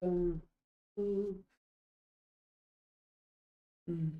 ம். ம். ம்.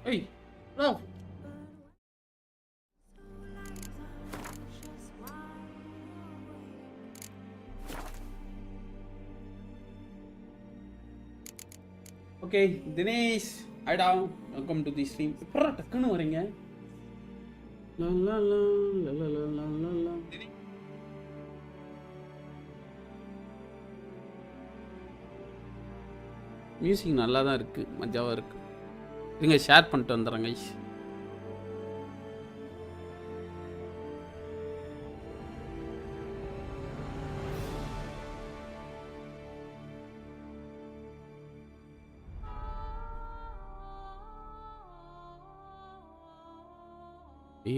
Hey, no. Okay, Dinesh, hi down. Welcome to the stream. எப்பறா டக்குன்னு வரீங்க? லா லா லா லா லா லா லா லா. மியூசிக் நல்லா தான் இருக்கு, மஜாவா இருக்கு. இருங்க ஷேர் பண்ணிட்டு வந்துடுறேன் கைஸ்.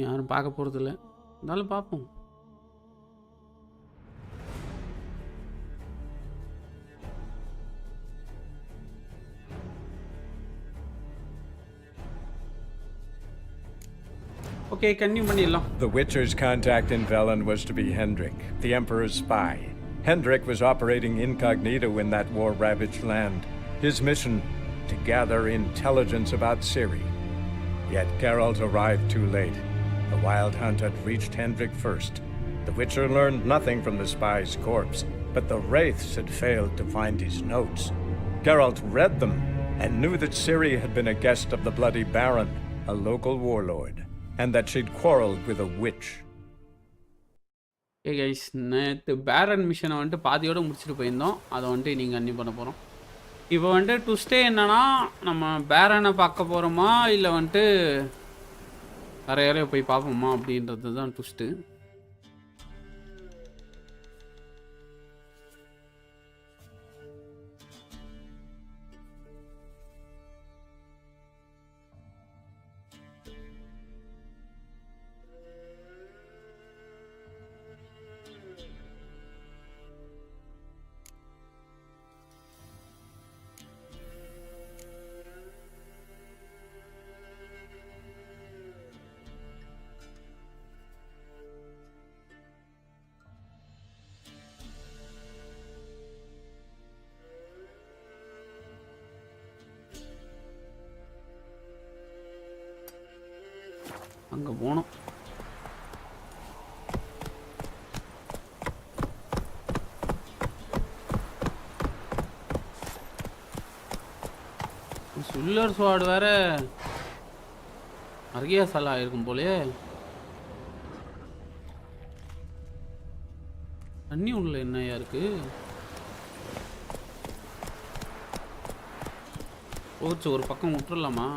யாரும் பார்க்க போகிறதில்ல, இருந்தாலும் பார்ப்போம். Okay, continue பண்ணிடலாம். The Witcher's contact in Velen was to be Hendrik, the Emperor's spy. Hendrik was operating incognito in that war-ravaged land. His mission, to gather intelligence about Ciri. Yet Geralt arrived too late. The Wild Hunt had reached Hendrik first. The Witcher learned nothing from the spy's corpse, but the Wraiths had failed to find his notes. Geralt read them and knew that Ciri had been a guest of the Bloody Baron, a local warlord, and that she'd quarreled with a witch. Hey guys, நேற்று பேரன் மிஷனை வந்துட்டு பாதியோடு முடிச்சுட்டு போயிருந்தோம். அதை வந்துட்டு நீங்கள் அன்னி பண்ண போகிறோம். இப்போ வந்துட்டு ட்விஸ்டே என்னன்னா, நம்ம பேரனை பார்க்க போகிறோமா இல்லை வந்துட்டு வேற யாரையோ போய் பார்ப்போமா அப்படின்றது தான் ட்விஸ்ட்டு. அங்கே போனோம். சில்லர் ஸ்வாட் வேற நிறைய சலா இருக்கும் போலே. தண்ணி உள்ள என்னையா இருக்கு? போச்சு, ஒரு பக்கம் விட்டுறலாமா?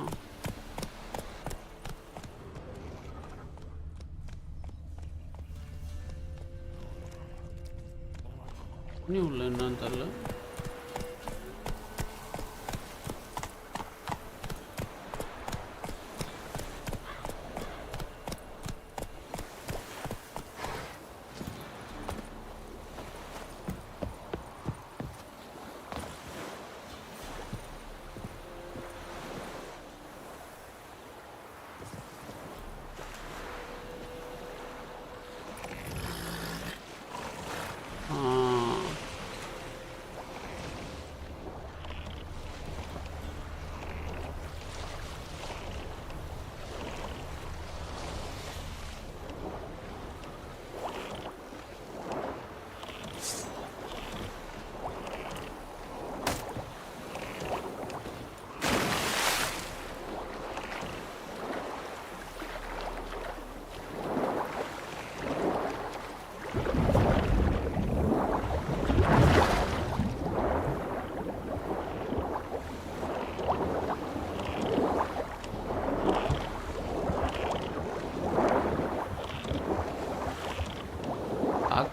தண்ணி உள்ள என்னன்னு தெரியல.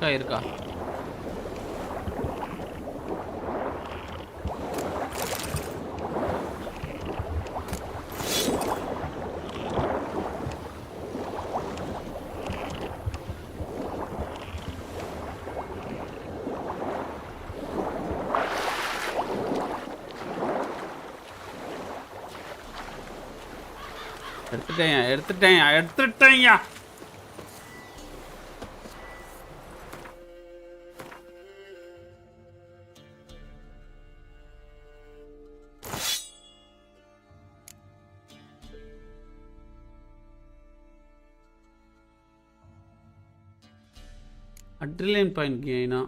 ஒர்க் ஆயிருக்கா? எடுத்துட்டேன். அட்ரிலின் பாயிண்ட் கெயினா?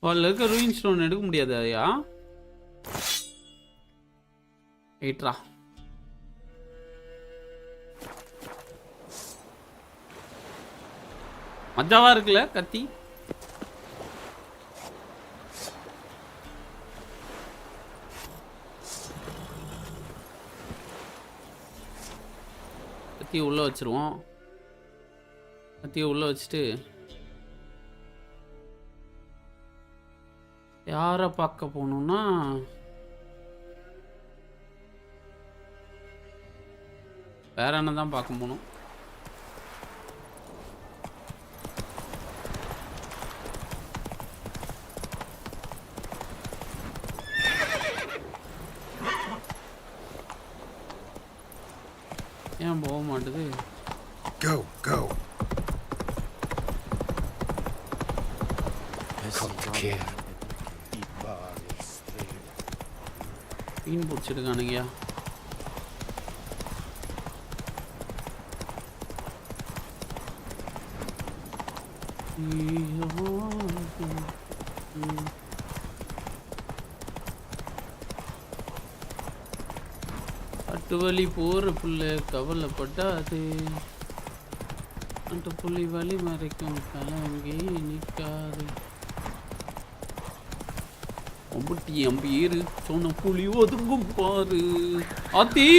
அதில் இருக்க ரூயின் ஸ்டோன் எடுக்க முடியாது ஐயா. எயிட்ரா மஜாவா இருக்குல்ல கத்தி. கத்தியை உள்ள வச்சிருவோம். கத்தியை உள்ள வச்சுட்டு யாரை பார்க்க போகணும்னா வேற என்ன தான் பார்க்க போகணும். ஏன் போக மாட்டுது? மீன் பிடிச்சிருக்கானுங்கயா. அட்டு வலி போற புள்ள கவலைப்பட்டாது, அந்த புள்ளி வலி மறைக்கும் கலங்கி நிற்காது. ஒம்பட்டி அம்பேரு சொன்ன புலி ஒதுங்கும் பாரு. ஆத்தி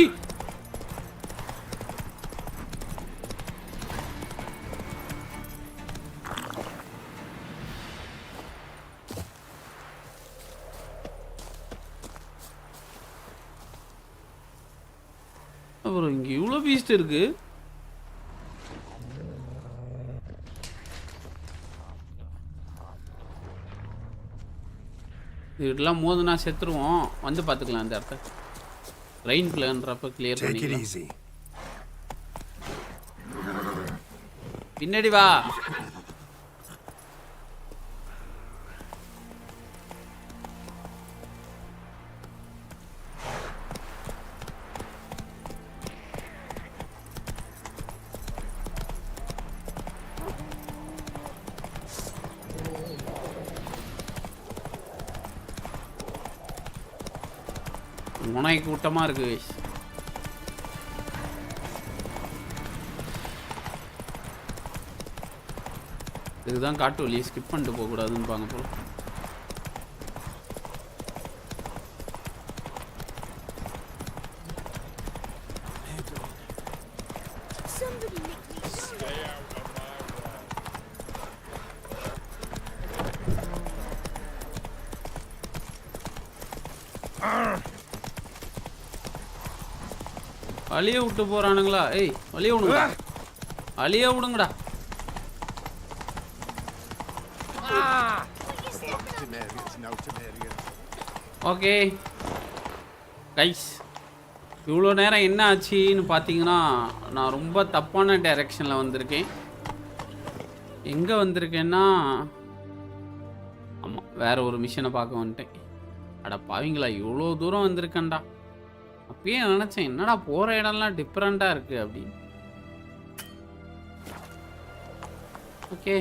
அப்புறம் இங்க இவ்வளோ பீஸ்ட் இருக்கு. இதெல்லாம் மோதுனா செத்துருவோம். வந்து பார்த்துக்கலாம் அந்த இடத்த. ரெயின் பிளேன்றப்ப கிளியர் பண்ணிக்கலாம். பின்னாடி வா. முனை கூட்டமா இருக்கு. இதுதான் காட்டு வழி. ஸ்கிப் பண்ணிட்டு போக கூடாதுன்னு பாங்க போல. வழிய விட்டு போறானுங்களா? ஏய் வழிய விடுங்கடா, வழிய விடுங்கடா. ஓகே கைஸ், இவ்வளோ நேரம் என்ன ஆச்சுன்னு பார்த்தீங்கன்னா, நான் ரொம்ப தப்பான டைரெக்ஷனில் வந்திருக்கேன். எங்கே வந்திருக்கேன்னா, ஆமாம் வேற ஒரு மிஷனை பார்க்க வந்துட்டேன். அட பாவிங்களா, இவ்வளோ தூரம் வந்திருக்கேன்டா. அப்பயே நினச்சேன், என்னடா போகிற இடம்லாம் டிஃப்ரெண்ட்டாக இருக்குது அப்படின்னு. ஓகே,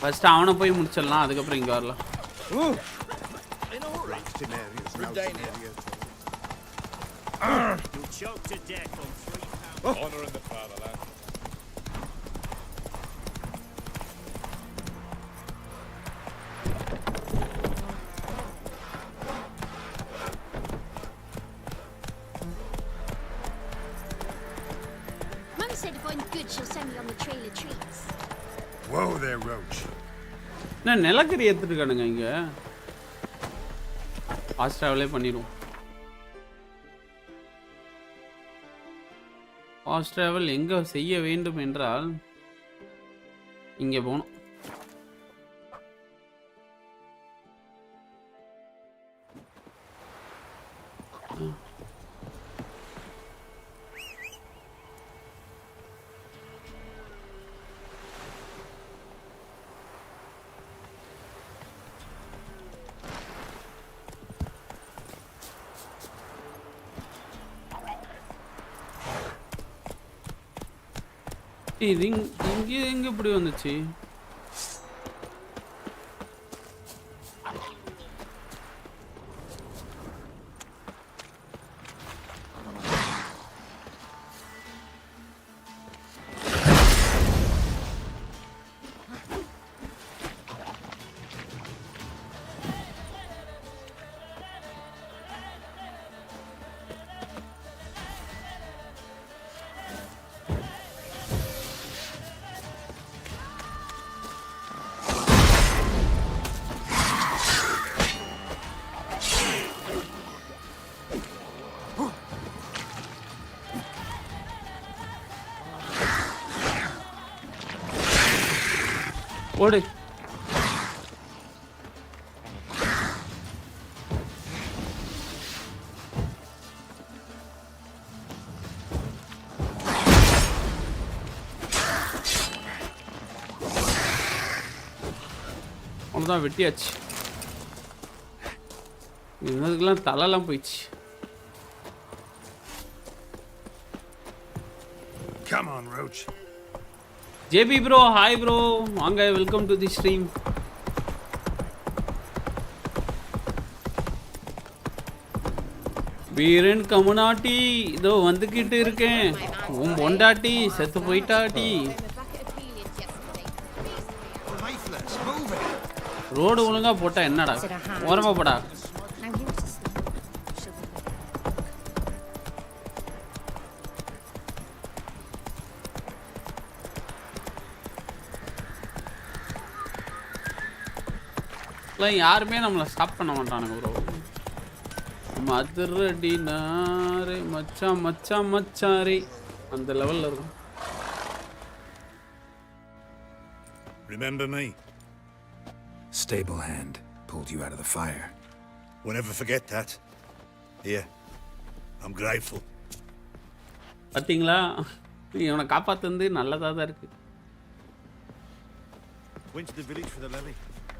ஃபர்ஸ்ட் அவனை போய் முடிச்சிடலாம், அதுக்கப்புறம் இங்கே வரலாம். Mum said if I'm good, she'll send me on the trail of treats. Whoa there, Roach. நான் நிலக்கரி எடுத்துருக்கானுங்க இங்கே. ஃபாஸ்ட் ட்ராவலே பண்ணிடுவோம். ஃபாஸ்ட் ட்ராவல் எங்கே செய்ய வேண்டும் என்றால் இங்கே போகணும். இது இங்கே எங்கே இப்படி வந்துச்சு? ஓடு. அவ்வளோதான், வெட்டியாச்சு. இதுக்கெல்லாம் தலைலாம் போயிடுச்சு. Come on, Roach. JB bro, hi bro, வாங்க, வெல்கம் டு தி ஸ்ட்ரீம். வீரன் கமுனாட்டி இதோ வந்துக்கிட்டு இருக்கேன். உன் பொண்டாட்டி செத்து போயிட்டாட்டி. ரோடு ஒழுங்கா போட்டா என்னடா, ஓரமா போடா. யாருமே நம்மளை ஸ்டாப் பண்ண மாட்டானுங்க ப்ரோ. மதுரடி நாரே மச்சான் மச்சான் மச்சாரே அந்த லெவல்ல இருக்கும். Remember me? Stable hand pulled you out of the fire. We'll never forget that. Here, I'm grateful. பாத்தீங்களா, இவனை காப்பாத்துறது நல்லதா தான் இருக்கு. Went to the village for the levy,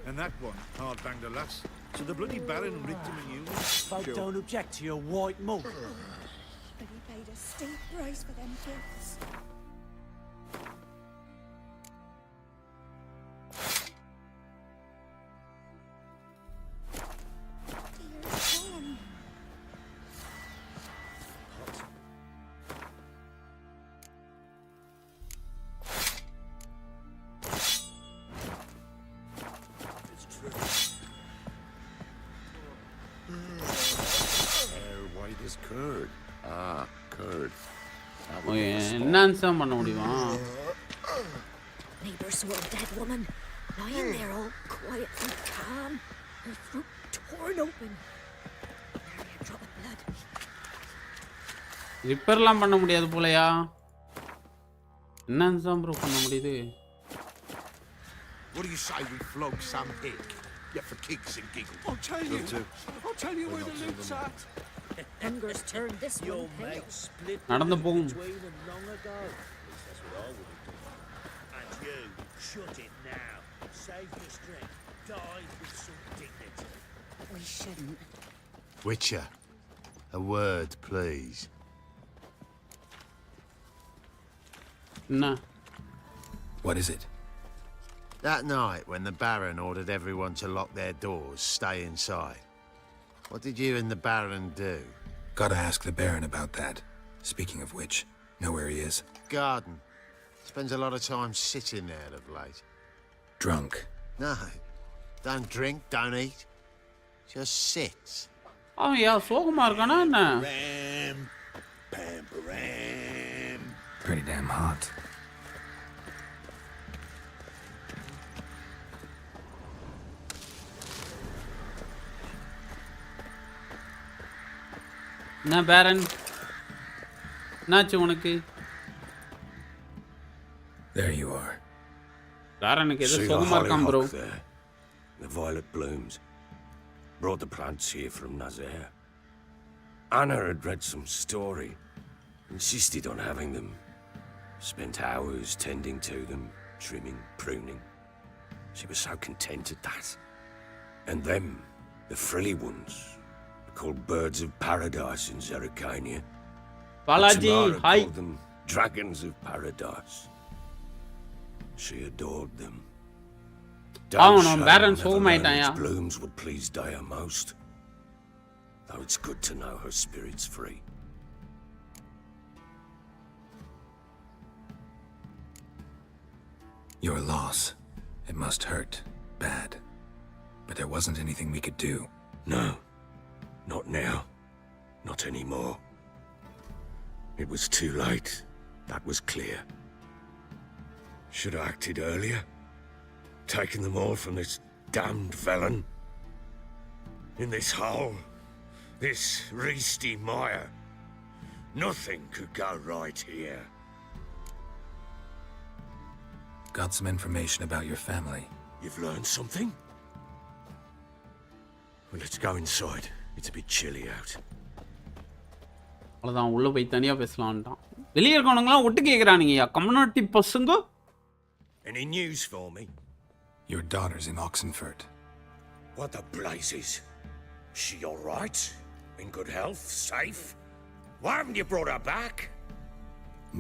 and that one hard banged a lass. So the bloody Baron ripped him a new one. Folk don't object to your white mug. But he paid a steep price for them gifts. Dear son. It's true. Hair white as curd. Ah, curd. என்ன answer பண்ண முடியுமா? Neighbour saw a dead woman lying there all quiet and calm, her throat torn open. Barely a drop of blood. ரிப்பேர்லாம் பண்ண முடியாது போலயா? என்ன answer bro பண்ண முடியுது? What do you say we flog some hick? Yeah, for kicks and giggles. I'll tell you where the loot's at. Hunger's turned this one pale. நடந்து போகும். Between them long ago. At least that's what I would have done. And you, shut it now. Save your strength. died with some dignity. We shouldn't. Witcher, a word, please. என்ன What is it? That night when the Baron ordered everyone to lock their doors, stay inside. What did you and the Baron do? Gotta ask the Baron about that. Speaking of which, know where he is? Garden. Spends a lot of time sitting there of late. Drunk. No. Don't drink, don't eat. Just sits. அவன் ஏன் சோகமா இருக்கானா என்ன Ram, pam, ram. Pretty damn hot. என்ன பேரன் என்னாச்சு உனக்கு There you are. பேரனுக்கு ஏதோ See the சோகமா இருக்கான் bro hollyhock there? The violet blooms. Brought the plants here from Nazaire. Anna had read some story. Insisted on having them. Spent hours tending to them, trimming, pruning. She was so content at that. And them, the frilly ones, called birds of paradise in Zerrikania. Balaji Tamara hi called them dragons of paradise. She adored them. அவன் Don't பேரன் show சோகமாயிட்டாயா which blooms would please Daya most. Though it's good to know her spirit's free. Your loss. It must hurt. Bad. But there wasn't anything we could do. No, not now. Not anymore. It was too late. That was clear. Should have acted earlier. Taken them all from this damned felon. In this hole. This reesty mire. Nothing could go right here. Got some information about your family. You've learned something? Well, let's go inside. It's a bit chilly out. அவ்வளோதான் உள்ள போய் தனியா பேசலான்ட்டான் வெளியே இருக்கவனுங்களாம் ஒட்டு கேட்குறானுங்கய்யா community பசங்க Any news for me? Your daughter's in Oxenfurt. What the blazes? She all right? In good health? Safe? Why haven't you brought her back?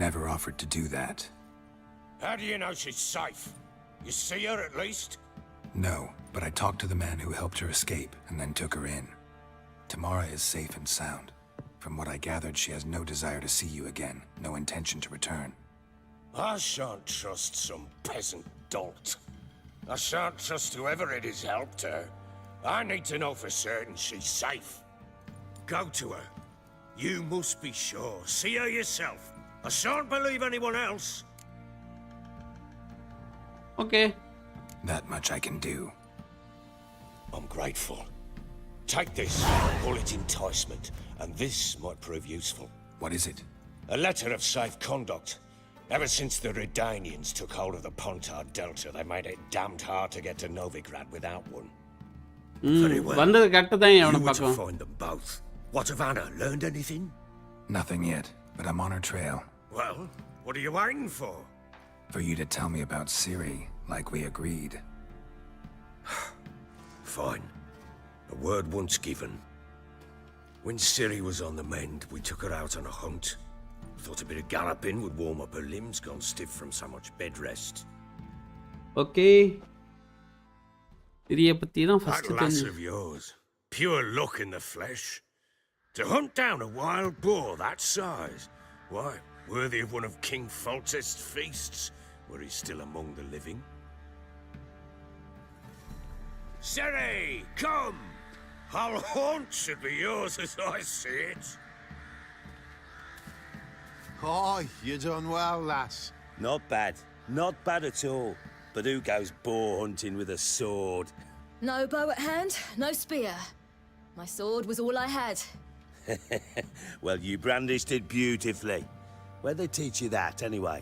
Never offered to do that. How do you know she's safe? You see her at least? No, but I talked to the man who helped her escape and then took her in. Tamara is safe and sound. From what I gathered, she has no desire to see you again, no intention to return. I shan't trust some peasant dolt. I shan't trust whoever it has helped her. I need to know for certain she's safe. Go to her. You must be sure. See her yourself. I shan't believe anyone else. Okay That much I can do. I'm grateful. Take this. Call it enticement. And this might prove useful. What is it? A letter of safe conduct. Ever since the Redanians took hold of the Pontar Delta, they made it damned hard to get to Novigrad without one. Very well. வந்தது correct தான் You அவனை were to பார்க்கலாம் find them both. What of Anna? Learned anything? Nothing yet, but I'm on her trail. Well, what are you waiting for? For you to tell me about Ciri, like we agreed. Fine. A word once given. When Ciri was on the mend, we took her out on a hunt. Thought a bit of galloping would warm up her limbs, gone stiff from so much bed rest. Okay இதைய பற்றி தான் That first lass தெரிஞ்சு of yours, pure luck in the flesh. To hunt down a wild boar that size, why, worthy of one of King Foltest's feasts, were he still among the living. Ciri, come! Our haunt should be yours as I see it. Aye, you done well, lass. Not bad. Not bad at all. But who goes boar hunting with a sword? No bow at hand, no spear. My sword was all I had. Well, you brandished it beautifully. Where'd they teach you that, anyway?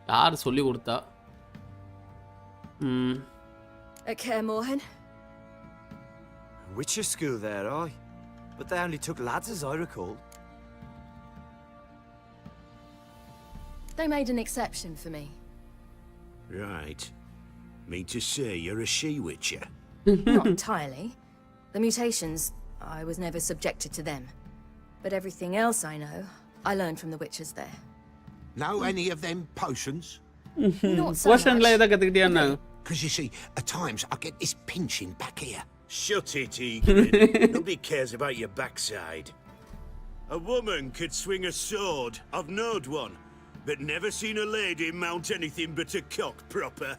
யார் சொல்லி கொடுத்தா At Kaer Morhen. Witcher school there, aye. But they only took lads, as I recall. They made an exception for me. Right. Mean to say you're a she-witcher? Not entirely. The mutations, I was never subjected to them. But everything else I know, I learned from the witches there. Know any of them potions? Not so போர்ஷன்ல much. எதை கத்துக்கிட்டியான்னு Because you see, at times I get this pinching back here. Shut it, Egan. Nobody cares about your backside. A woman could swing a sword. I've knowed one. But never seen a lady mount anything but a cock proper.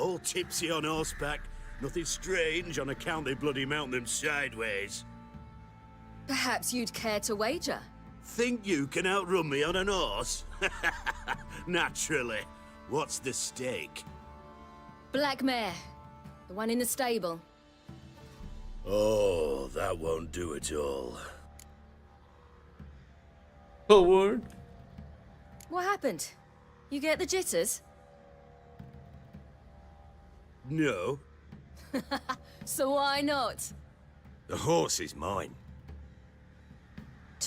All tipsy on horseback. Nothing strange on account they bloody mount them sideways. Perhaps you'd care to wager? Think you can outrun me on an horse? Naturally. What's the stake? Black mare. The one in the stable. Oh, that won't do it all. forward. What happened? You get the jitters? No. So why not? The horse is mine.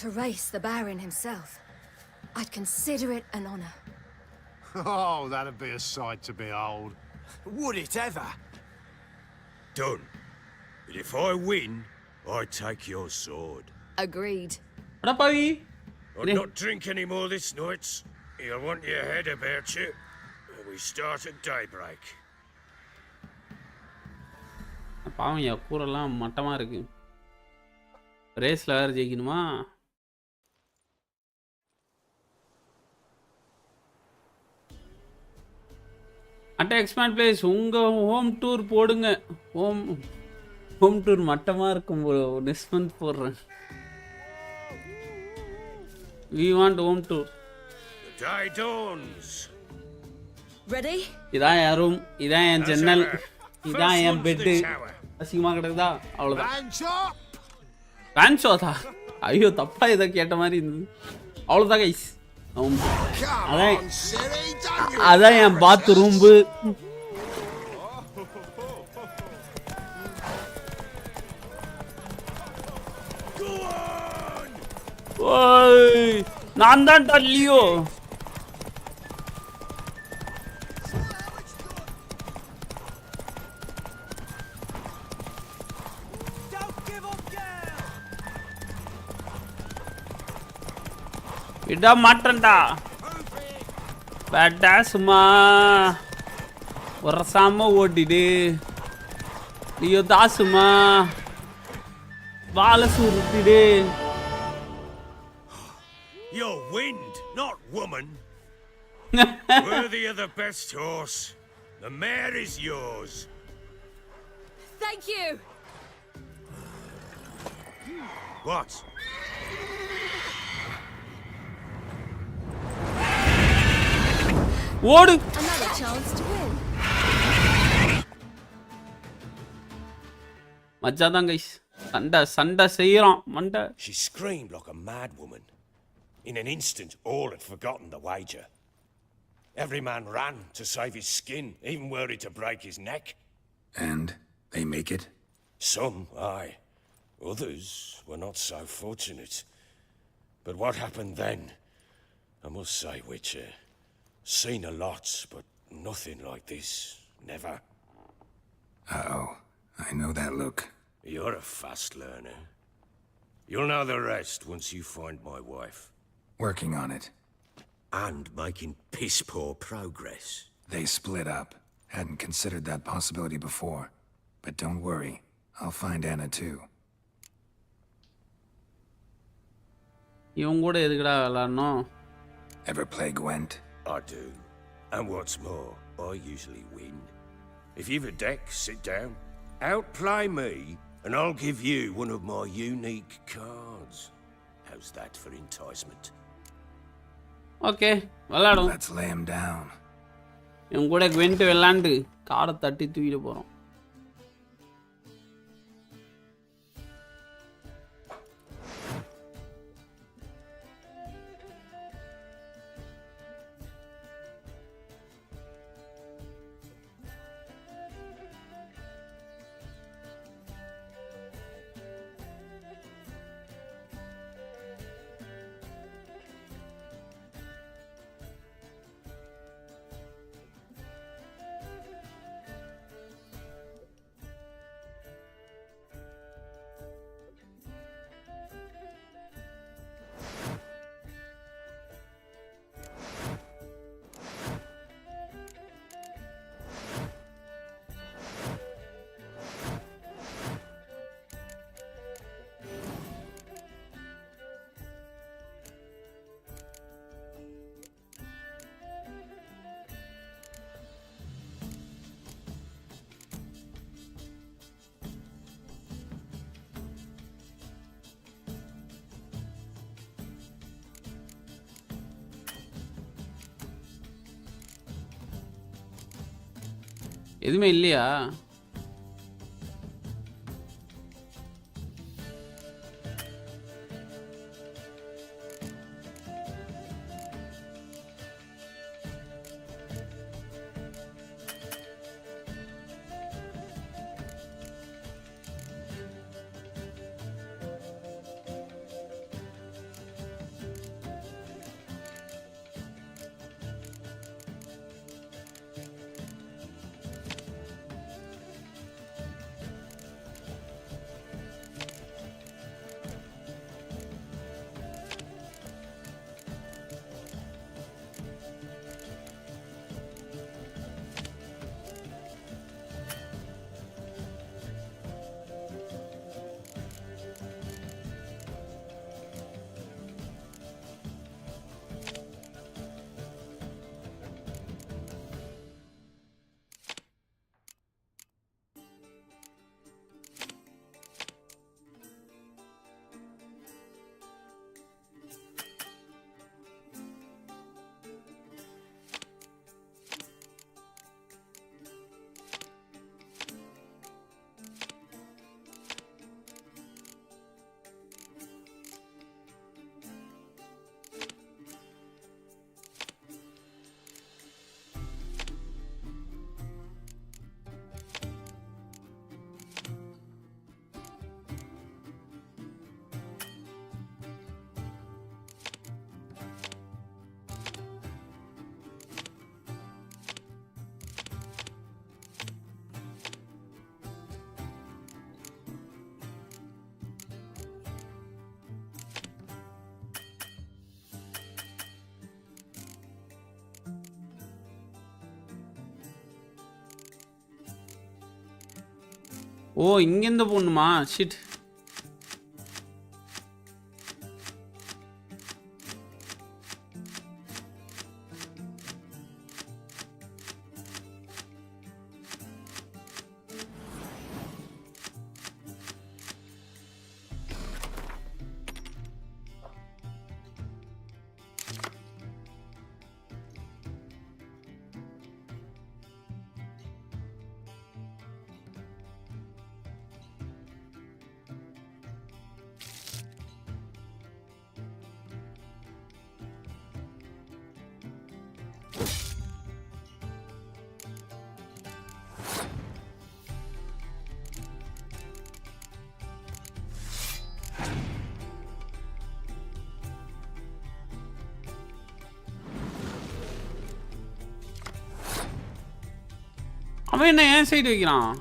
To race the Baron himself. I'd consider it an honor. Oh, that'd be a sight to behold. Would it ever? Done. But if I win, I take your sword. Agreed. அடப்பாவி I'll not drink any more this night. You'll want your head about you. We start at daybreak. பாவம் என் கூரெல்லாம் மட்டமாக இருக்கு ரேஸில் வேறு ஜெயிக்கணுமா ig.xmad please உங்கள் home tour போடுங்க home tour மட்டமாக இருக்கும் நெக்ஸ்ட் மந்த் போடுறேன் we want home tour The day dawns. Ready? இதான் என் ரூம் இதான் என் ஜன்னல் இதான் First என் one's பெட்டு the tower. அசிங்கமாக கிடக்குதா அவ்வளோதான் Hands up! பேன்ஷோதா ஐயோ தப்பா ஏதோ கேட்ட மாதிரி இருந்தது அவ்வளோதான் கைஸ் Come அதான் on, silly, don't you? அதான் என் பாத் ரூம்பு ஓய் நான் தான் தள்ளியோ விட மாட்டேன்டா பேட்டாசுமா உரசாம ஓட்டிடு ஐயோ தாசுமா வாழை சுருட்டிடு You're wind, not woman. Worthy of the best horse. The mare is yours. Thank you! What? ஓடு Another chance to win. மச்சாதான் கைஸ் சண்டை செய்யறான் மண்டை She screamed like a mad woman. In an instant, all had forgotten the wager. Every man ran to save his skin, even worried to break his neck. And they make it? Some, aye. Others were not so fortunate. But what happened then? I must say, Witcher, seen a lot, but nothing like this. Never. Uh-oh. I know that look. You're a fast learner. You'll know the rest once you find my wife. Working on it. And making piss-poor progress. They split up. Hadn't considered that possibility before. But don't worry. I'll find Anna too. இவன் கூட எதுக்குடா விளாடணும் Ever play Gwent? I do. And what's more, I usually win. If you've a deck, sit down. Outplay me, and I'll give you one of my unique cards. How's that for enticement? Okay விளாடும் Let's lay him down. இவன் கூட குவென்ட்டு விளாண்டு காடை தட்டி தூக்கிட்டு போகிறோம் எதுவுமே இல்லையா? ஓ இங்கேருந்து போகணுமா? ஷிட். அவன் என்ன ஏன் சைடு வைக்கிறான்?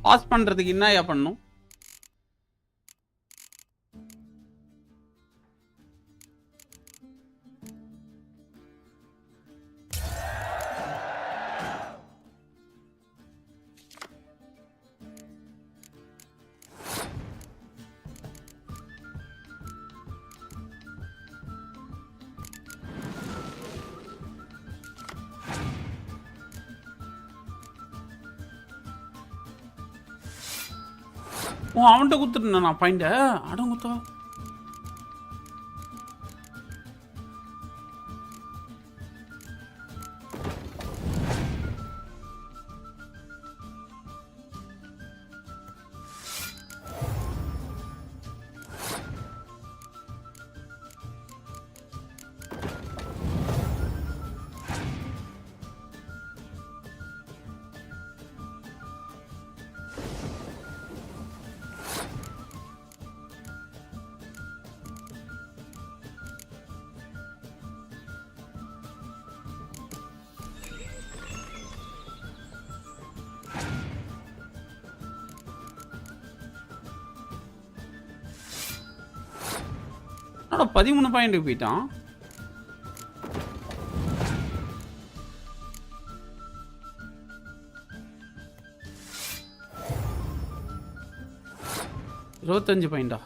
பாஸ் பண்றதுக்கு என்னயா பண்ணும்? ஓ அவன்கிட்ட குத்துட்டேன் நான் பாயிண்ட. அடம் குத்தா என்னோட 13 பாயிண்ட் போயிட்டான். 25 பாயிண்டா?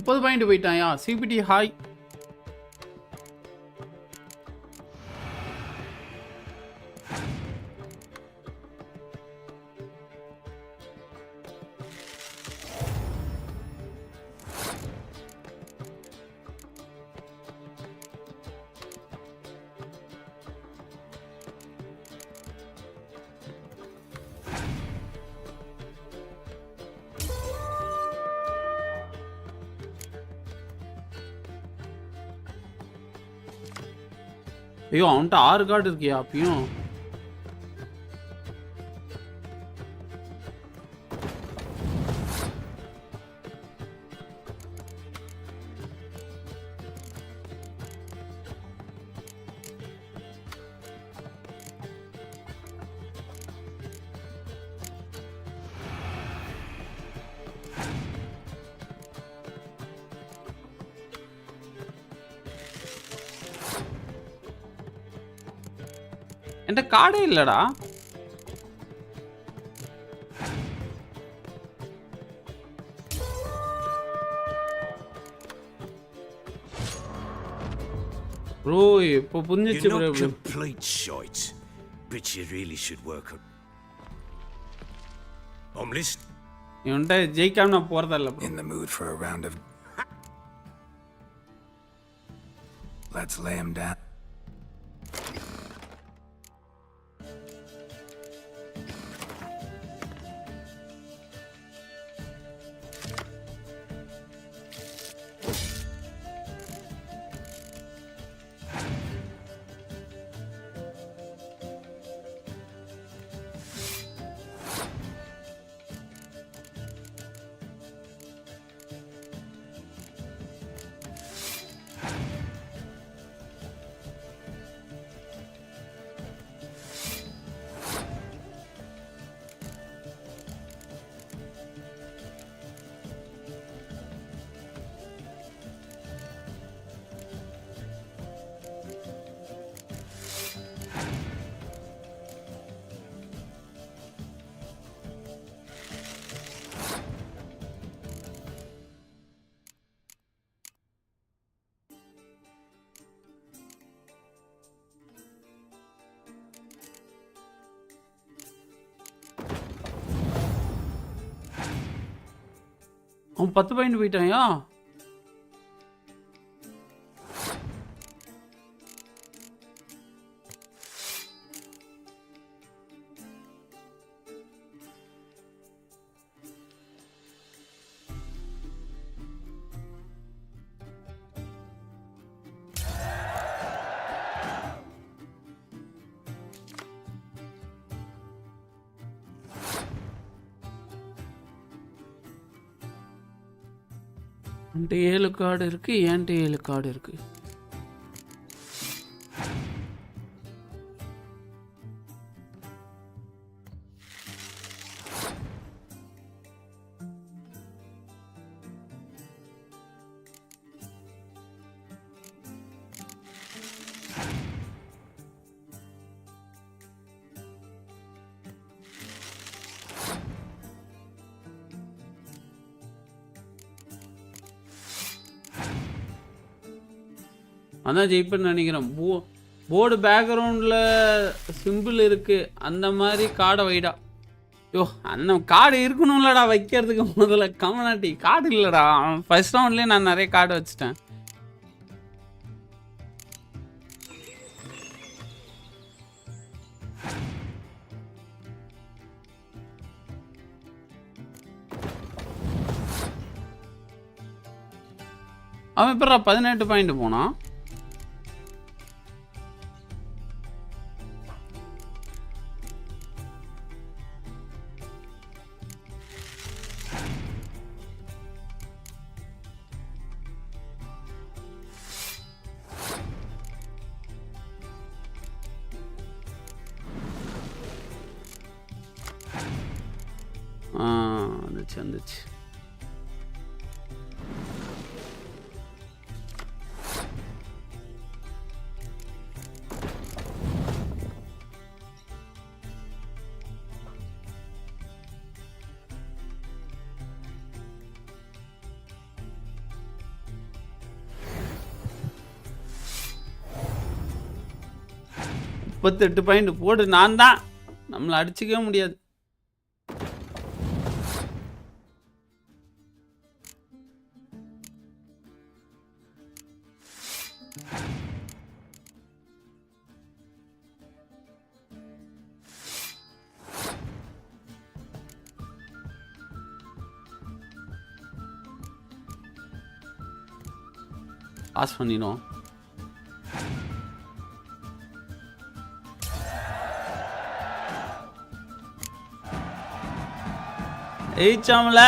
$30 போயிட்டாயா? CBT hi. ஐயோ அவன்கிட்ட 6 கார்டு இருக்கியா அப்பயும்? என்கிட்ட கார்டே இல்லடா. ப்ரோ இப்போ புரிஞ்சிச்சு bro. Complete shite, but you really should work on. I'm listening. இவன்கிட்ட ஜெயிக்காம நான் போறதல்ல bro. In the mood for a round of... Let's lay him down. அவன் 10 பாயிண்ட் போயிட்டாயா? என்கிட்ட 7 கார்டு இருக்கு. என்கிட்ட 7 கார்டு இருக்கு. அதான் ஜெயிப்பேன்னு நினைக்கிறேன். போர்டு பேக்ரவுண்டில் சிம்பிள் இருக்குது, அந்த மாதிரி கார்டை வைடா. யோ அந்த கார்டு இருக்கணும்லடா வைக்கிறதுக்கு. முதல்ல கமனாட்டி கார்டு இல்லைடா. ஃபர்ஸ்ட் ரவுண்ட்லேயே நான் நிறைய கார்டு வச்சுட்டேன். அவன் எப்படா 18 பாயிண்ட் போனான்? வந்துச்சு. 38 பாயிண்ட் போடு. நான் தான், நம்மளை அடிச்சுக்கவே முடியாது. பாஸ் பண்ணிடும். ஏய்ச்சாமல.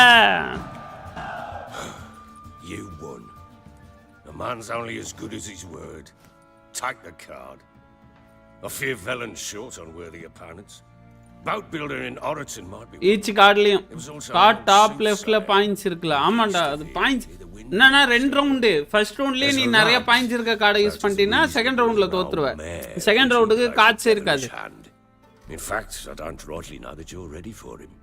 You won. A man's only as good as his word. Take the card. I fear Velen's short on worthy opponents. Boat builder in Oraton might be. Each கார்ட்லயும் கார்ட் டாப் லெஃப்ட்ல points இருக்குல்ல. ஆமாண்டா, அது points என்னன்னா 2 round. First ரவுண்ட்லயே நீ நிறைய points இருக்க கார்டை யூஸ் பண்ணிட்டீங்கன்னா செகண்ட் ரவுண்ட்ல தோத்துருவ. செகண்ட் ரவுண்டுக்கு கார்ட்ஸே இருக்காது. In fact, I don't rightly know that you're ready for him.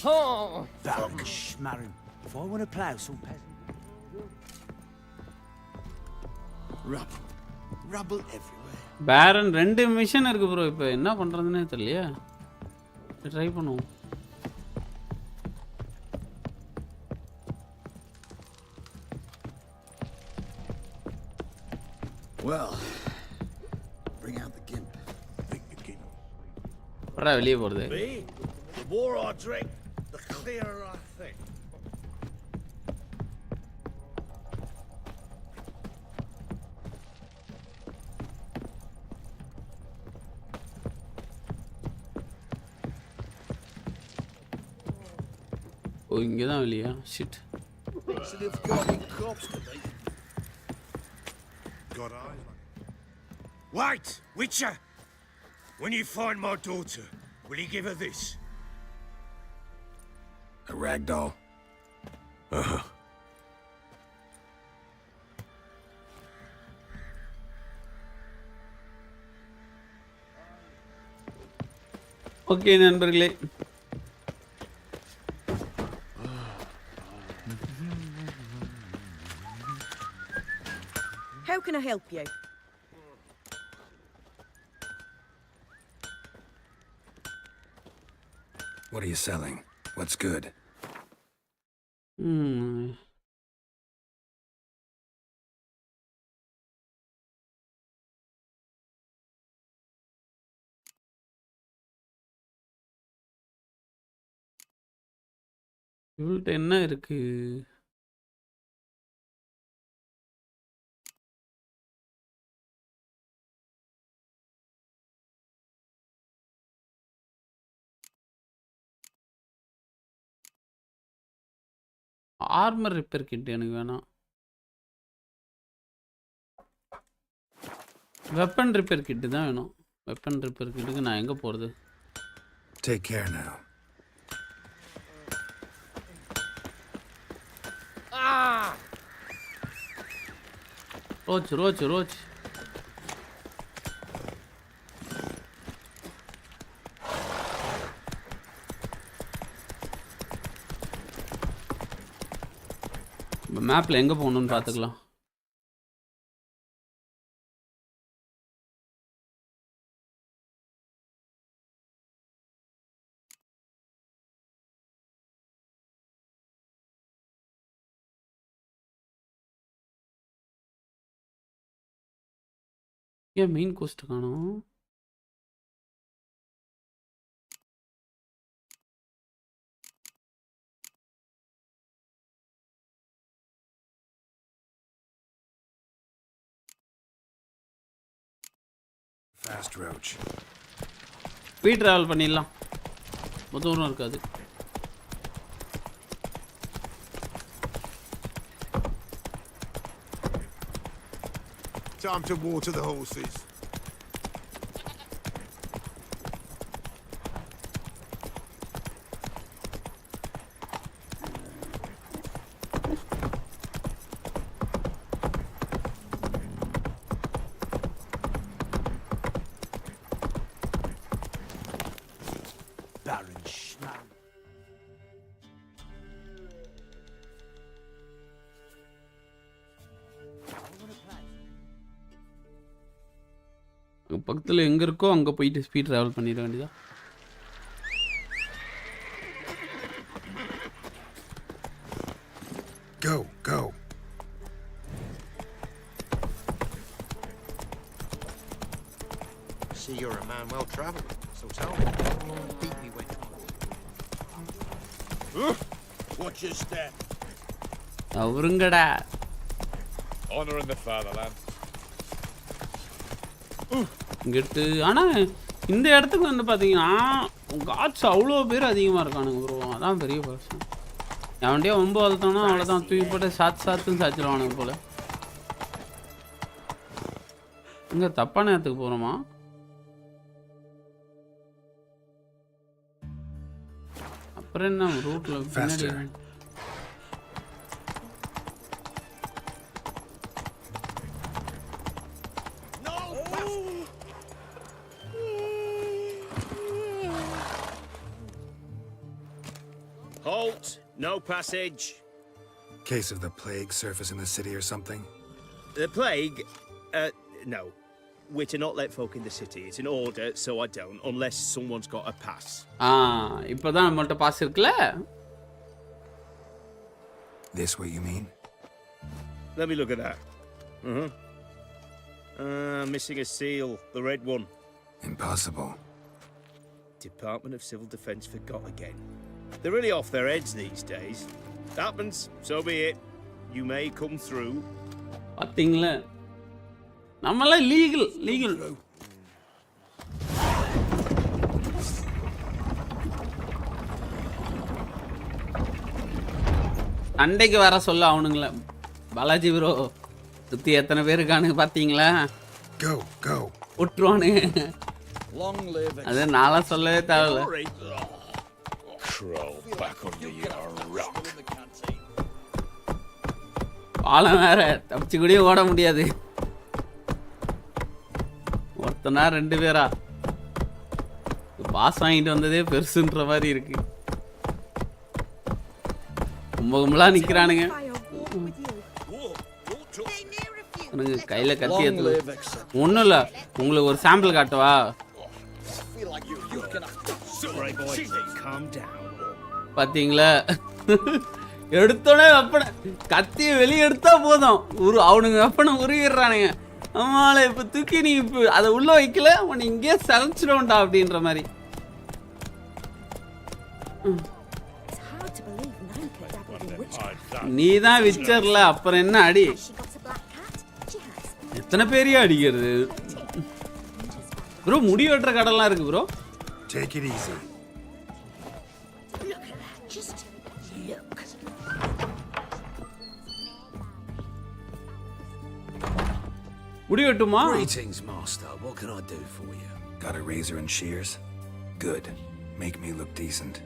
Fuck, Marin. If I want to plough some peasant. Rubble everywhere. பேரன் 2 மிஷன் இருக்கு ப்ரோ. இப்போ என்ன பண்றதுன்னே தெரியலையா. ட்ரை பண்ணுவோம். Well, bring out the gimp. பரா வெளியே போறது. The more I drink, the clearer I think. ஓ, இங்க தான் வெளியா? Shit. Got eyes. Wait, Witcher! When you find my daughter, will you give her this? A rag doll? Okay நண்பர்களே, How can I help you? What are you selling? What's good? இவள்கிட்ட என்ன இருக்கு? Armour repair kit எனக்கு வேணாம். Weapon repair kit தான் வேணும். Weapon repair கிட்டுக்கு நான் எங்கே போகிறது? Take care now. ரோச் மேப்பில் எங்கே போகணுன்னு பார்த்துக்கலாம். ஏன் மெயின் கோஸ்ட் காணோம்? Fast roach. ஸ்பீட் ட்ராவல் பண்ணிடலாம், தூரம் இருக்காது. Time to water the horses. பக்கத்தில் எங்கே இருக்கோ அங்கே போயிட்டு ஸ்பீட் ட்ராவல் பண்ணிட வேண்டியதா. Go, go. See, you're a man well travelled, so tell me. Beat me when Watch your step. அவருங்கடா. Honor in the fatherland. இங்கிட்டு ஆனால் இந்த இடத்துக்கு வந்து பார்த்தீங்கன்னா காட்ஸ் அவ்வளோ பேர் அதிகமாக இருக்கானுங்க ப்ரோ. அதான் பெரிய பிரச்சனை. அவன்டே ரொம்ப வளர்த்தோன்னா அவ்வளோதான் தூக்கி போட்டு சாத்துன்னு சாச்சிடுவானுங்க போல். இங்கே தப்பான இடத்துக்கு போகிறோமா? அப்புறம் என்ன ரூட்டில் பின்னாடி Halt! No passage. Case of the plague surface in the city or something? The plague? No. We're to not let folk in the city. It's an order, so I don't, unless someone's got a pass. இப்போதான் நம்மள்ட்ட pass இருக்குல்ல. This what you mean? Let me look at that. Missing a seal, the red one. Impossible. Department of Civil Defence forgot again. They're really off their heads these days. Happens, so be it. You may come through. பார்த்தீங்களா நம்மளாம் legal. சண்டைக்கு வர சொல்ல அவனுங்கள. Balaji bro சுற்றி எத்தனை பேர் இருக்கானுங்க பார்த்தீங்களா? Go, go. விட்டுருவானுங்க. அது நான்லாம் சொல்லவே தேவையில்ல. பாலம் வேற தப்பிச்சு கூடயே ஓட முடியாது. ஒருத்தனா 2 பேரா பாஸ் வாங்கிட்டு வந்ததே பெருசுன்ற மாதிரி இருக்கு. கும்பகும்பலா நிக்கிறானுங்க. கையில கத்தி எடுத்து ஒன்றும் இல்லை. உங்களுக்கு ஒரு சாம்பிள் காட்டவா? பார்த்தீங்களா எடுத்தோடனே வெப்பனை கத்தியை வெளியே எடுத்தா போதும் அவனுங்க வெப்பனை உருவிடுறானுங்க. ஆமால இப்போ தூக்கி நீ இப்போ அதை உள்ள வைக்கல உன்னை இங்கேயே சளைச்சிடும்டா அப்படின்ற மாதிரி. நீ தான் விச்சர்ல அப்புறம் என்ன அடி? எத்தனை பேரையும் அடிக்கிறது ப்ரோ? முடி வெட்டுற கடலாம் இருக்கு ப்ரோ. Take it easy. முடி வெட்டுமா? Greetings, master. What can I do for you? Got a razor and shears? Good. Make me look decent.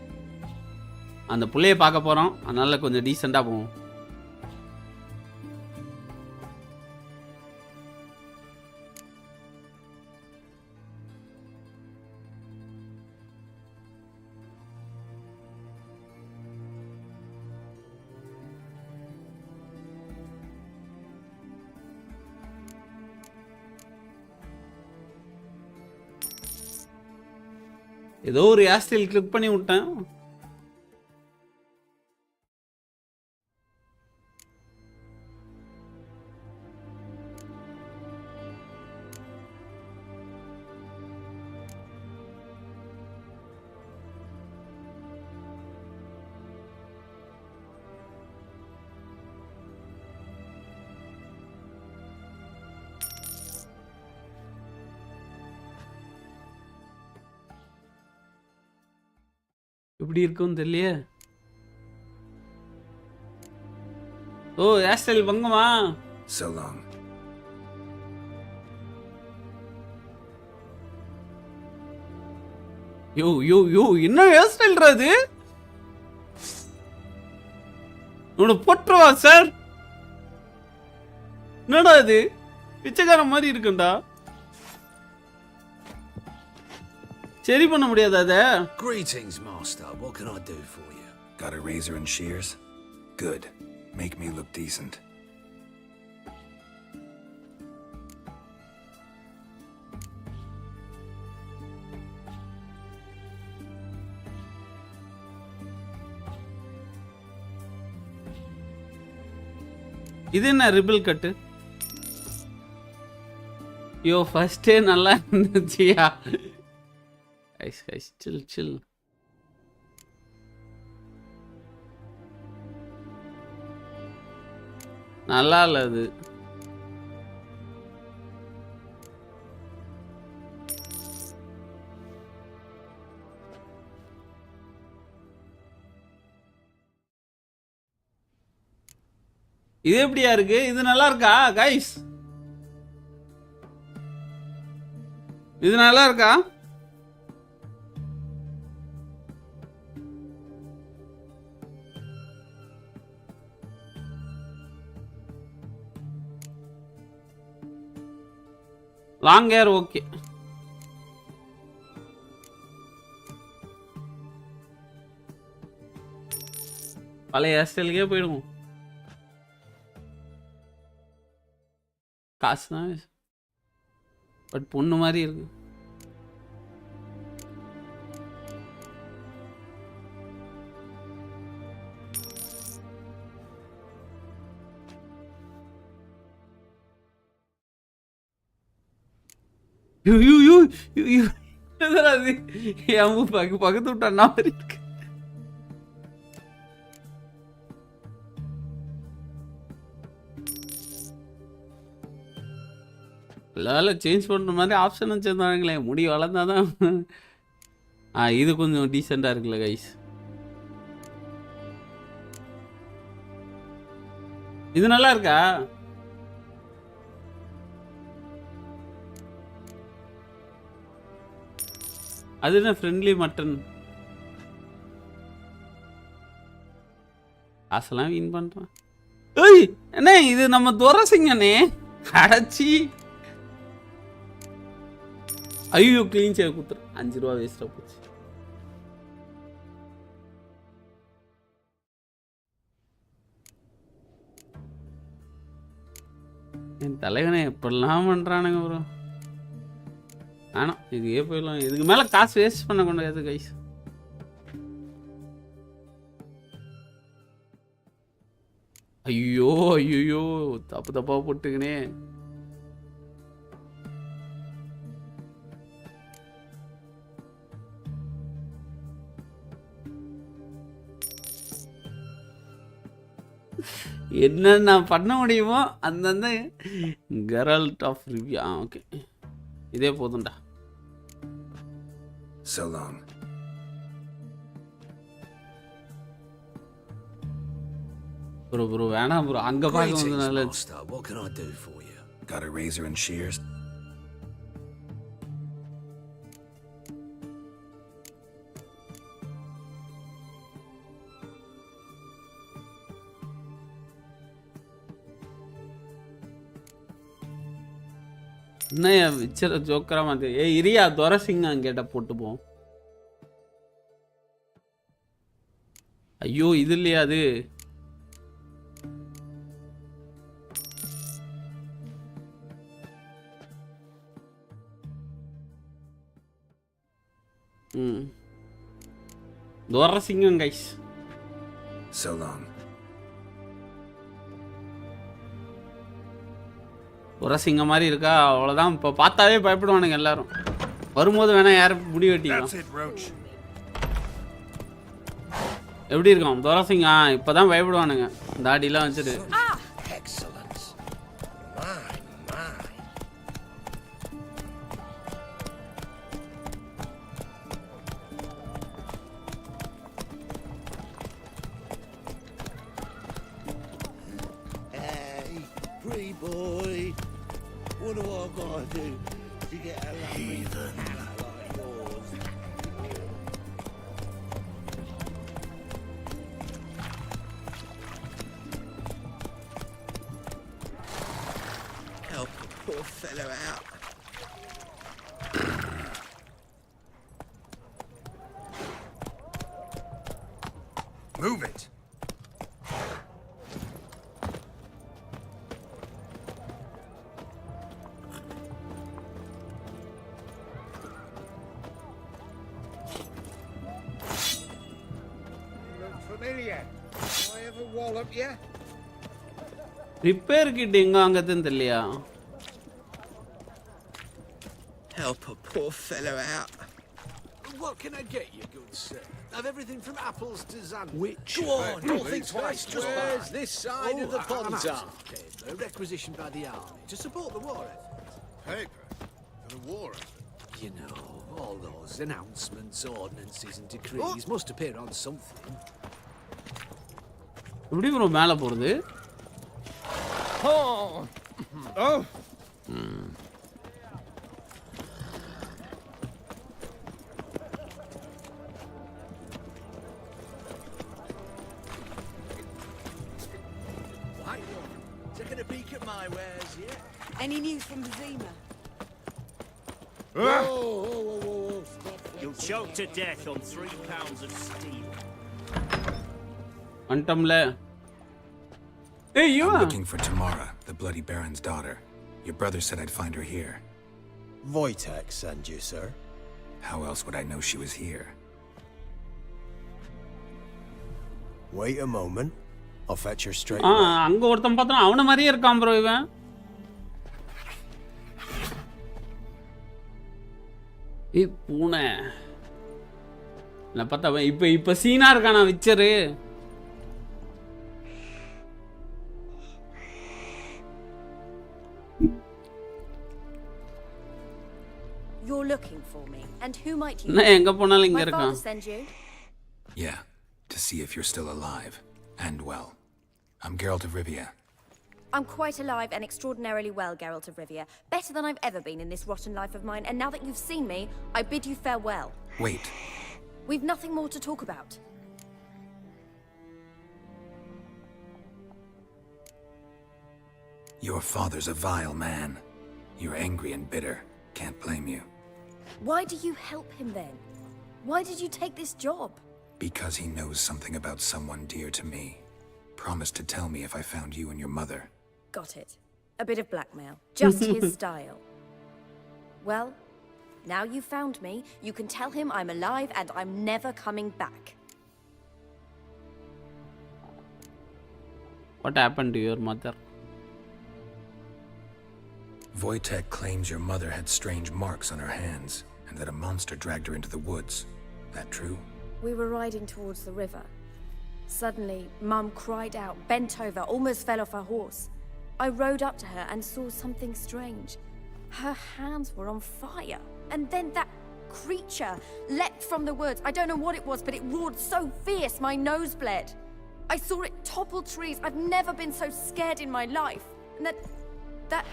அந்த புள்ளைய பார்க்க போறோம், அதனால கொஞ்சம் டீசெண்டா போவோம். ஏதோ ஒரு ஹேர் ஸ்டைல் கிளிக் பண்ணி விட்டேன். எப்படி இருக்கும் தெரியலையே. ஓ ஹேர் ஸ்டைல் பங்கமா? So long. யோ என்ன ஹேர் ஸ்டைல்ரா இது? உன்னை போட்டுருவா சார். என்னடா இது பிச்சைக்கார மாதிரி இருக்குண்டா. சரி பண்ண முடியாது அத. Greetings, master. What can I do for you? Got a razor and shears? Good. Make me look decent. இது என்ன ரிபிள் கட்டு? யோ ஃபர்ஸ்டே நல்லா இருந்துச்சியா? கைஸ் சில். நல்லா இல்ல அது. இது எப்படியா இருக்கு? இது நல்லா இருக்கா கைஸ்? இது நல்லா இருக்கா? Long hair okay. பழைய ஹேர் ஸ்டைலுக்கே போயிடுவோம். காசு தான் பட் பொண்ணு மாதிரி இருக்கு. பக்கத்து விட்டா மாதிரி இருக்கு. சேஞ்ச் பண்ற மாதிரி ஆப்ஷன் வச்சிருந்தாங்களே. முடி வளர்ந்தாதான். இது கொஞ்சம் டீசெண்டா இருக்குல்ல கைஸ். இது நல்லா இருக்கா? அது என்ன ஃப்ரெண்ட்லி மட்டன்? காசெல்லாம் வீண் பண்றான். ஏய் என்ன இது நம்ம துரசிங்கனே அடைச்சி. ஐயோ கிளீன் செய்ய குத்துரு. 5 ரூபா வேஸ்டா போச்சு. என் தலைவனே எப்படிலாம் பண்றானுங்க ப்ரோ. ஆனா இதுக்கே போயிடலாம். இதுக்கு மேல காசு வேஸ்ட் பண்ண கொண்டாது கைஸ். ஐயோ தப்பா போட்டுக்கினே. என்ன நான் பண்ண முடியுமோ அந்தந்த கெரால்ட் ஆஃப் ரிவ்யூ. ஓகே இதே போதும்டா. So long. ப்ரோ வேணாம் ப்ரோ. அங்க பார்க்க வந்து நல்ல. What can I do for you? Got a razor and shears? என்ன விச்சர ஜோக்கரா மாதிரி. இரியா துரசிங்க கேட்ட போட்டு போவோம். ஐயோ இது இல்லையா அது? Durasingam guys. So long. Durasinga மாதிரி இருக்கா அவ்வளோதான். இப்போ பார்த்தாவே பயப்படுவானுங்க எல்லாரும். வரும்போது வேணா யாரும் முடி வெட்டிக்கலாம். எப்படி இருக்கும் துரசிங்க? இப்போதான் பயப்படுவானுங்க தாடிலாம் வச்சுட்டு. What do I gotta do to get a lovely fella like yours? Help the poor fellow out. Move it. Familiar? I ever wallop you? Repair kit எங்க வாங்கறதுன்னு தெரியலையா? Help a poor fellow out. What can I get you, good sir? Have everything from apples to xanthan. Which? Go on, don't think twice. Just Where's buy. this side of the pond are? Paper requisitioned by the army to support the war effort. Paper for the war effort. You know, all those announcements, ordinances, and decrees must appear on something. எப்படி bro மேலே போகிறது? Taking a peek at my wares yet? Any news from the Zima? You'll choke to death on 3 pounds of steel. வந்துட்டோம்ல. ஏய் I'm இவன் looking for Tamara, the Bloody Baron's daughter. Your brother said I'd find her here. Wojtek sent you, sir. How else would I know she was here? Wait a moment. I'll fetch her straight ah away. அங்க ஒருத்தன் பார்த்தா அவன மாதிரியே இருக்கான் bro இவன். ஏய் பூனை. நான் பார்த்தா இப்ப சீனா இருக்கானா விச்சரு. You're looking for me, and who might you? நான் எங்க போனாலும் இங்க My father இருக்கான். send you? Yeah, to see if you're still alive and well. I'm Geralt of Rivia. I'm quite alive and extraordinarily well, Geralt of Rivia. Better than I've ever been in this rotten life of mine, and now that you've seen me, I bid you farewell. Wait, We've nothing more to talk about. your father's a vile man. You're angry and bitter. Can't blame you. Why do you help him then? Why did you take this job? Because he knows something about someone dear to me. Promised to tell me if I found you and your mother. Got it. A bit of blackmail. Just his style. Well, now you've found me, you can tell him I'm alive and I'm never coming back. What happened to your mother? Wojtek claims your mother had strange marks on her hands, and that a monster dragged her into the woods. That true? We were riding towards the river. Suddenly, Mum cried out, bent over, almost fell off her horse. I rode up to her and saw something strange. Her hands were on fire. And then that creature leapt from the woods. I don't know what it was, but it roared so fierce my nose bled. I saw it topple trees. I've never been so scared in my life. And that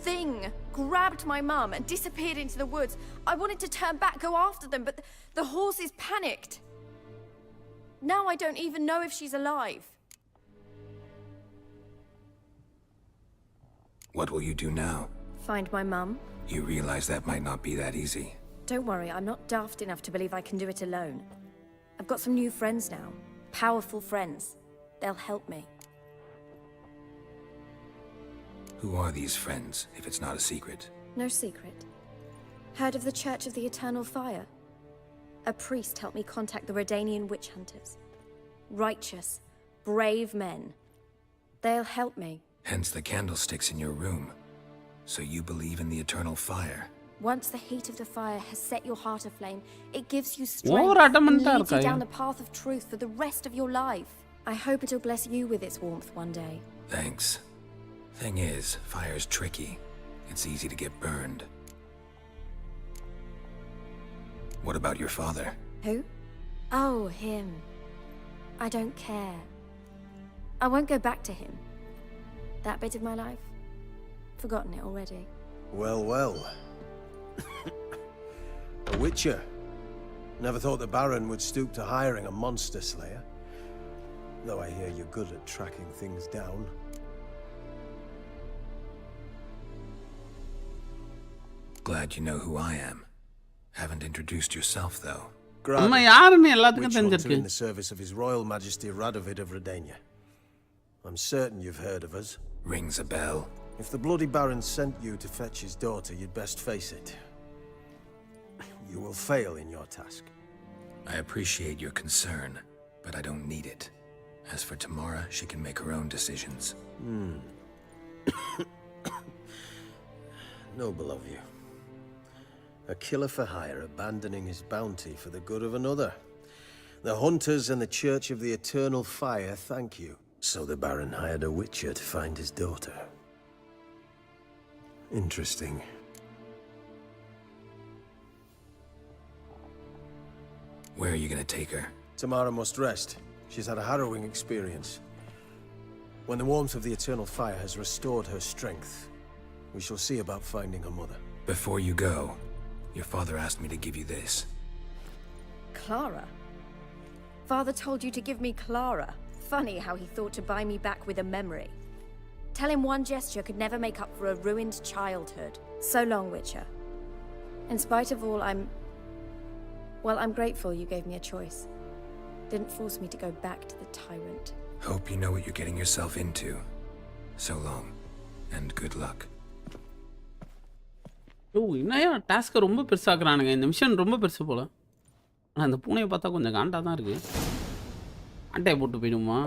thing grabbed my mum and disappeared into the woods. I wanted to turn back, go after them, but the horses panicked. Now I don't even know if she's alive. What will you do now? Find my mum? You realize that might not be that easy. Don't worry, I'm not daft enough to believe I can do it alone. I've got some new friends now. Powerful friends. They'll help me. Who are these friends, if it's not a secret? No secret. Heard of the Church of the Eternal Fire? A priest helped me contact the Redanian witch hunters. Righteous, brave men. They'll help me. Hence the candlesticks in your room. So you believe in the eternal fire? Once the heat of the fire has set your heart aflame, it gives you Over strength and adamant leads you இருக்கா down the path of truth for the rest of your life. I hope it'll bless you with its warmth one day. Thanks. Thing is, fire's tricky. It's easy to get burned. What about your father? Who? Oh, him. I don't care. I won't go back to him. That bit of my life? Forgotten it already. Well, well. A witcher. Never thought the Baron would stoop to hiring a monster slayer. Though I hear you're good at tracking things down. Glad you know who I am. Haven't introduced yourself, though. அம்மா யாருன்னு எல்லாத்துக்கும் Witch hunter தெரிஞ்சிருக்கு. in the service of His Royal Majesty Radovid of Redania. I'm certain you've heard of us. Rings a bell. If the Bloody Baron sent you to fetch his daughter, you'd best face it. You will fail in your task. I appreciate your concern, but I don't need it. As for Tamara, she can make her own decisions. Noble of you. A killer for hire abandoning his bounty for the good of another. The hunters and the Church of the Eternal Fire thank you. So the Baron hired a witcher to find his daughter. Interesting. Where are you gonna take her? Tamara must rest. She's had a harrowing experience. When the warmth of the Eternal Fire has restored her strength, we shall see about finding her mother. Before you go, your father asked me to give you this. Clara? Father told you to give me Clara. Funny how he thought to buy me back with a memory. Tell him one gesture could never make up for a ruined childhood. So long, Witcher. In spite of all, I'm grateful you gave me a choice. Didn't force me to go back to the tyrant. Hope you know what you're getting yourself into. So long, and good luck. என்னையா டாஸ்க்கை ரொம்ப பெருசாக்குறானுங்க. இந்த mission ரொம்ப பெருசு போல. ஆனால் அந்த பூனையை பார்த்தா கொஞ்சம் காண்டாக தான் இருக்கு. அட்டையை போட்டு போயிடுமா?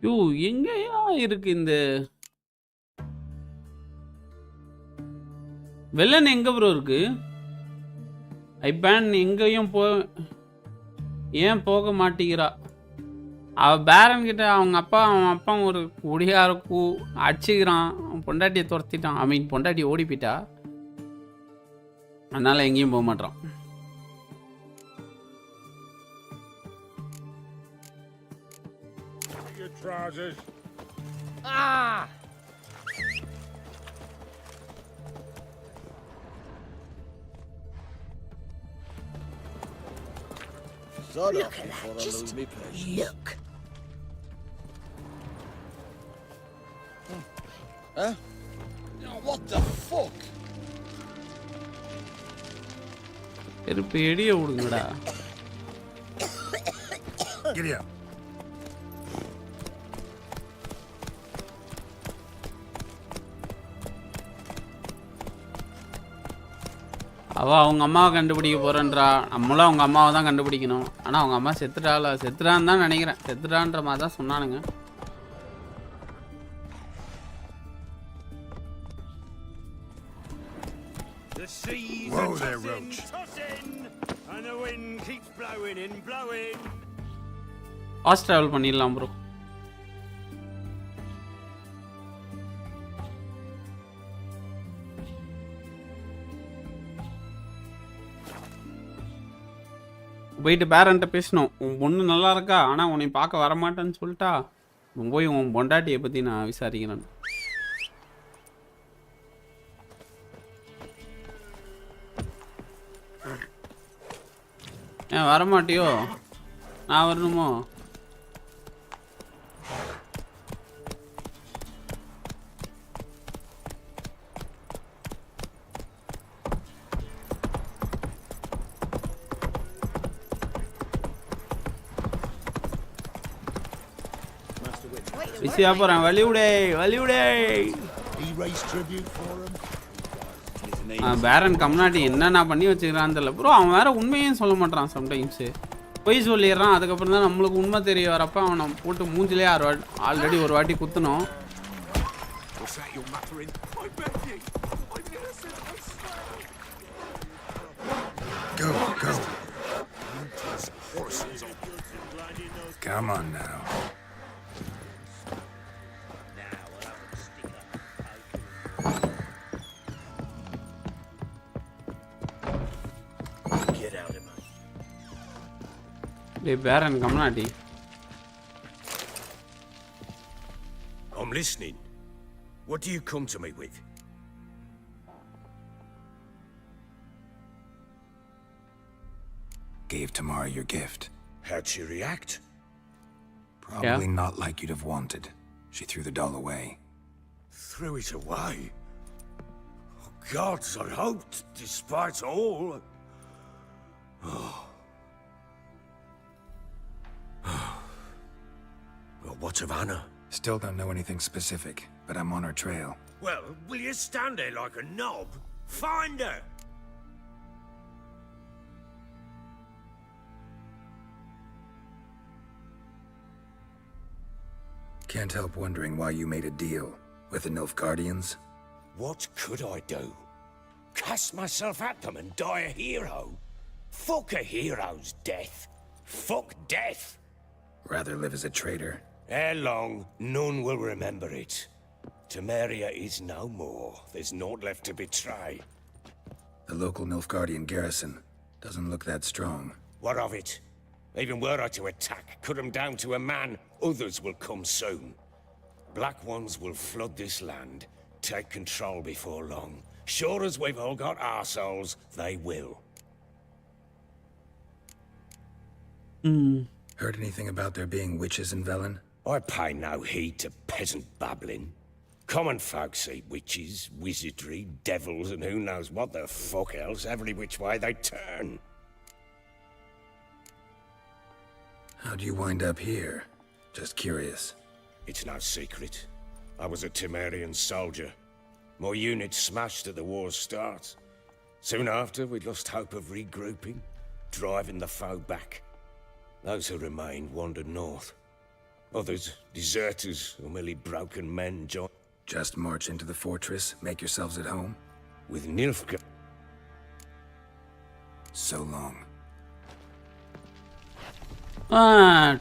யோ எங்கேயா இருக்கு இந்த வெள்ளன்? எங்க ப்ரோ இருக்கு? ஐபேன் எங்கேயும் ஏன் போக மாட்டேங்கிறா? அவ பேரன் கிட்ட அவன் அப்பா ஒரு குடியார அடிச்சுக்கிறான். பொண்டாட்டியை துரத்திட்டான். ஐ மீன் பொண்டாட்டி ஓடி போயிட்டா. அதனால எங்கேயும் போக மாட்டான். Trousers. Ah! Look at that, just look. Huh? What the fuck? பெரிய விடுங்கடா. Get here. அவள் அவங்க அம்மாவை கண்டுபிடிக்க போகிறேன்றா. நம்மளும் அவங்க அம்மாவை தான் கண்டுபிடிக்கணும். ஆனால் அவங்க அம்மா செத்துட்டான்னு தான் நினைக்கிறேன். செத்துட்டான்ற மாதிரி தான் சொன்னானுங்க. ஃபாஸ்ட் ட்ராவல் பண்ணிடலாம் ப்ரோ. போயிட்டு பேரன்ட்ட பேசணும். உன் பொண்ணு நல்லா இருக்கா, ஆனால் உன்னை பார்க்க வரமாட்டேன்னு சொல்லிட்டா. போய் உன் பொண்டாட்டியை பற்றி நான் விசாரிக்கிறேன். ஏன் வரமாட்டியோ? நான் வரணுமோ? பிஸியாக போகிறேன். வலிவுடே. பேரன் கம்னாட்டி என்னென்ன பண்ணி வச்சுக்கிறான்னு தெரியல ப்ரோ. அவன் வேற உண்மையும் சொல்ல மாட்டான். சம்டைம்ஸு பொய் சொல்லிடுறான். அதுக்கப்புறம் தான் நம்மளுக்கு உண்மை தெரிய வரப்போ அவனை போட்டு மூஞ்சிலே ஆல்ரெடி ஒரு வாட்டி குத்தணும். Come on now. Baron, come on, I'm listening. What do you come to me with? Gave Tamara your gift. How'd she react? Probably not like you'd have wanted. She threw the doll away. Threw it away? Oh, gods, I hoped, despite all... Oh. Well, what of Anna? Still don't know anything specific, but I'm on her trail. Well, will you stand there like a knob? Find her! Can't help wondering why you made a deal with the Nilfgaardians. What could I do? Cast myself at them and die a hero? Fuck a hero's death. Fuck death. Rather live as a traitor. Ere long, none will remember it. Temeria is no more. There's naught left to betray. The local Nilfgaardian garrison doesn't look that strong. What of it? Even were I to attack, cut them down to a man, others will come soon. Black Ones will flood this land, take control before long. Sure as we've all got arseholes, they will. Heard anything about there being witches in Velen? I pay no heed to peasant babbling. Common folk see witches, wizardry, devils, and who knows what the fuck else every which way they turn. How'd you wind up here? Just curious. It's no secret. I was a Temerian soldier. My unit smashed at the war's start. Soon after, we lost hope of regrouping, driving the foe back. Those who remained wandered north. Others, deserters or merely broken men, joined. Just march into the fortress, make yourselves at home? With Nilfgaard. So long.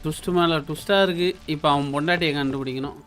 Twist மேலே ட்விஸ்டாக இருக்குது. இப்போ அவன் பொண்டாட்டியை கண்டுபிடிக்கணும்.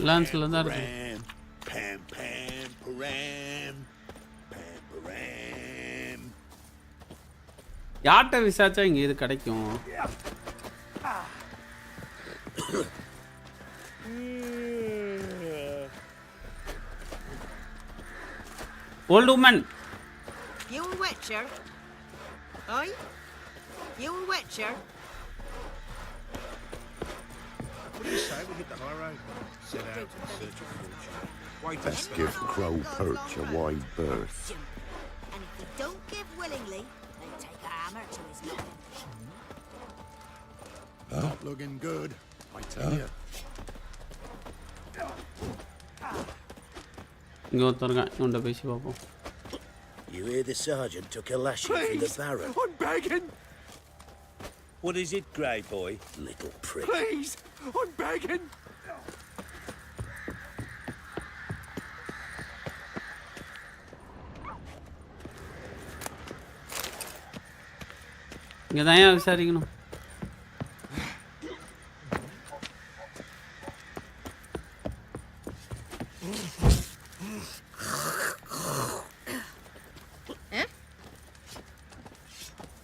லான்ஸில் தான் இருக்கு. யார்கிட்ட விசாரிச்சா இங்கே இது கிடைக்கும்? Old woman. You a witcher? Oi? You a witcher? What do you say we hit the high road? Set out in search of fortune. Let's give Crow Perch a wide berth. And if he don't give willingly, then take a hammer to his neck. Not looking good, I tell you. இங்கே ஒருத்தருங்க இவன்கிட்ட பேசி பார்ப்போம். You hear the sergeant took a lashing from the Baron? I'm begging! What is it, Grey Boy? Little prick. Please! I'm begging! இங்கே தான் ஏன் விசாரிக்கணும்?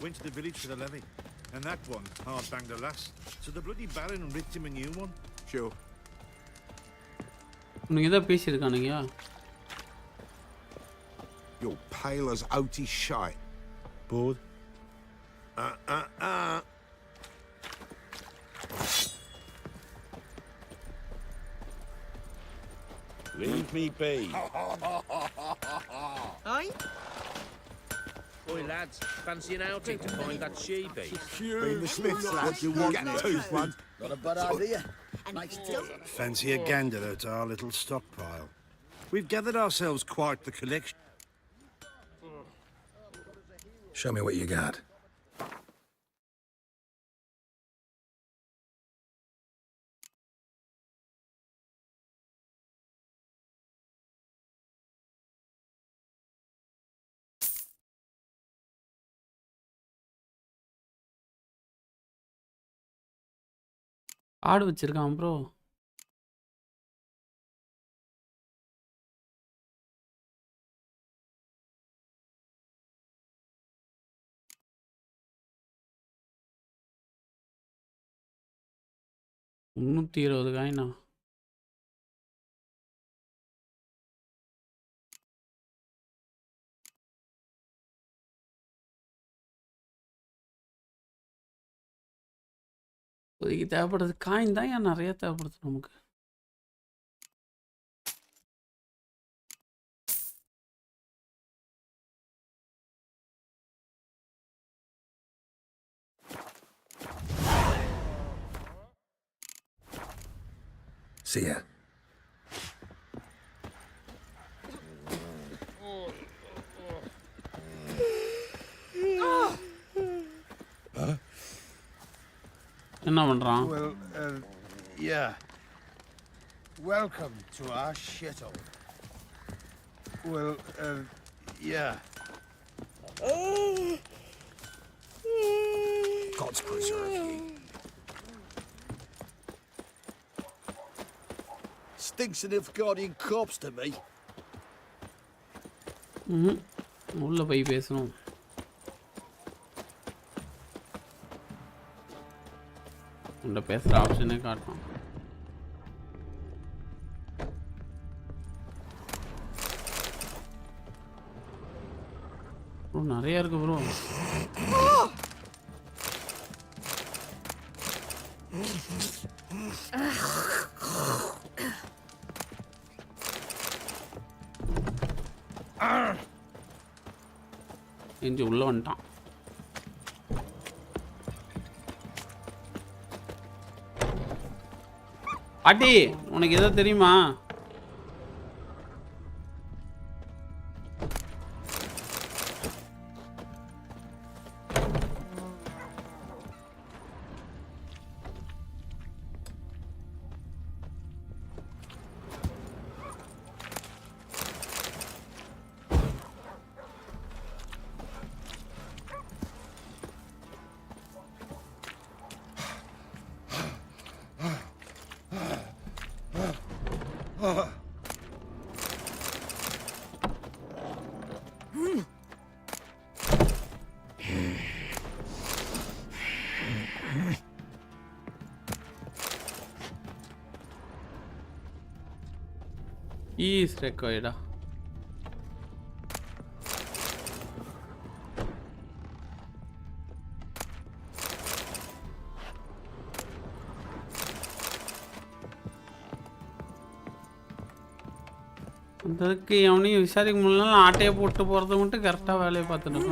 Went to the village for the levy, and that one hard banged a lass. So the bloody Baron ripped him a new one. Sure. உனக்கு எதாவது பேசியிருக்கானுங்க? You're pale as outy shite. Bored? Leave me be. Oi? Oi, lads, fancy an outing to find that she-bee? Been the Smiths, lad. You want get a tooth one. Not a bad idea. And if you don't... Fancy a gander at our little stockpile. We've gathered ourselves quite the collection. Show me what you got. ஆடு வச்சிருக்கான் bro. $320 இப்போதைக்கு தேவைப்படுறது coin தான். ஏன் நிறைய தேவைப்படுது நமக்கு. See ya. என்ன பண்றான்? Well, yeah. Welcome to our shithole. Well, yeah. God's preserve ye. Stinks enough guardian corpse to me. உள்ள போய் பேசணும். உள்ள பேசுற ஆப்ஷனே காட்டணும். ப்ரோ நிறைய இருக்கு ப்ரோ. எஞ்சி உள்ள வந்துட்டான். பாட்டி உனக்கு எதோ தெரியுமா? Is required. அதுக்கு எவனையும் விசாரிக்க முடியலனாலும் ஆட்டையை போட்டு போகிறத மட்டும் கரெக்டாக வேலையை பார்த்துட்டு.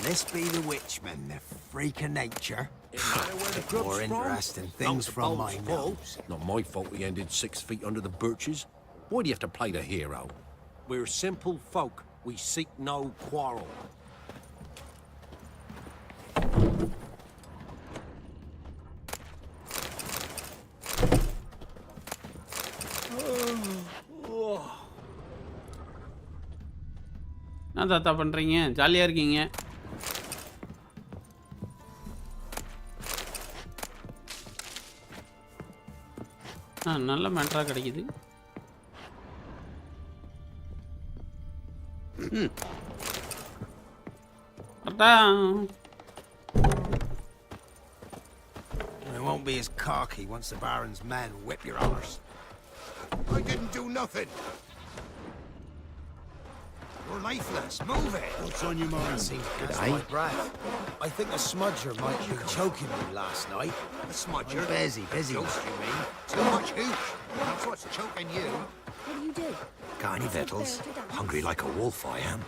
This be the witchmen, the freak of nature. More interesting things from my nose. Not my fault we ended 6 feet under the birches. Why do you have to play the hero? We're simple folk. We seek no quarrel. என்ன தாத்தா பண்ணுறீங்க? ஜாலியாக இருக்கீங்க? நல்ல மேட்ரா கிடைக்குது. It won't be as cocky once the Baron's men whip your arse. I didn't do nothing. You're lifeless. Move it. What's on your mind? Seems to catch my breath. I think a smudger might be choking me last night. A smudger? Busy. Ghost, you mean? Too much hooch. That's what's choking you. What do you do? Got any victuals? Hungry like a wolf I am.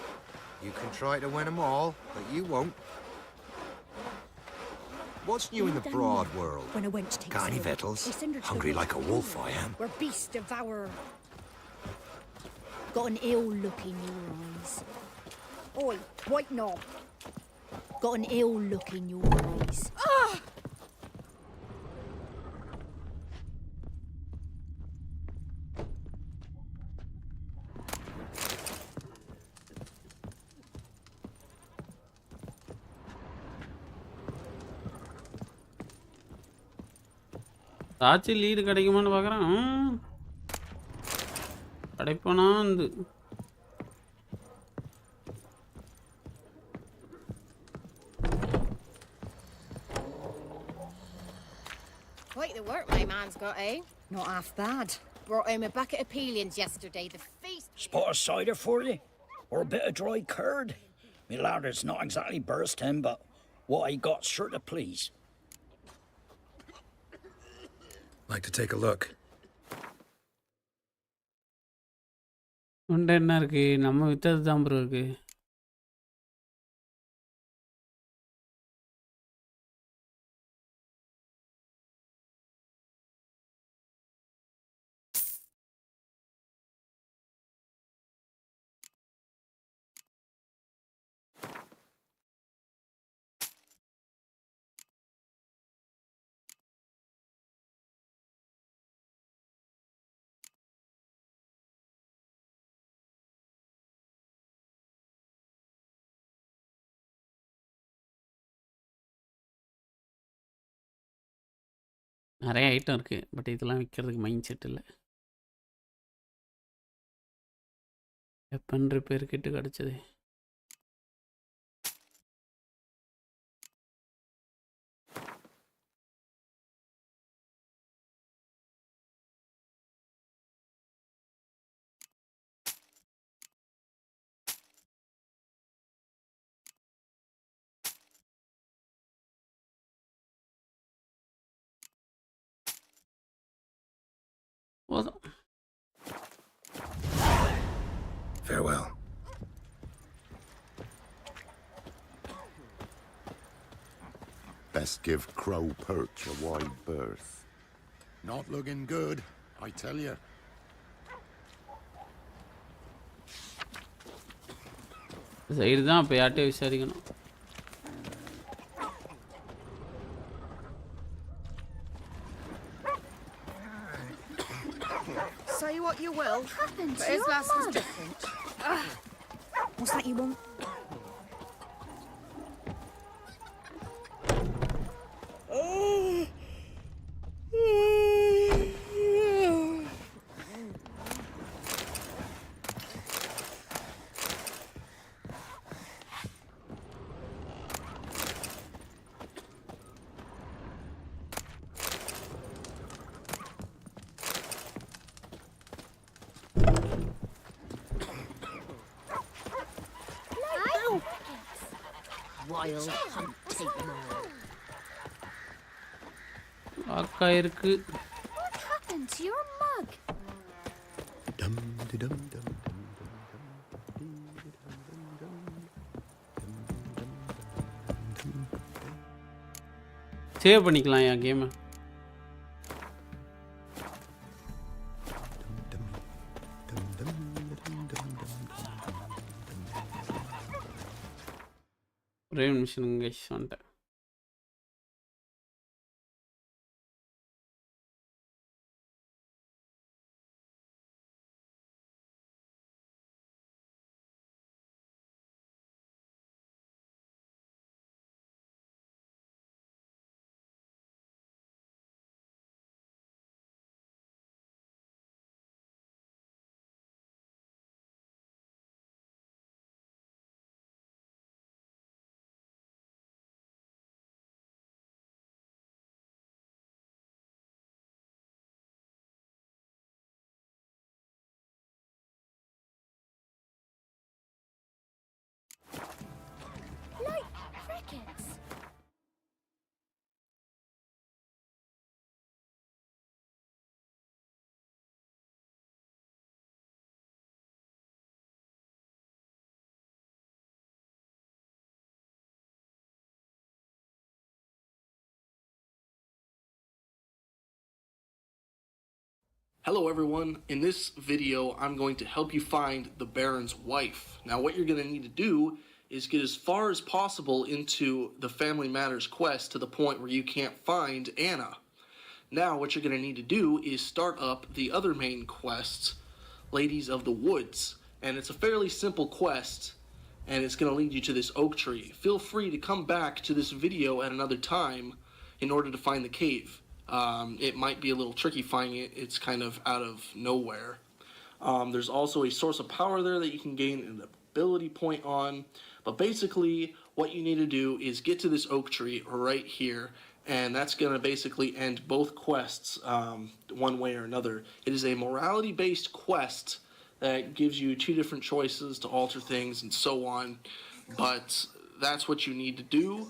You can try to win them all, but you won't. What's new in the broad world? When I went to take Got any They victuals? send her to Hungry the like a wolf, I am. We're beast devourer. Got an ill look in your eyes. Oi, white knob. Got an ill look in your eyes. Ah! ஆச்சு lead கிடைக்குமான்னு பார்க்குறேன். கிடைப்பனா வந்து Quite the work my man's got, eh? Not half bad. Brought him a bucket of peelings yesterday. The feast. Spot of cider for you? Or a bit of dry curd? Me ladder's not exactly bursting, but what I got's sure to please. Like to take a look. உண்டை என்ன இருக்கு? நம்ம வித்தது தான் bro இருக்கு. நிறைய item இருக்கு. But இதெல்லாம் விற்கிறதுக்கு மைண்ட் செட் இல்லை. வெப்பன் ரிப்பேர் கிட்டு கிடச்சது. போதும். Farewell. Best give Crow Perch a wide berth. Not looking good, I tell you. Side தான் அப்போ யார்கிட்டயும் விசாரிக்கணும். Say what you will, happened but to his your lass was mug? different. What's that you want? Wild hunt, take them all. அக்கா இருக்கு. What happened to your mug? Save பண்ணிக்கலாம் என் கேமை. ஒரே நிமிஷம் கைஸ் வந்துட்டேன். Hello everyone, in this video I'm going to help you find the Baron's wife. Now what you're going to need to do is get as far as possible into the Family Matters quest to the point where you can't find Anna. Now what you're going to need to do is start up the other main quest, Ladies of the Woods. And it's a fairly simple quest, and it's going to lead you to this oak tree. Feel free to come back to this video at another time in order to find the cave. It might be a little tricky finding it. It's kind of out of nowhere. There's also a source of power there that you can gain an ability point on. But basically, what you need to do is get to this oak tree right here. And that's going to basically end both quests one way or another. It is a morality-based quest that gives you 2 different choices to alter things and so on. But that's what you need to do.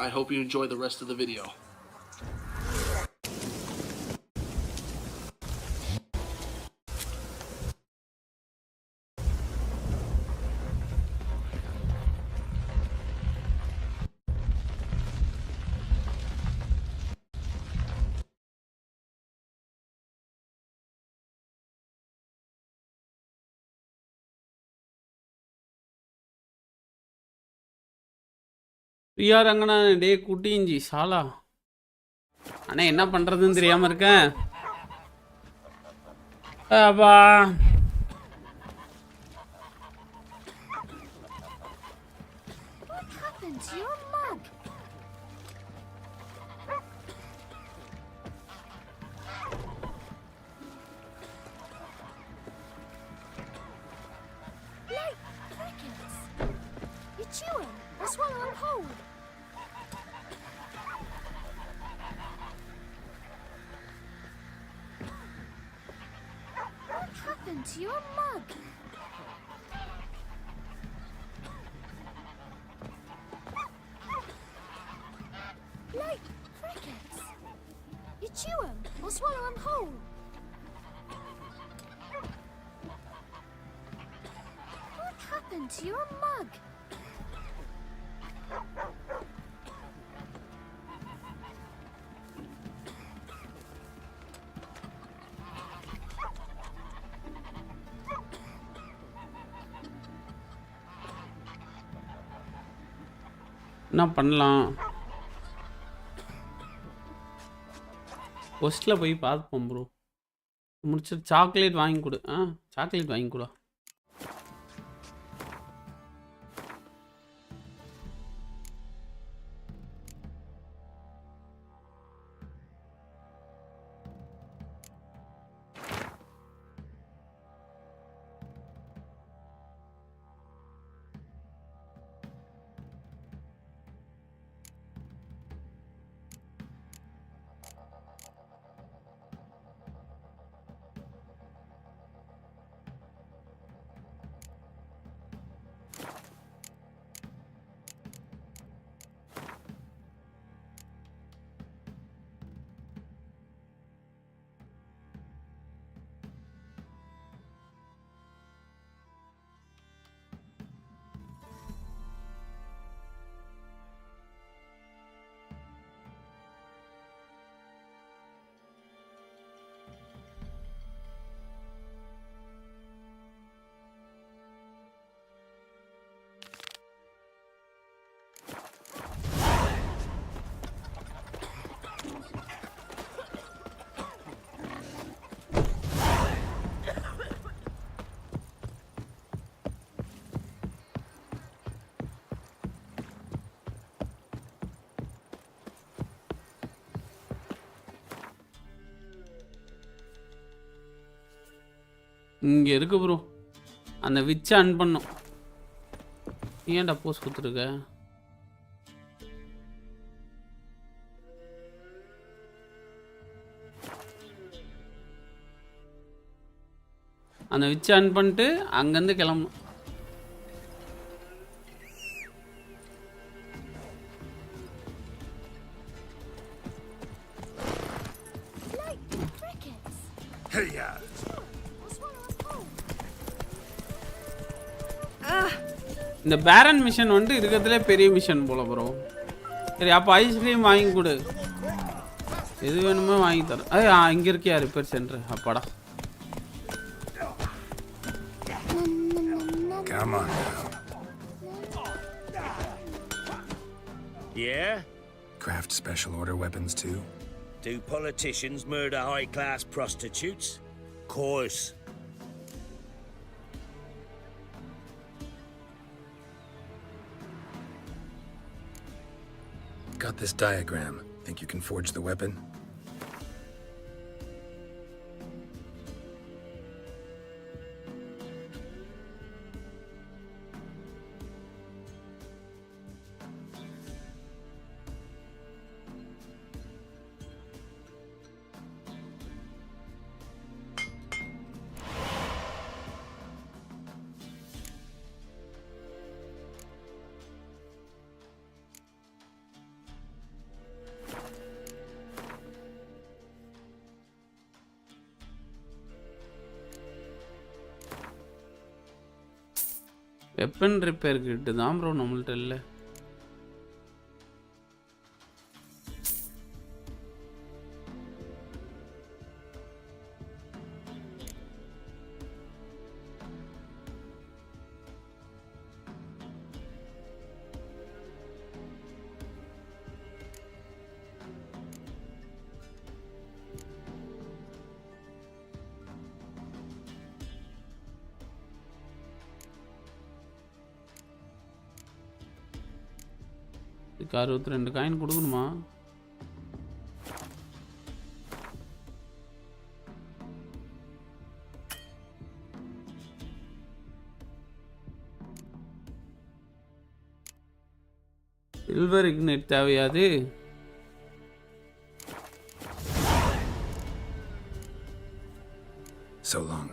I hope you enjoy the rest of the video. Priya ரங்கனா டே குட்டிஞ்சி சாலா அண்ணே என்ன பண்ணுறதுன்னு தெரியாமல் இருக்கேன். அப்பா To your mug. Like crickets. You chew them or swallow them whole. What happened to your mug? என்ன பண்ணலாம்? ஃபர்ஸ்ட்டில் போய் பார்ப்போம் ப்ரோ. முடிச்சுட்டு சாக்லேட் வாங்கி கொடு. சாக்லேட் வாங்கி கொடு. இங்கே இருக்கு ப்ரோ. அந்த விச்சை அன் பண்ணும். ஏன்டா போஸ் கொடுத்துருக்க? அந்த விச்சை அன் பண்ணிட்டு அங்கேருந்து கிளம்பணும். இந்த பேரன் மிஷன் வந்துட்டு இருக்கிறதுலே பெரிய மிஷன் போல ப்ரோ. சரி அப்போ ஐஸ்கிரீம் வாங்கி கொடு. எது வேணுமோ வாங்கி தரேன். இங்கே இருக்கியா ரிப்பேர் சென்டர்? அப்பாடா. Come on now. Yeah? Craft special order weapons too? Do politicians murder high-class prostitutes? Course. Got this diagram. Think you can forge the weapon? Weapon repair kit தான் ப்ரோ நம்மள்ட்ட இல்லை. இதுக்கு 62 காயின் கொடுக்கணுமா? Silver ignite தேவையாது. So long.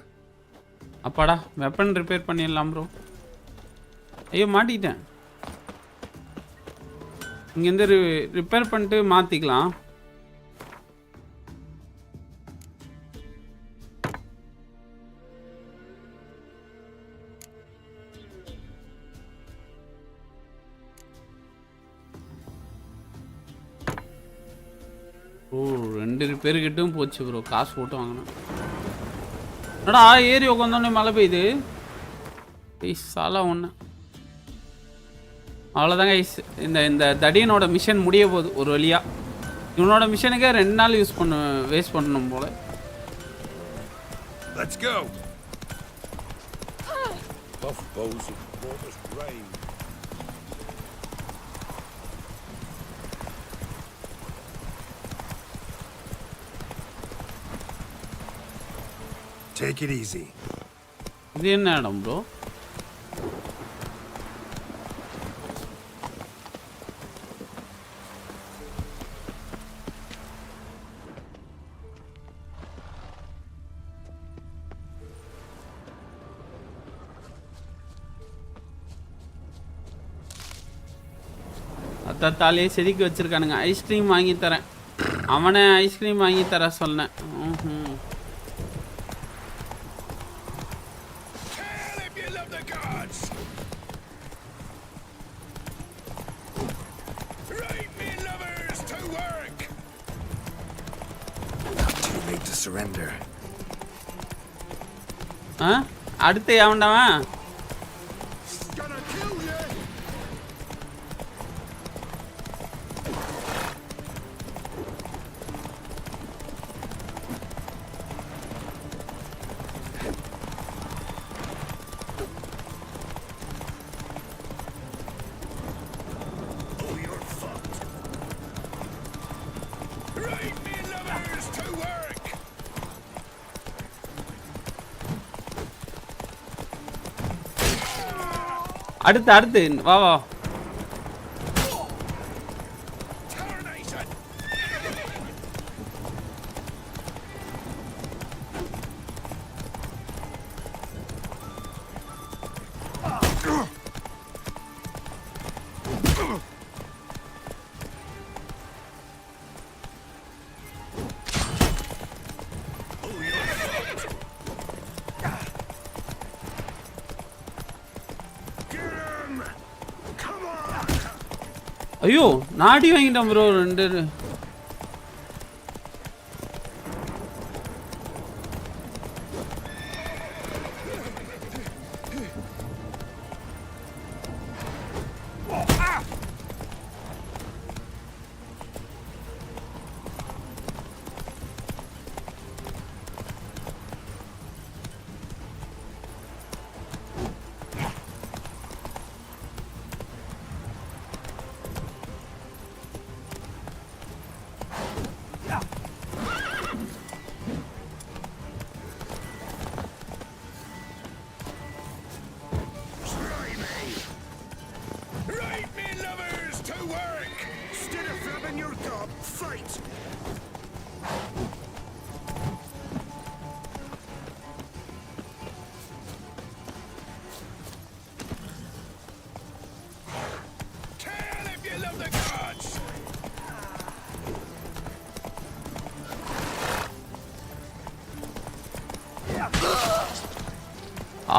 அப்பாடா weapon repair பண்ணிடலாம் bro. ஐயோ மாட்டிக்கிட்டேன். இங்கேருந்து ரிப்பேர் பண்ணிட்டு மாற்றிக்கலாம். ஓ 2 ரிப்பேர் கிட்டும் போச்சு ப்ரோ. காசு போட்டு வாங்கினேன். என்னடா ஏறி உட்காந்தோடனே மழை பெய்யுது. சாலா ஒன்று. அவ்வளோதாங்க ஐஸ். இந்த தடியனோட மிஷன் முடிய போகுது ஒரு வழியாக. இவனோட மிஷனுக்கே 2 நாள் வேஸ்ட் பண்ணணும் போல. Let's go. Buff bows of Mortis rain. Take it easy. இது என்ன இடம் ப்ரோ? அத்தாத்தாலே செதுக்கி வச்சிருக்கானுங்க. ஐஸ்கிரீம் வாங்கி தரேன். அவனை ஐஸ்கிரீம் வாங்கி தர சொன்னேன். Surrender. அடுத்து எவன்டாவன்? அடுத்து வா வா. ஐயோ நாடி வாங்கிட்டேன் ப்ரோ. 2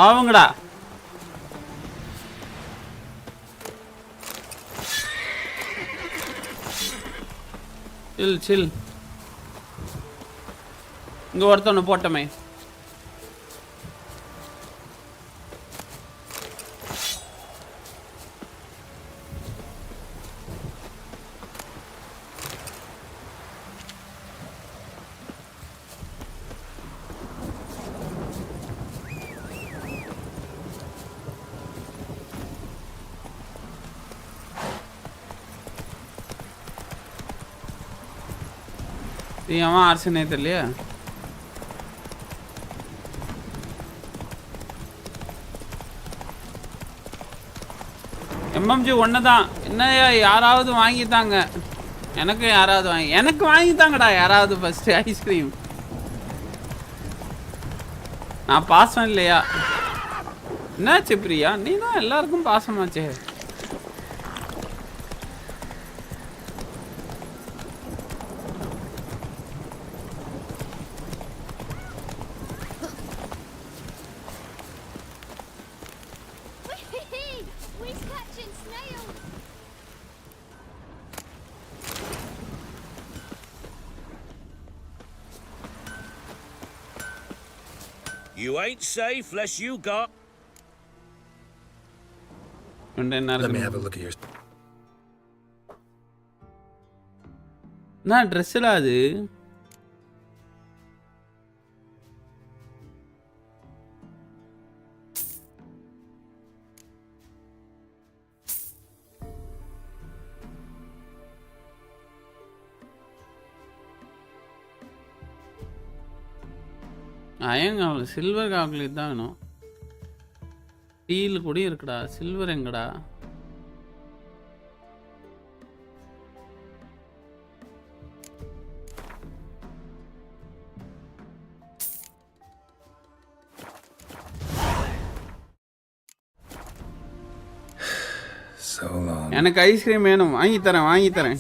ஆவங்கடா. சில் இங்க ஒருத்தவனை போட்டமே. அவன் ஆர்சனே தெரியலையா? எம்எம்ஜி ஒன்று தான். என்னையா யாராவது வாங்கித்தாங்க. எனக்கு வாங்கித்தாங்கடா யாராவது ஃபஸ்ட்டு ஐஸ்கிரீம். நான் பாசம் இல்லையா? என்னாச்சு பிரியா? நீ தான் எல்லாருக்கும் பாசமாச்சே. You ain't safe unless you got. Let me have a look at your. நான் ட்ரெஸ்ல அது அயங்காவல சில்வர் கால்குலேட் தான் வேணும். ஸ்டீல் கூட இருக்குடா. சில்வர் எங்கடா? எனக்கு ஐஸ்கிரீம் வேணும். வாங்கி தரேன்.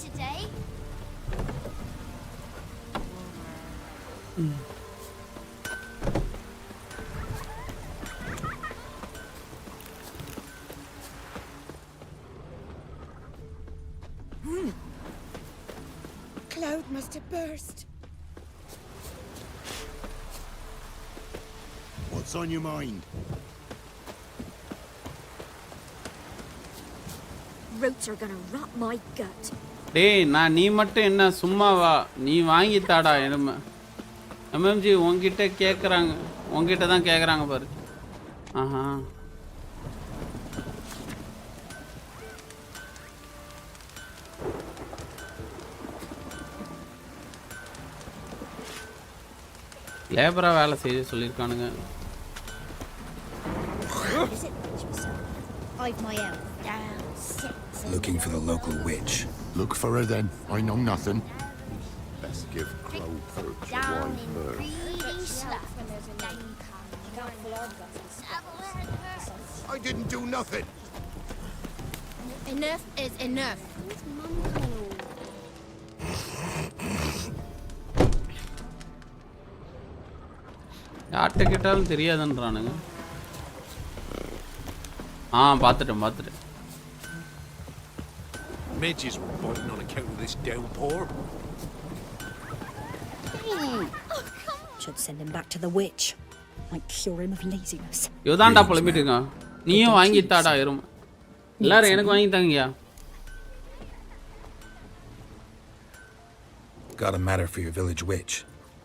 Cloud must have burst. What's on your mind? Roots are gonna rot my gut. டேய் நான் நீ மட்டும் என்ன சும்மாவா? நீ வாங்கி தாடா. எம்எம்ஜி உன்கிட்ட கேட்குறாங்க. உன்கிட்ட தான் கேட்குறாங்க பாரு. ஆஹா லேபரா வேலை செய்ய சொல்லியிருக்கானுங்க. Looking for the local witch. Look for her then. I know nothing. Best give Crow Perch a wide berth. I didn't do nothing. Enough is enough. யார்கிட்ட கேட்டாலும் தெரியாதுன்றானுங்க. பார்த்துட்டேன். Midges were biting on account of this downpour. Should send him back to the witch. Might cure him of laziness. யோதாண்டா புலம்பிட்டுங்க. நீயும் வாங்கி தாடா எரும். எல்லாரும் எனக்கு வாங்கி தாங்கயா. Got a matter for your village witch.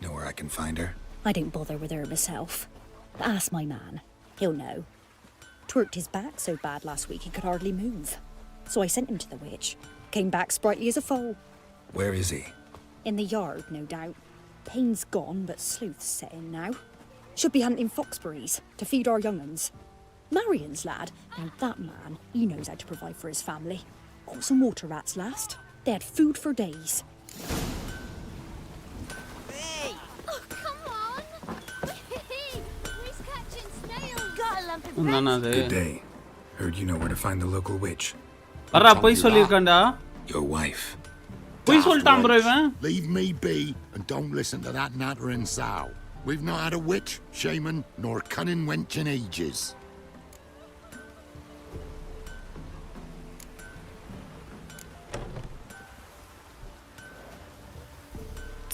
Know where I can find her? I don't bother with her myself. But ask my man. He'll know. Twerked his back so bad last week he could hardly move. So I sent him to the witch. Came back sprightly as a foal. Where is he? In the yard, no doubt. Pain's gone, but sleuth's set in now. Should be hunting foxberries to feed our young'uns. Marion's lad. Now that man, he knows how to provide for his family. Caught some water rats last. They had food for days. Good day. Heard you know where to find the local witch. வரா போய் சொல்லிருக்கான்டா. Your wife. போய் சொல்லிட்டான் bro இவன். Leave me be and don't listen to that nattering sow. We've not had a witch, shaman, nor cunning wench in ages.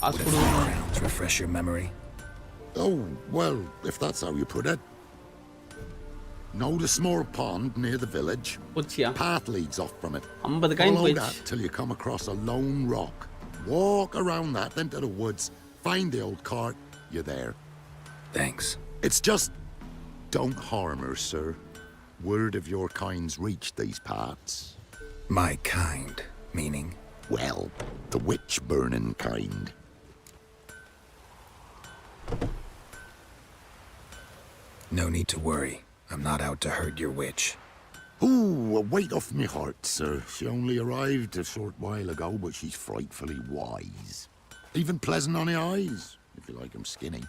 Ask for crowns refresh your memory. Oh, well, if that's how you put it. Know the small pond near the village? Path leads off from it. Follow that till you come across a lone rock. Walk around that into the woods. Find the old cart. You're there. Thanks. It's just... don't harm her, sir. Word of your kind's reached these parts. My kind, meaning? Well, the witch-burning kind. No need to worry. I'm not out to hurt your witch. Ooh, a weight off me heart, sir. She only arrived a short while ago, but she's frightfully wise. Even pleasant on the eyes, if you like 'em skinny.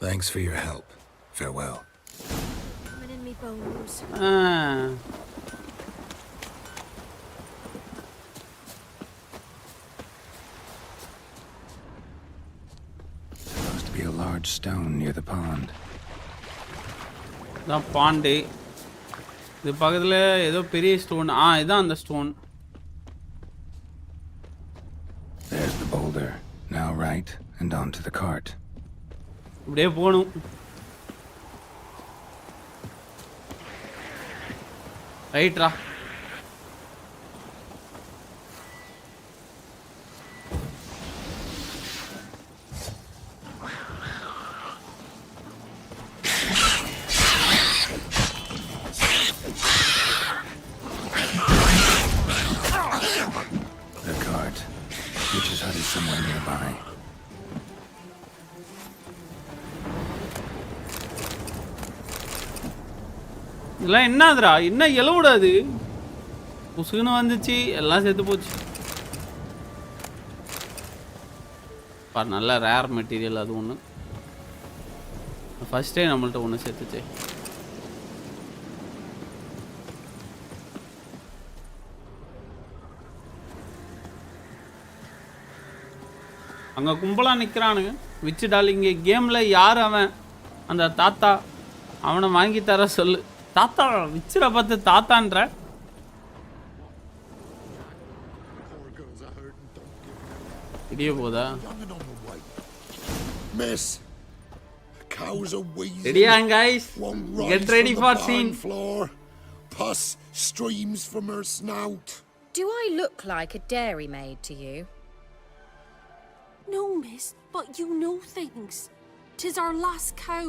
Thanks for your help. Farewell. Coming in me bones. Supposed to be a large stone near the pond. The pond. இது பக்கத்துல ஏதோ பெரிய stone. இதான் அந்த stone. There's the boulder. Now right and onto the cart. இப்படியே போணும். ரைட்ரா. The cart. Witch's hut is somewhere nearby. இதெல்லாம் என்னதுடா? என்ன எலவுடாது? புசுகுன்னு வந்துச்சு, எல்லாம் செத்து போச்சு. நல்ல ரேர் மெட்டீரியல் அது ஒன்று. ஃபர்ஸ்டே நம்மள்ட்ட ஒன்று செத்துச்சு. அங்கே கும்பலாக நிற்கிறானுங்க. விச்சுடால் இங்கே கேமில் யார் அவன்? அந்த தாத்தா. அவனை வாங்கி தர சொல்லு. தாத்தா விச்சுட பார்த்து தாத்தான்ற. இடிய போதா? Miss, cows are wheezing. Ready on, guys. Get ready for scene. Pus streams from her snout. Do I look like a dairymaid to you? No, miss, but you know things. 'Tis our last cow.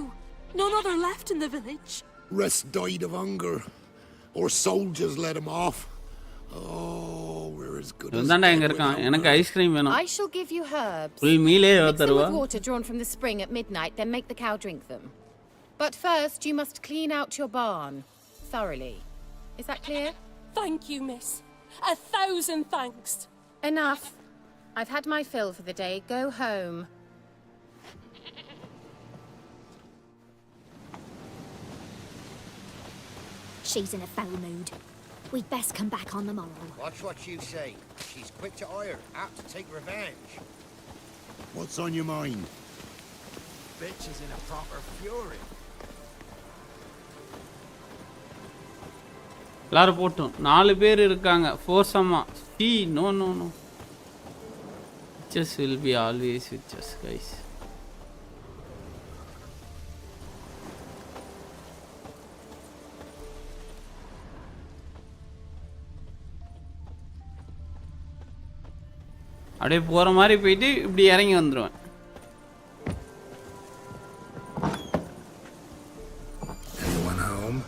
None other left in the village. Rest died of hunger, or soldiers let him off. Oh, we're as good as I shall give you herbs. Mix them with water drawn from the spring at midnight, then make the cow drink them. But first, you must clean out your barn thoroughly. Is that clear? Thank you, miss. 1,000 thanks. Enough. I've had my fill for the day. Go home. She's in a foul mood. We'd best come back on the morrow. Watch what you say. She's quick to ire, apt to take revenge. What's on your mind? Bitch is in a proper fury. எல்லாரும் போட்டும் 4 பேர் இருக்காங்க. ஃபோர்ஸமா. No. Witches will be always witches, guys. அப்படியே போற மாதிரி போயிட்டு இப்படி இறங்கி வந்துருவேன். Anyone home?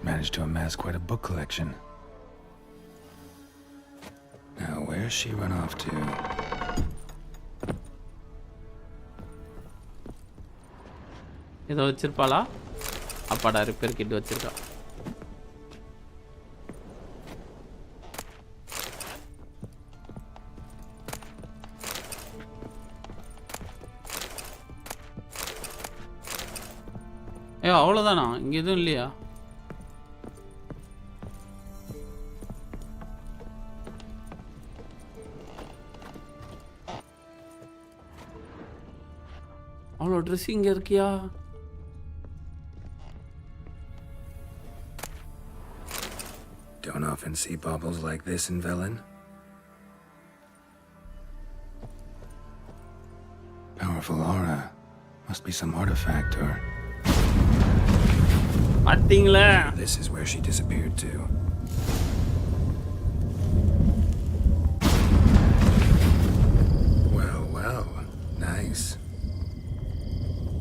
Managed to amass quite a book collection. Now, where's she run off to? ஏதோ வச்சிருப்பாளா? அப்பாடா ரிப்பேர் கிட் வச்சிருக்கா. அவ்வளோதானா? இங்க எதுவும் இல்லையா? dress இங்க இருக்கியா? Don't often see baubles like this in Velen. Powerful aura. Must be some artifact or... பாத்தீங்களா? This is where she disappeared to. Well. Nice.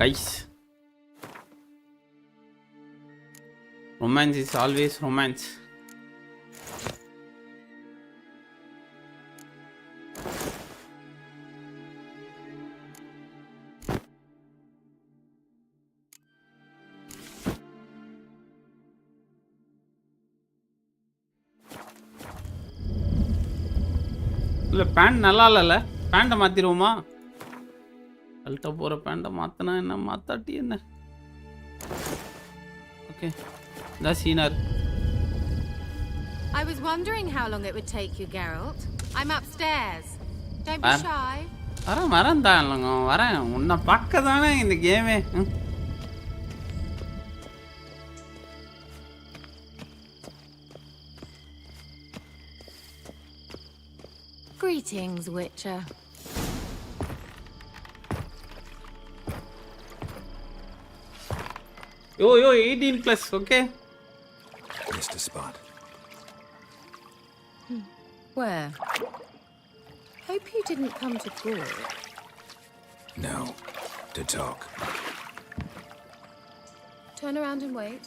Guys. Romance is always romance. இல்ல pant நல்லா இல்லைல்ல, பேண்ட்டை மாற்றிடுவோமா? கழட்ட போகிற பேண்ட்டை மாற்றினா என்ன, மாற்றாட்டி என்ன? ஓகே, இதான் சீனார். I was wondering how long it would take you, Geralt. I'm upstairs. Don't be shy. வரேன் தான் இல்லைங்க, வரேன். உன்னை பார்க்க தானே இந்த கேமே. Greetings, Witcher. Yo, 18 plus, okay? Missed a spot. Where? Hope you didn't come to Gaul. No, to talk. Turn around and wait.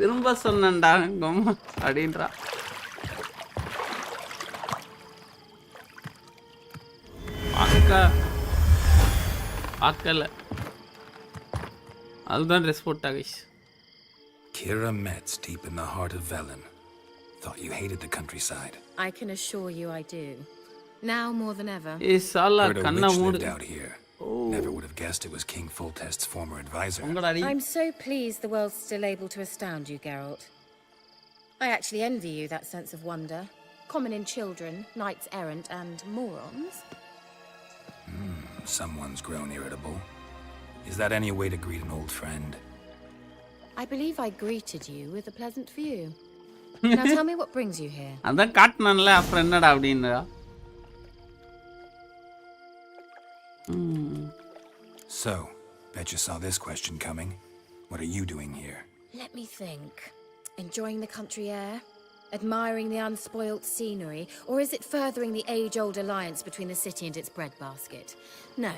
திரும்ப சொன்னேன்டா கம்மா அப்படின்றா. பார்க்கல, அதுதான் ட்ரெஸ் போட்டா guys. Kira Metz, deep in the heart of Velen. Thought you hated the countryside. I can assure you I do. Now more than ever. Sala Heard a kanna witch mood lived out here. Never would have guessed it was King Foltest's former advisor. I'm so pleased the world's still able to astound you, Geralt. I actually envy you that sense of wonder. Common in children, knights errant, and morons. Someone's grown irritable. Is that any way to greet an old friend? I believe I greeted you with a pleasant view. Now tell me what brings you here. அதான் காட்டணும்ல, அப்புறம் என்னடா அப்படின்றா. So, bet you saw this question coming. What are you doing here? Let me think. Enjoying the country air? Admiring the unspoilt scenery? Or is it furthering the age-old alliance between the city and its breadbasket? No.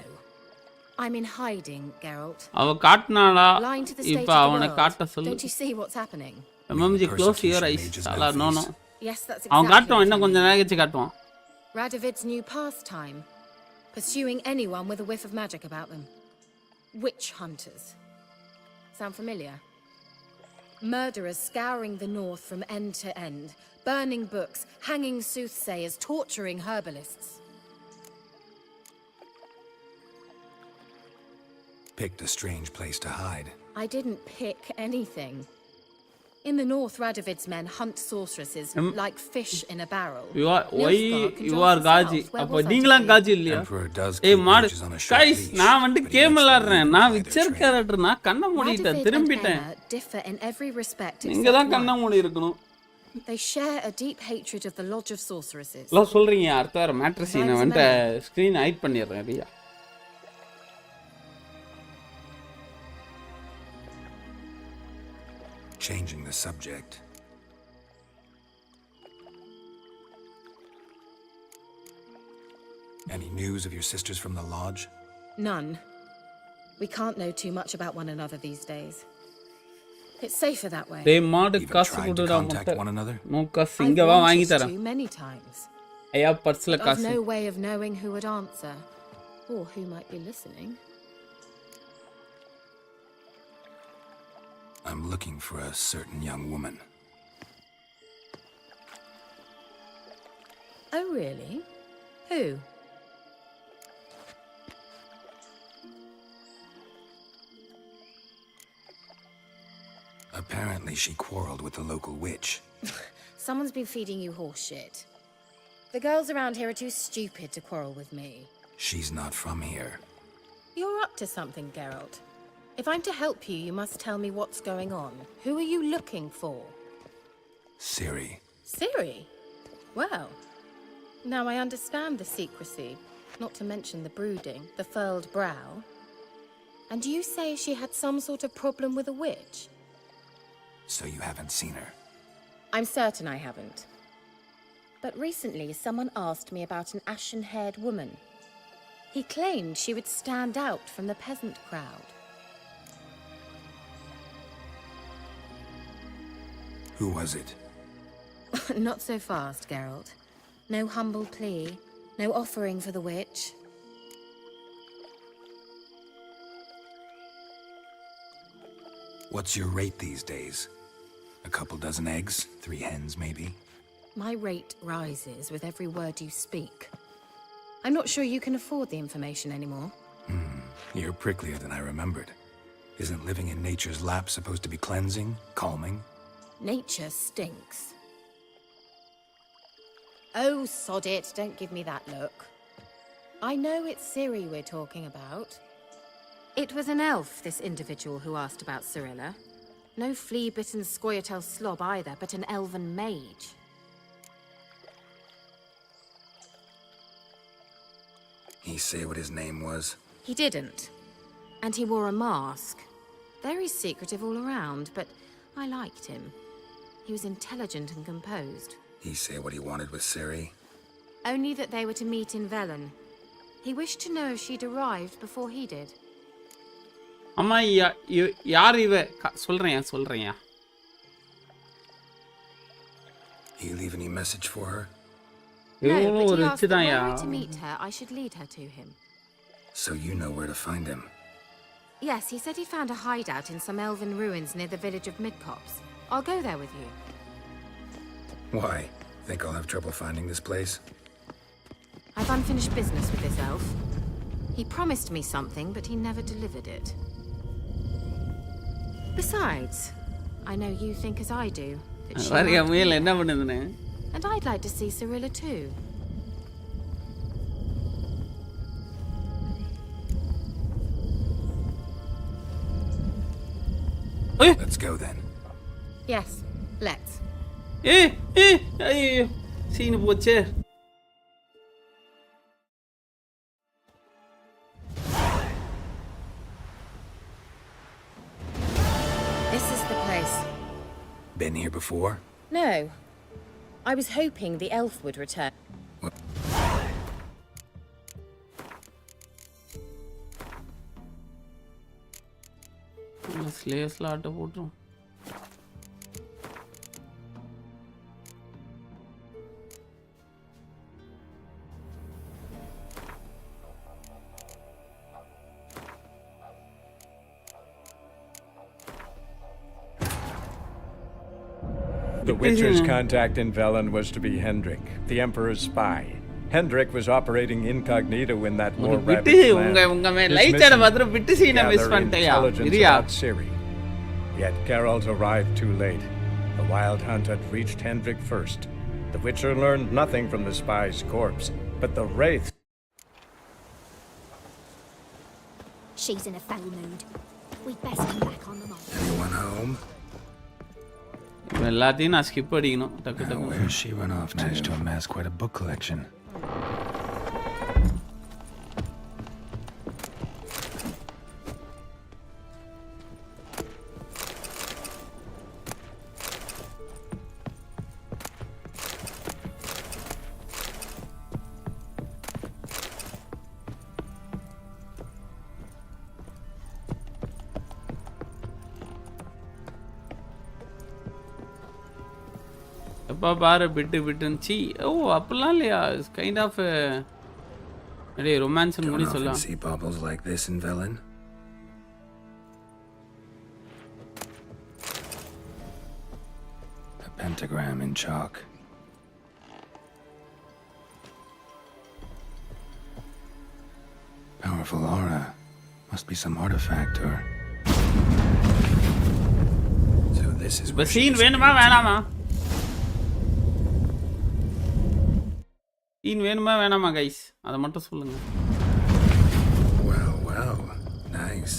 I'm in hiding, Geralt. அவ காட்டனாடா, Blind to the state இப்போ of the அவனை world. காட்ட சொல்லு. Don't you see what's happening? MMG, close your eyes. Sala, no. Yes, that's அவன் exactly காட்டுவான், what இன்னும் I கொஞ்சம் mean. நேரம் கழிச்சு காட்டுவான். Radovid's new pastime. Pursuing anyone with a whiff of magic about them. Witch hunters. Sound familiar? Murderers scouring the north from end to end. Burning books, hanging soothsayers, torturing herbalists. Picked a strange place to hide. I didn't pick anything. In the north, Radovid's men hunt sorceresses like fish in a barrel. You are Gaji. அப்போ நீங்களாம் காஜி இல்லையா? ஏய் மாடு, guys, நான் வந்து game விளையாடுறேன். நான் Witcher character, நான் கண்ணை மூடிட்டேன், திரும்பிட்டேன். Differ in every respect. நீங்க தான் கண்ணை மூடி இருக்கணும். They share a deep hatred of the Lodge of Sorceresses. எல்லாம் சொல்றீங்க, அடுத்த வாரம் மேட்ரஸ் சீனை வந்து ஸ்க்ரீன் ஹைட் பண்ணிடுறேன் Riya. Changing the subject. Any news of your sisters from the lodge? None. We can't know too much about one another these days. It's safer that way. They mod காசு கொடுடா முட்டை. No காசு இங்க வா வாங்கி தரேன். Many times. ஐயா பர்ஸ்ல காசு. No way of knowing who would answer or who might be listening. I'm looking for a certain young woman. Oh, really? Who? Apparently she quarreled with the local witch. Someone's been feeding you horse shit. The girls around here are too stupid to quarrel with me. She's not from here. You're up to something, Geralt. If I'm to help you, you must tell me what's going on. Who are you looking for? Ciri. Ciri? Well, now I understand the secrecy, not to mention the brooding, the furled brow. And you say she had some sort of problem with a witch? So you haven't seen her? I'm certain I haven't. But recently, someone asked me about an ashen-haired woman. He claimed she would stand out from the peasant crowd. Who was it? Not so fast, Geralt. No humble plea, no offering for the witch. What's your rate these days? A couple dozen eggs? 3 hens, maybe? My rate rises with every word you speak. I'm not sure you can afford the information anymore. You're pricklier than I remembered. Isn't living in nature's lap supposed to be cleansing, calming? Nature stinks. Oh, sod it, don't give me that look. I know it's Ciri we're talking about. It was an elf, this individual who asked about Cirilla. No flea-bitten Scoia'tael slob either, but an elven mage. He say what his name was? He didn't. And he wore a mask. Very secretive all around, but I liked him. He was intelligent and composed. He say what he wanted with Ciri? Only that they were to meet in Velen. He wished to know if she'd arrived before he did. அம்மா யார் இவ சொல்றேன். He leave any message for her? No, but he asked that were I to meet her, I should lead her to him. So you know where to find him? Yes, he said he found a hideout in some elven ruins near the village of Midcopse. I'll go there with you. Why? Think I'll have trouble finding this place? I've unfinished business with this elf. He promised me something, but he never delivered it. Besides, I know you think as I do, that she might be. And I'd like to see Cirilla too. Let's go then. Yes, let's. Seenu போச்சே. This is the place. Been here before? No. I was hoping the elf would return. ஸ்லேஸ்ல ஆட்ட போட்டுரும். The Witcher's contact in Velen was to be Hendrik, the Emperor's spy. Hendrik was operating incognito in that war-ravaged land. His mission, gather intelligence about Ciri. Yet Geralt arrived too late. The Wild Hunt had reached Hendrik first. The Witcher learned nothing from the spy's corpse, but the wraith... She's in a foul mood. We'd best come back on the mark. Anyone home? எல்லாத்தையும் நான் skip அடிக்கணும் டக்கு டக்கு. Where she run off managed to amass quite a book collection. எப்போ பாரு பிட்டுன்னு ஓ அப்படிலாம் இல்லையா kind of romance மூடி சொல்லலாம். See baubles like this in Velen? A pentagram in chalk. Powerful aura. Must be some artifact or... So this is where scene வேணுமா வேணாமா? Scene வேணுமா வேணாமா கைஸ் அதை மட்டும் சொல்லுங்க. Well, well. Nice.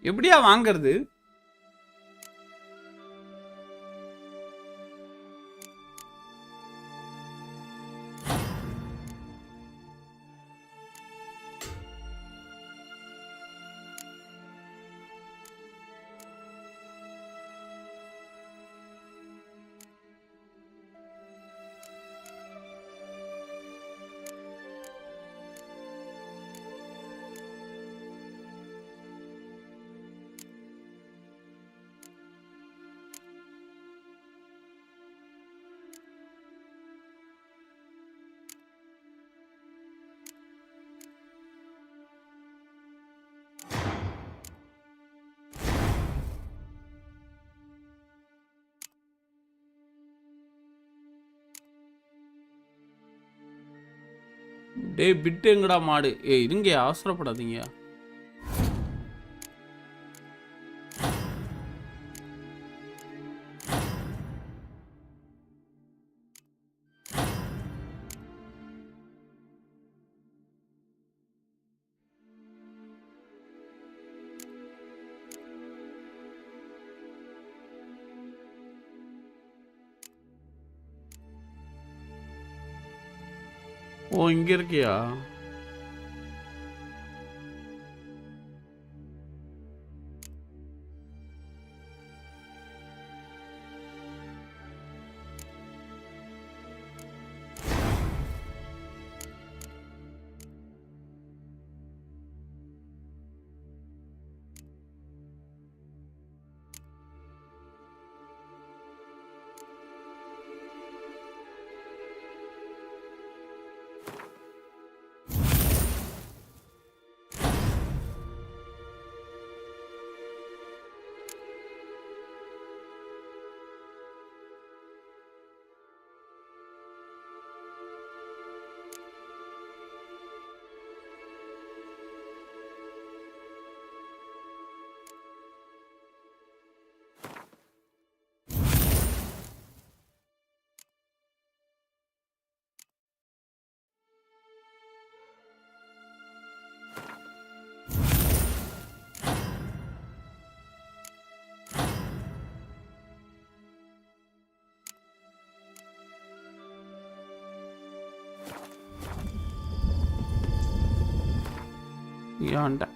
எப்படியா வாங்குறது? டேய் பிட்டு எங்கடா மாடு? ஏய் இருங்க அவசரப்படாதீங்க. ஓ இங்க இருக்கியா? ஏன்டா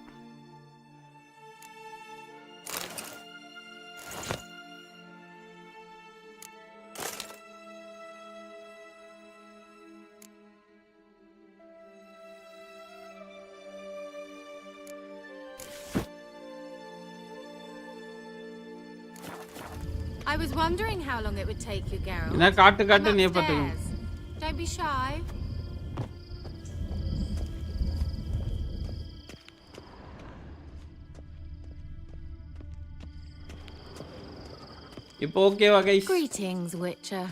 I was wondering how long it would take you, Geralt. என்ன காட்டு I'm காட்டு நீ பாத்து. upstairs. Don't be shy. இப்போ ஓகேவா guys? Greetings, Witcher.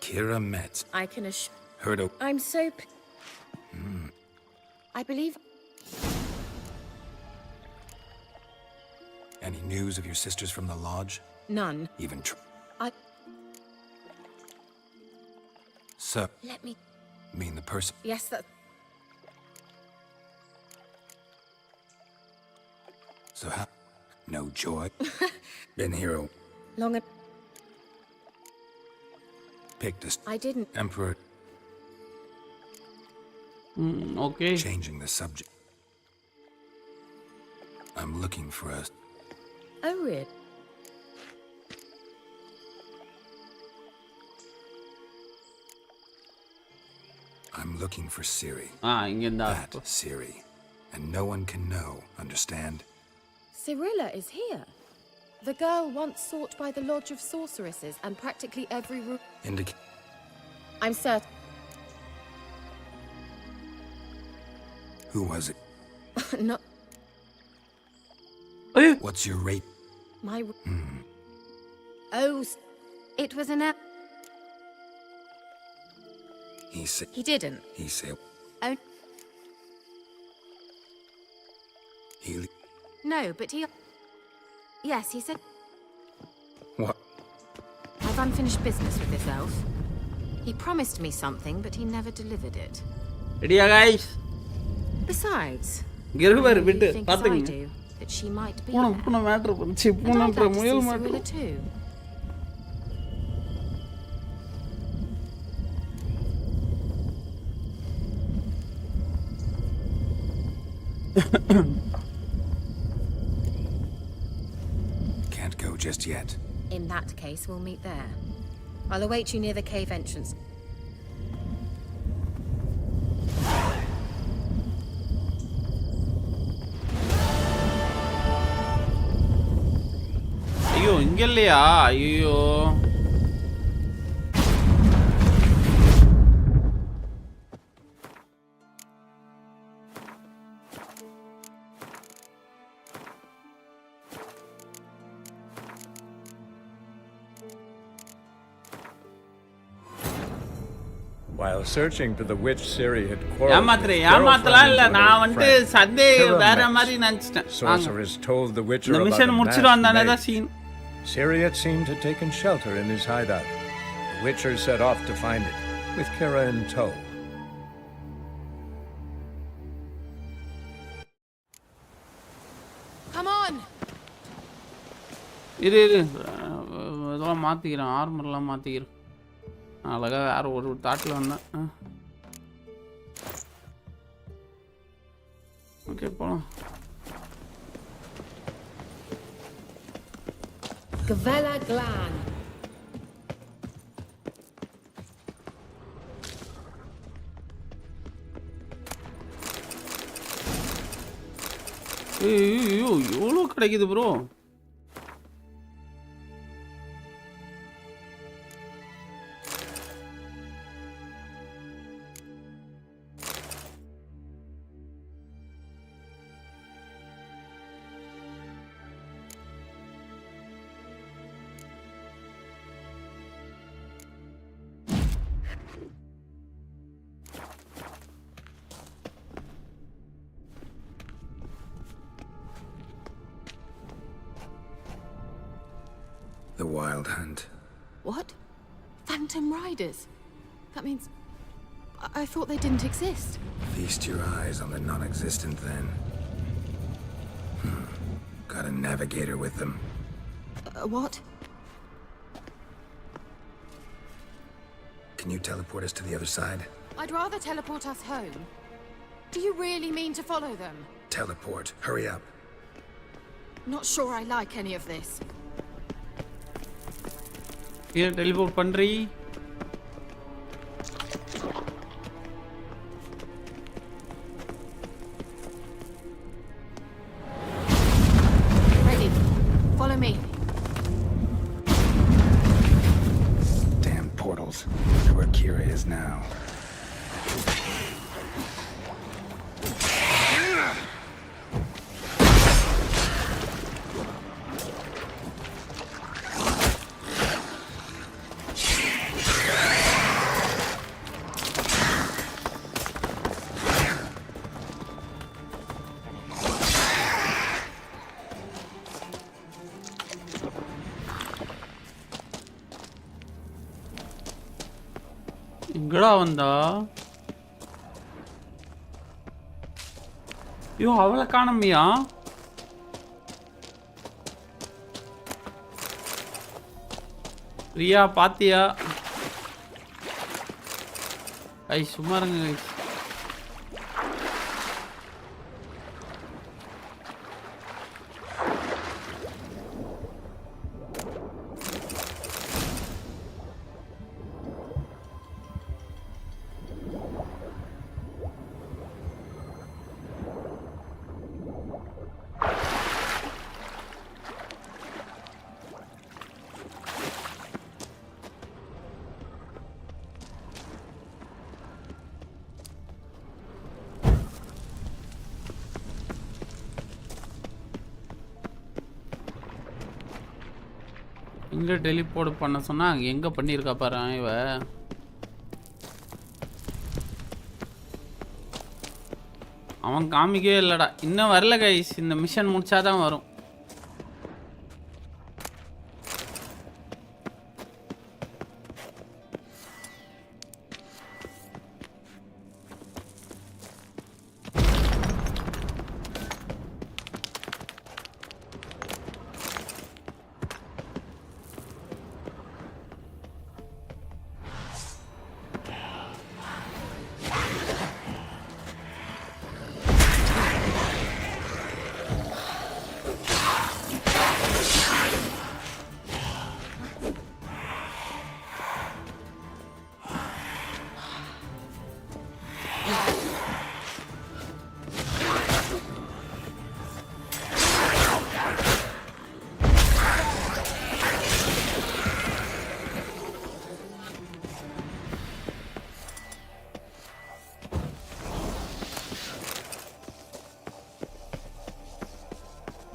Kira Metz. I can assure. Heard of. I'm so. I believe. Any news of your sisters from the lodge? None. Even I. So. Let me. Mean the person. Yes, that. So how? No joy. Been here. Long. Picked us. I didn't. Emperor. Okay. Changing the subject. I'm looking for us. Oh, really? I'm looking for Ciri. That Ciri. And no one can know, understand? Cirilla is here. The girl once sought by the Lodge of Sorceresses and practically every I'm certain. Who was it? No. What's your rate? My. Oh, it was an. He said. He didn't. He said. Oh. He. No, but he. Yes, he said. What? I've unfinished business with this elf. He promised me something, but he never delivered it. Ready, guys? Besides, Giruvar I bit. think as I do that she might be there. Puna matter panchi. And Puna I'd like to see muyal matter. Cirilla too. Can't go just yet. In that case, we'll meet there. I'll await you near the cave entrance. ஐயோ இங்க இல்லையா? ஐயோ While searching for the witch Ciri had quarreled with ஏமாத்தலாம் இல்ல நான் வந்து girlfriend, சந்தே Kira வேற Metz, மாதிரி நினைச்சிட்டேன். sorceress told the Witcher இந்த about மிஷன் a முடிச்சிட்டு வந்தானே masked தான் maid. Scene. Ciri had seemed to have taken shelter in his hideout. The Witcher set off to find it, with Kira in tow. Come on. இரு இதெல்லாம் மாத்திக்கிறேன், ஆர்மர்லாம் மாத்திக்கிறேன். அழகா வேற ஒரு தாட்டில் வந்தேன். ஓகே போலாம். Gavella Glan. ஐயோ எவ்வளோ கிடைக்குது bro. The Wild Hunt. What? Phantom Riders? That means... I thought they didn't exist. Feast your eyes on the non-existent then. Got a navigator with them. What? Can you teleport us to the other side? I'd rather teleport us home. Do you really mean to follow them? Teleport. Hurry up. Not sure I like any of this. Here, teleport பண்றீ. Ready. Follow me. Damn portals. Wonder where Kira is now. எங்கடா வந்தா? ஐயோ அவளை காணோமியா? பிரியா பாத்தியா? ஐ சும்மா இருங்க guys. இங்கே teleport பண்ண சொன்னா அங்கே எங்கே பண்ணியிருக்கா பாரு இவ. அவன் காமிக்கவே இல்லைடா. இன்னும் வரல கைஸ். இந்த மிஷன் முடிச்சாதான் வரும்.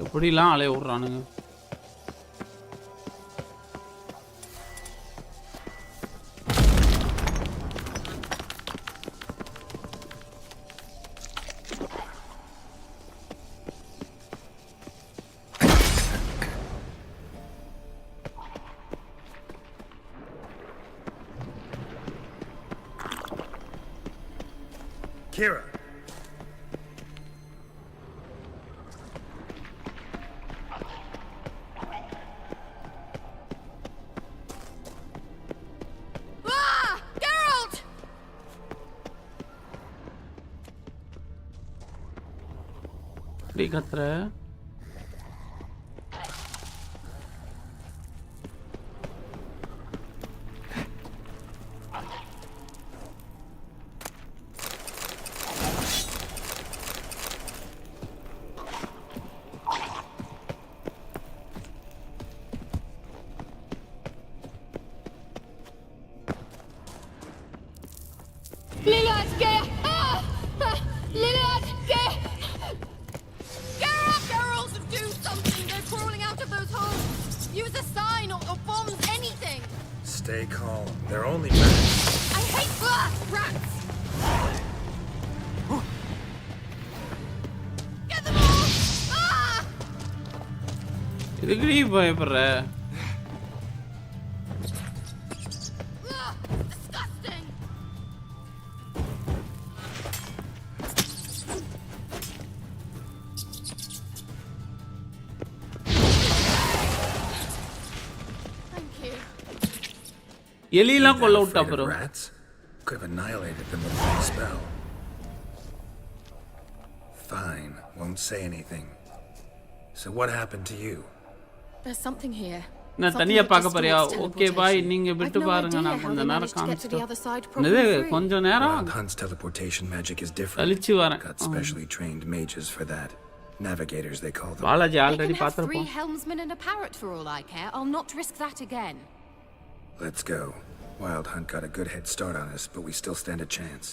எப்படிலாம் அலைய விட்றானுங்க. Kira. கத்துற Stay calm. They're only rats. I hate rats! Get them all! Ah! இதுக்கு நீ பயப்படுற? Disgusting! எலிலாம் கொல்ல விட்டா bro. Rats could have annihilated them with one spell. Fine, won't say anything. So what happened to you? There's something here. நான் தனியா பார்க்க போறியா? Okay bye, நீங்க விட்டு பாருங்க. நான் கொஞ்ச நேரம் காமிச்சிட்டேன். கொஞ்ச நேரம் Wild Hunt's teleportation magic is different. கழிச்சு வரேன். Got specially trained mages for that. Navigators they call them. Balaji already பார்த்திருப்போம். 3 helmsmen and a parrot for all I care. I'll not risk that again. Let's go. Wild Hunt got a good head start on us, but we still stand a chance.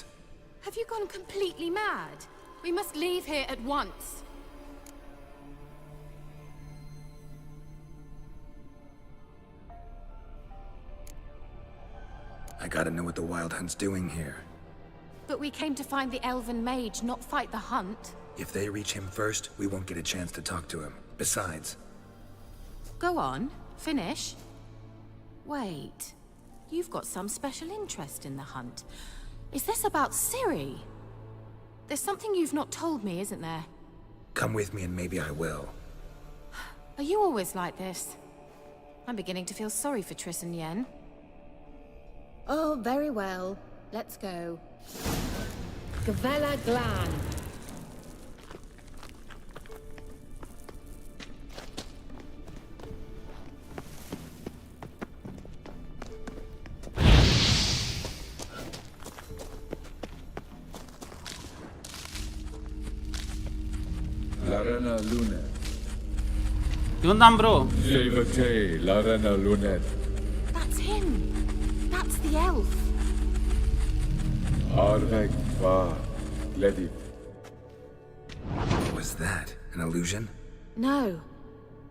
Have you gone completely mad? We must leave here at once. I gotta know what the Wild Hunt's doing here. But we came to find the elven mage, not fight the hunt. If they reach him first, we won't get a chance to talk to him. Besides... Go on. Finish. Wait. you've got some special interest in the hunt. Is this about Ciri? There's something you've not told me, isn't there? Come with me and maybe I will. Are you always like this? I'm beginning to feel sorry for Triss and Yen. Oh, very well. Let's go. Gavella Glan. Larena Lunet. இவன்தான் bro. Levate Larena Lunet. That's him. That's the elf. Arvek Va Gledip. What was that? An illusion? No.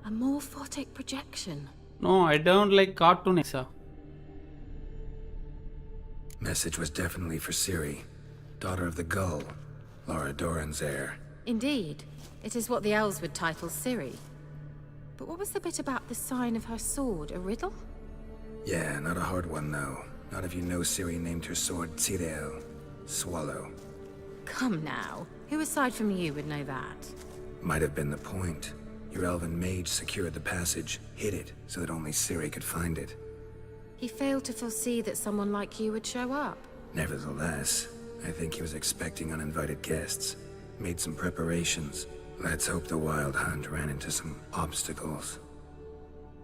A morphotic projection. No, I don't like cartoon, sir. Message was definitely for Ciri, daughter of the Gull, Lara Doran's heir. Indeed. It is what the elves would title Ciri. But what was the bit about the sign of her sword? A riddle? Yeah, not a hard one, though. Not if you know Ciri named her sword Tirel, Swallow. Come now. Who aside from you would know that? Might have been the point. Your elven mage secured the passage, hid it, so that only Ciri could find it. He failed to foresee that someone like you would show up. Nevertheless, I think he was expecting uninvited guests. Made some preparations. Let's hope the Wild Hunt ran into some obstacles.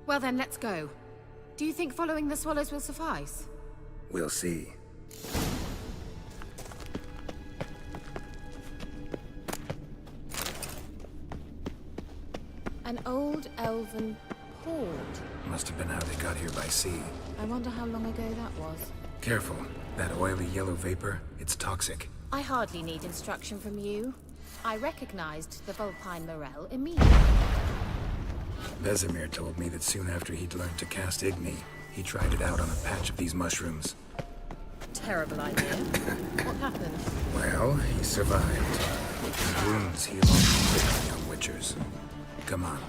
Well then, let's go. Do you think following the swallows will suffice? We'll see. An old elven port. Must have been how they got here by sea. I wonder how long ago that was. Careful. That oily yellow vapor, it's toxic. I hardly need instruction from you. I recognized the Vulpine Morel immediately. Vesemir told me that soon after he'd learned to cast Igni, he tried it out on a patch of these mushrooms. Terrible idea. What happened? Well, he survived. His wounds heal quickly on witchers. Come on.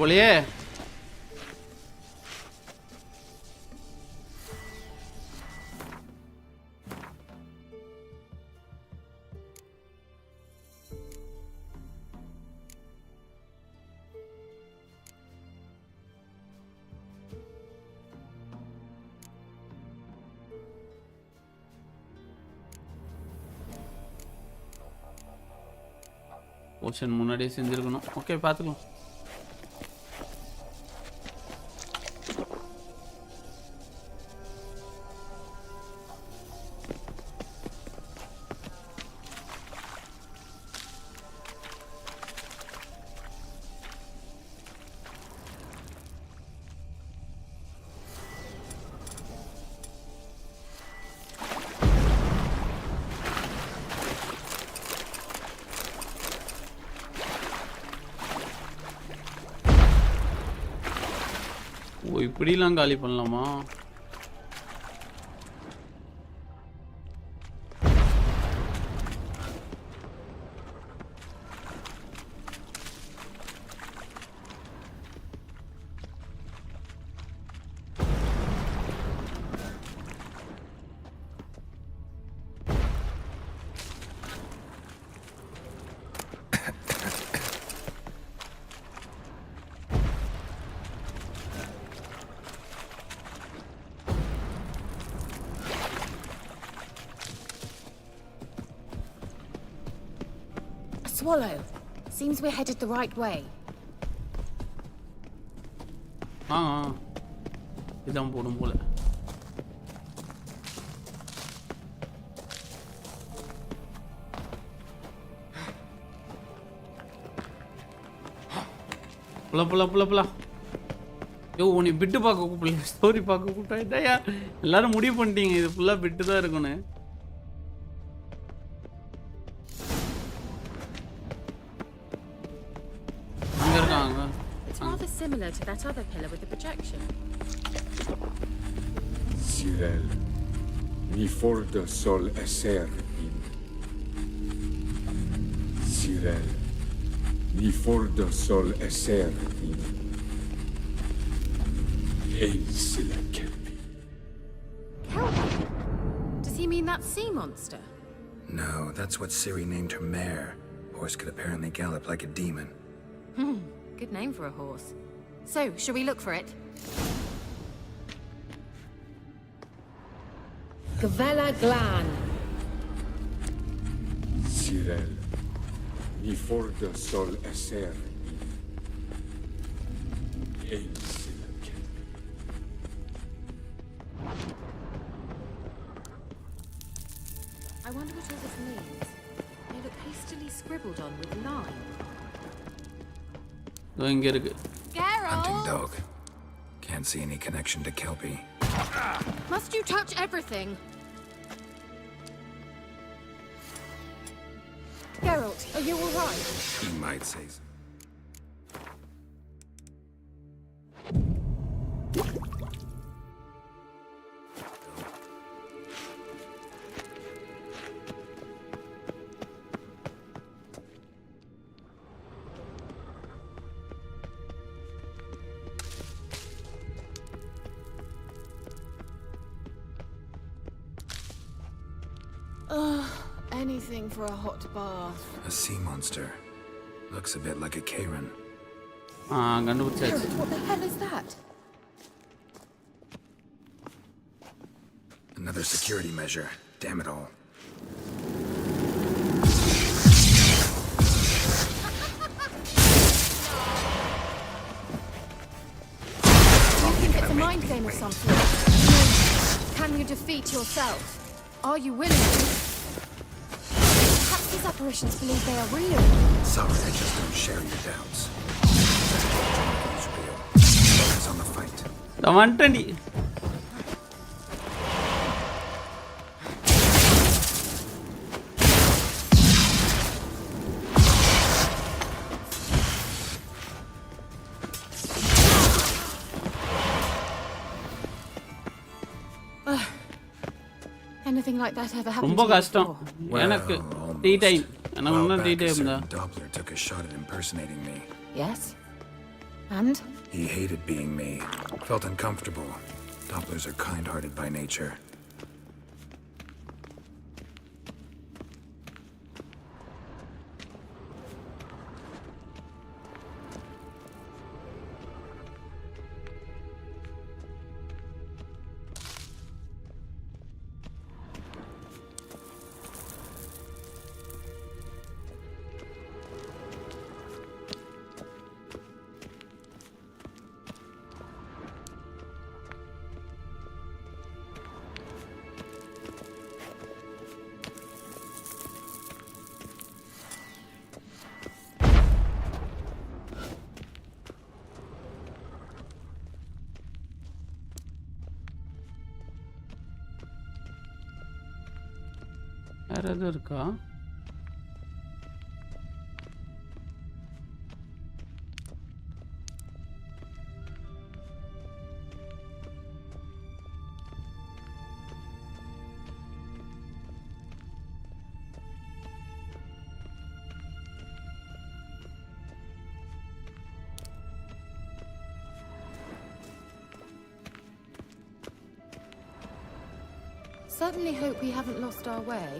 போலயே ocean முன்னாடியே செஞ்சிருக்கணும். Okay பார்த்துக்கலாம். ஓ இப்படிலாம் காலி பண்ணலாமா? Swallow. Seems we're headed the right way. இதான் போடும் போல. புல யோ உன்னை பிட்டு பார்க்க கூப்பிடல, ஸ்டோரி பார்க்க கூப்பிட்டா இதையா எல்லாரும் முடிவு பண்ணிட்டீங்க இது ஃபுல்லா பிட்டு தான் இருக்குன்னு. அங்க இருக்காங்க. It's rather similar to that other pillar with the projection. Cyril, ni fordo sol esser in. Cyril, ni fordo sol esser in. Eisila kelpi. Kelpie? Does he mean that sea monster? No, that's what Ciri named her mare. Horse could apparently gallop like a demon. Good name for a horse. So, shall we look for it? Gavella Glan. Cyril, ni fordo sol esser in. Eisila kelpi. I wonder what all this means. They look hastily scribbled on with lime. இங்க இருக்கு. Hunting dog. Can't see any connection to Kelpie. Must you touch everything? Geralt, are you alright? You might say so. Anything for a hot bath. A sea monster. Looks a bit like a Karen. கண்டுபிடிச்சாச்சு. What the hell is that? Another security measure. Damn it all. You think it's a mind game or something? Can you defeat yourself? Are you willing to? Perhaps these apparitions believe they are real. Sorry, I just don't share your doubts. It's real. Focus on the fight. Damantandi. Anything like that ever happened ரொம்ப to you கஷ்டம் before? எனக்கு tea time எனக்கு இன்னும் tea time தான். Doppler took a shot at impersonating me. Yes. And? He hated being me. Felt uncomfortable. Dopplers are kind-hearted by nature. வேற எதுவும் இருக்கா? Certainly hope we haven't lost our way.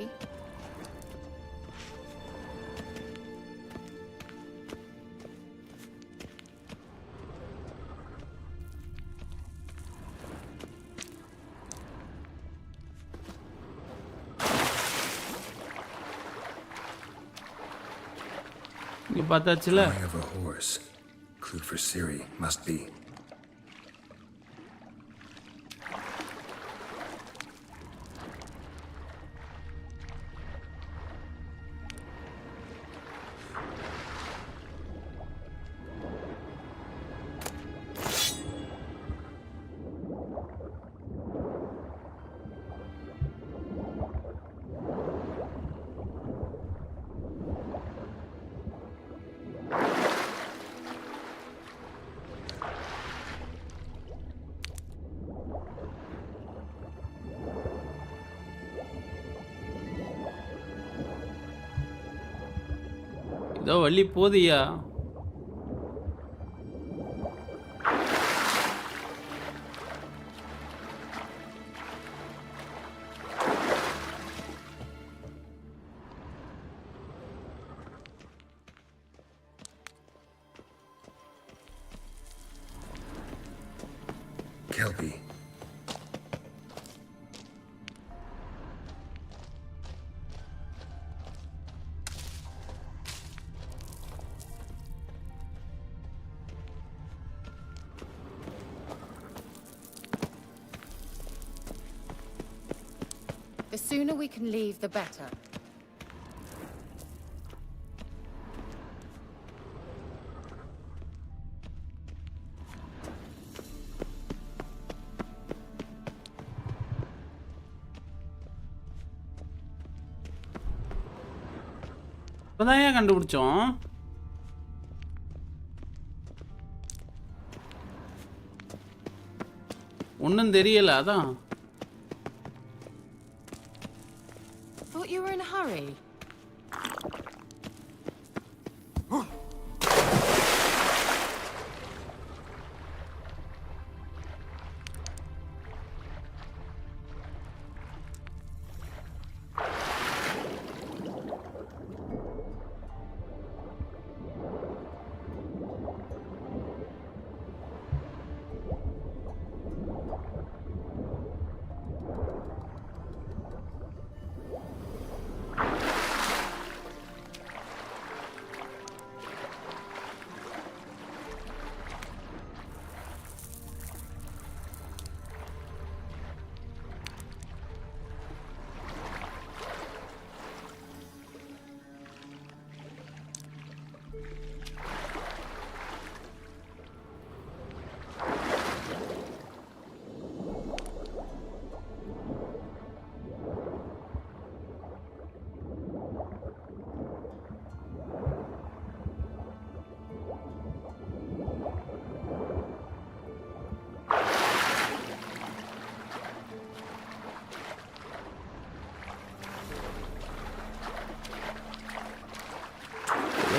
இங்க பார்த்தாச்சுல. Drawing of a horse. Clue for Siri must be. இதோ வழி போதியா. Kelpie. The sooner we can leave, the better. இப்பதான் ஏன் கண்டுபிடிச்சோம்? ஒன்றும் தெரியல அதான். Thought you were in a hurry.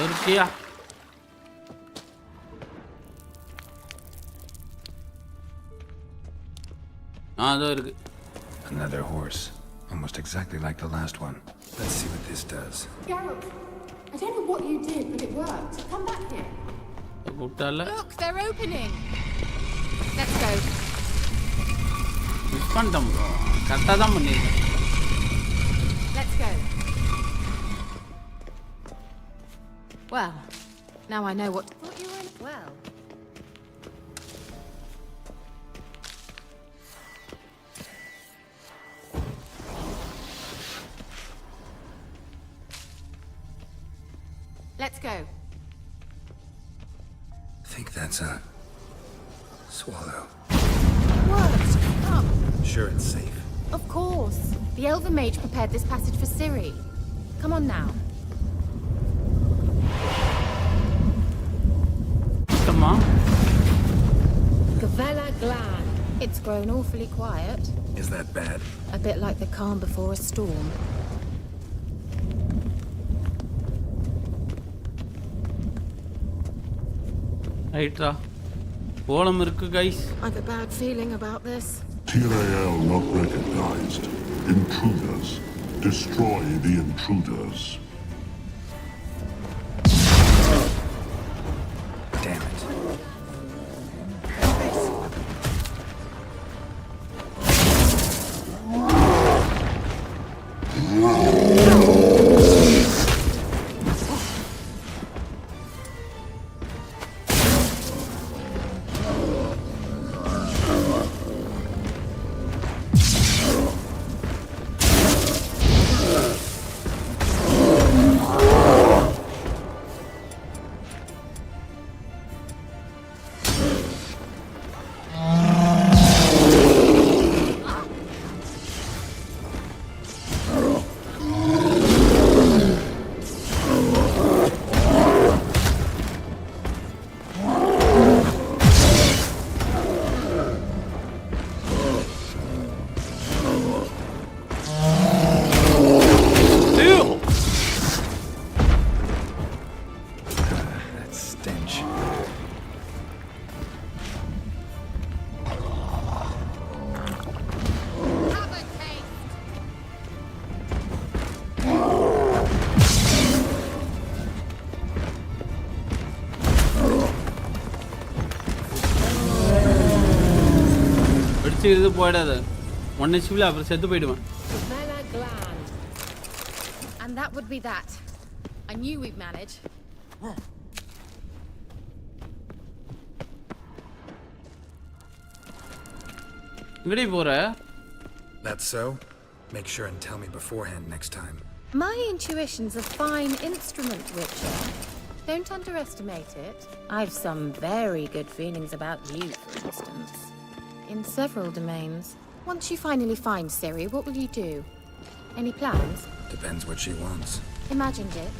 இருக்கியா? அதோ இருக்கு. Another horse, almost exactly like the last one. Let's see what this does. Geralt, I don't know what you did, but it worked. Come back here. Look, they're opening. Let's go. Miss பண்ணிட்டோம் bro. கரெக்டாக தான் பண்ணியிருக்கேன். Let's go. Well, now I know what. Thought you were in. Well. Let's go. I think that's a swallow. What? Come. Sure it's safe. Of course. The Elven Mage prepared this passage for Ciri. Come on now. Come on. Gavella Glan. It's grown awfully quiet. Is that bad? A bit like the calm before a storm. ரைட்ரா. கோலம் இருக்கு guys. I've a bad feeling about this. Tyrael not recognized. Intruders. Destroy the intruders. Damn it. அடிச்சுக்கிறது போயிடாது. 1 HPல அப்புறம் செத்து போயிடுவேன். And that would be that. I knew we'd manage. எங்கடி போற? That's so? Make sure and tell me beforehand next time. My intuition's a fine instrument, Witcher. Don't underestimate it. I've some very good feelings about you, for instance. In several domains. Once you finally find Ciri, what will you do? Any plans? Depends what she wants. Imagined it.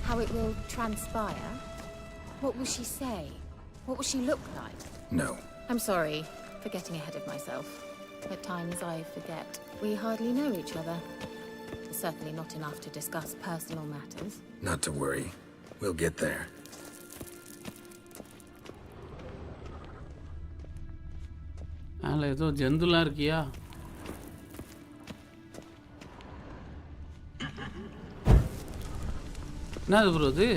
How it will transpire. What will she say? What will she look like? No. I'm sorry for getting ahead of myself. At times I forget. We hardly know each other. Certainly not enough to discuss personal matters. Not to worry. We'll get there. ஏதோ ஜந்துலாம் இருக்கியா? என்னது bro இது?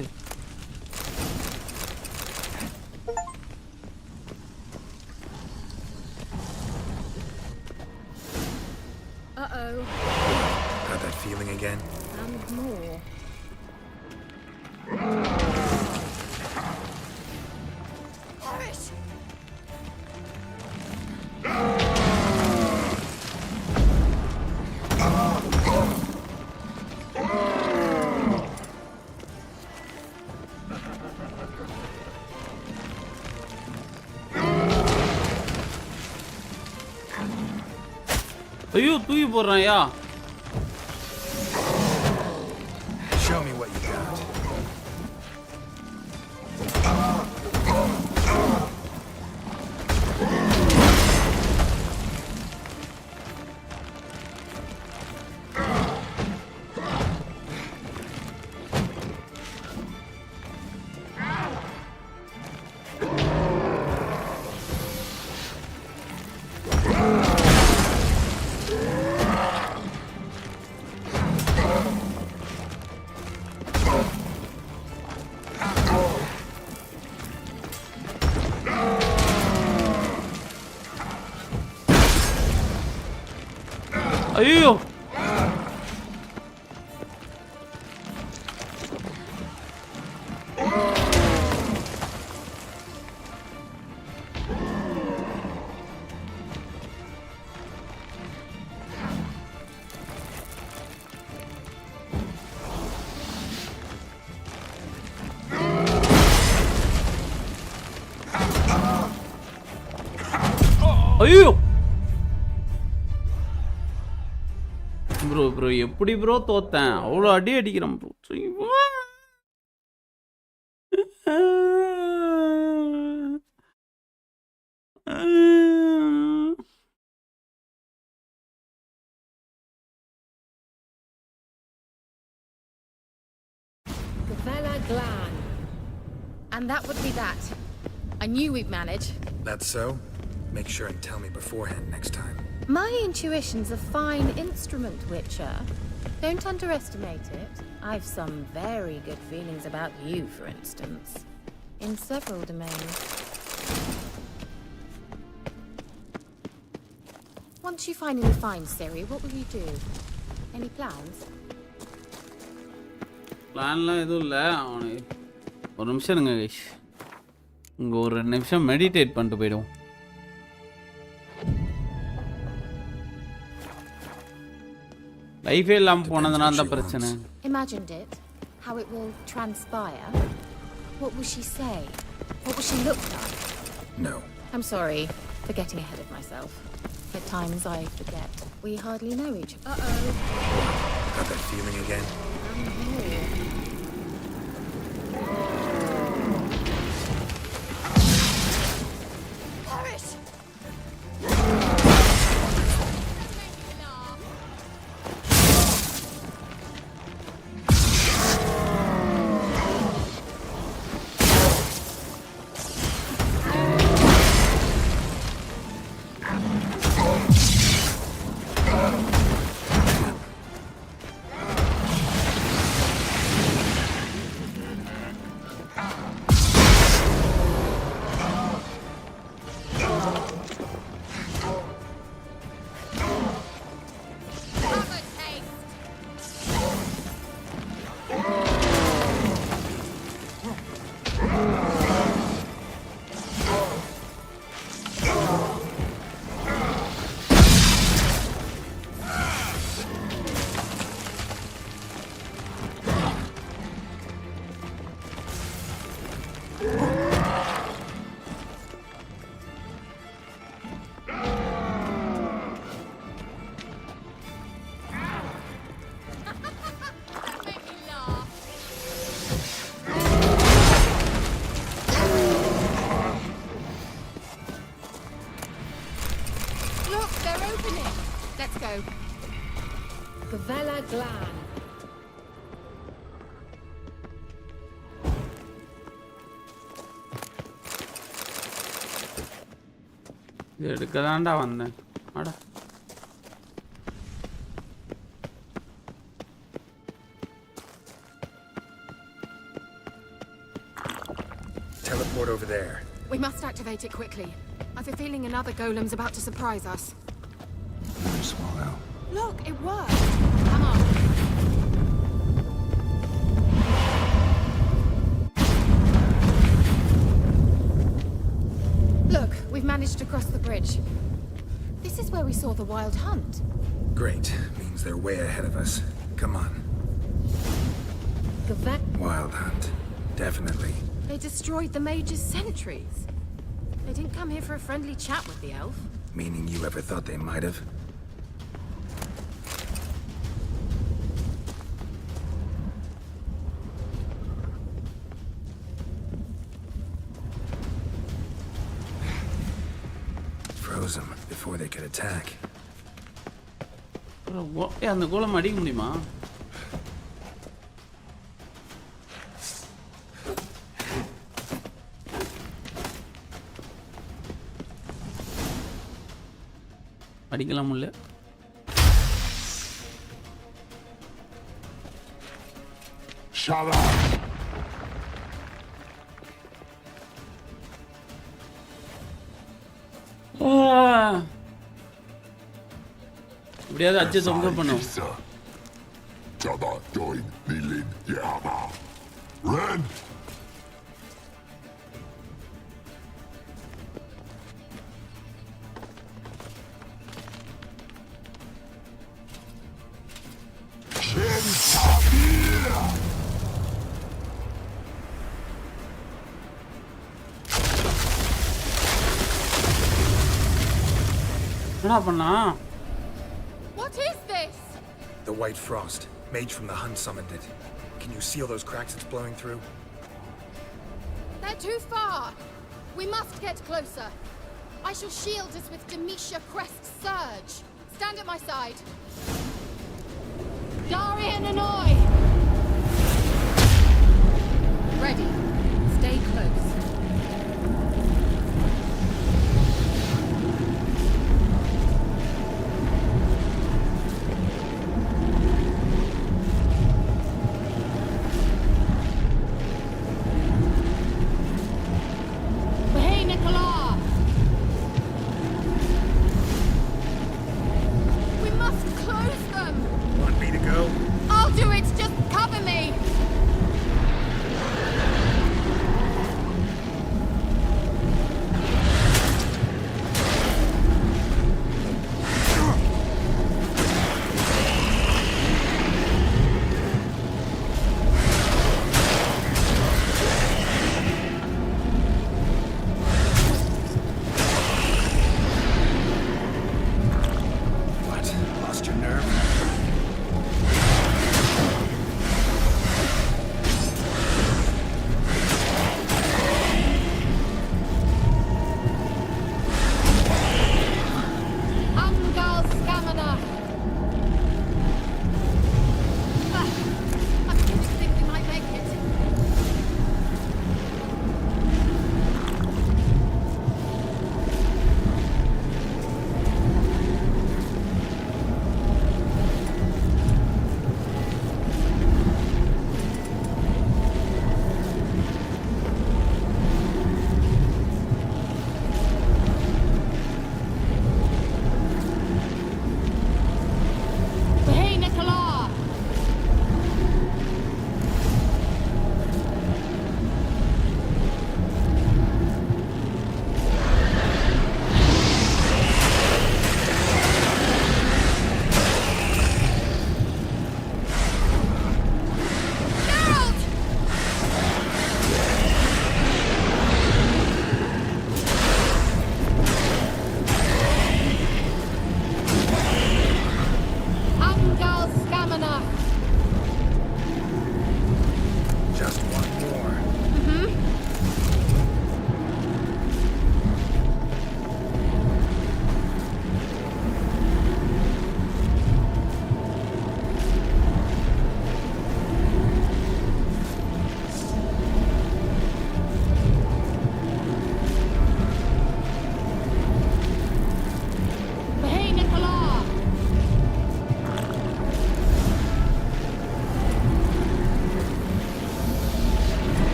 Uh-oh. Got that feeling again? And more. ஐயோ தூக்கி போடுறான்யா. Show me what you got. ஐயோ ஐயோ bro எப்படி bro தோத்தேன்? அவ்வளோ அடி அடிக்கிறேன் bro. And that would be that. I knew we'd manage. That's so? Make sure and tell me beforehand next time. My intuition's a fine instrument, Witcher. Don't underestimate it. I've some very good feelings about you, for instance. In several domains. Once you finally find Ciri, what will you do? Any plans? பிளான்லாம் எதுவும் இல்லை. அவனுக்கு ஒரு நிமிஷம் இருங்க guys. இங்கே ஒரு 2 நிமிஷம் மெடிடேட் பண்ணிட்டு போயிடுவோம். லைஃபே இல்லாமல் போனதுனால தான் பிரச்சனை. Imagined it. How it will transpire. What will she say? What will she look like? No. I'm sorry for getting ahead of myself. At times I forget. We hardly know each other. Uh-oh. Got that feeling again? They're opening. Let's go. Gavella Glan. இது எடுக்கதான்டா வந்தேன் அடா Teleport over there. We must activate it quickly. I've a feeling another golem's about to surprise us. Swallow. Look, it worked. Come on. Look, we've managed to cross the bridge. This is where we saw the wild hunt. Great. Means they're way ahead of us. Come on. Wild hunt. Definitely. They destroyed the Mage's sentries. They didn't come here for a friendly chat with the elf. Meaning you ever thought they might have? Froze them before they could attack. அந்த கோலம் அடிக்க முடியுமா? அடிக்கலாம் இல்ல Shut up. இப்படியாவது adjust ரொம்ப பண்ணும் Jada join Nilin Yama. Ren. என்னடா பண்ணா? What is this? The white frost. Mage from the Hun summoned it. Can you see all those cracks it's blowing through? They're too far. We must get closer. I shall shield us with Demetia Crest's surge. Stand at my side. Darian and Oi! Ready. Stay close.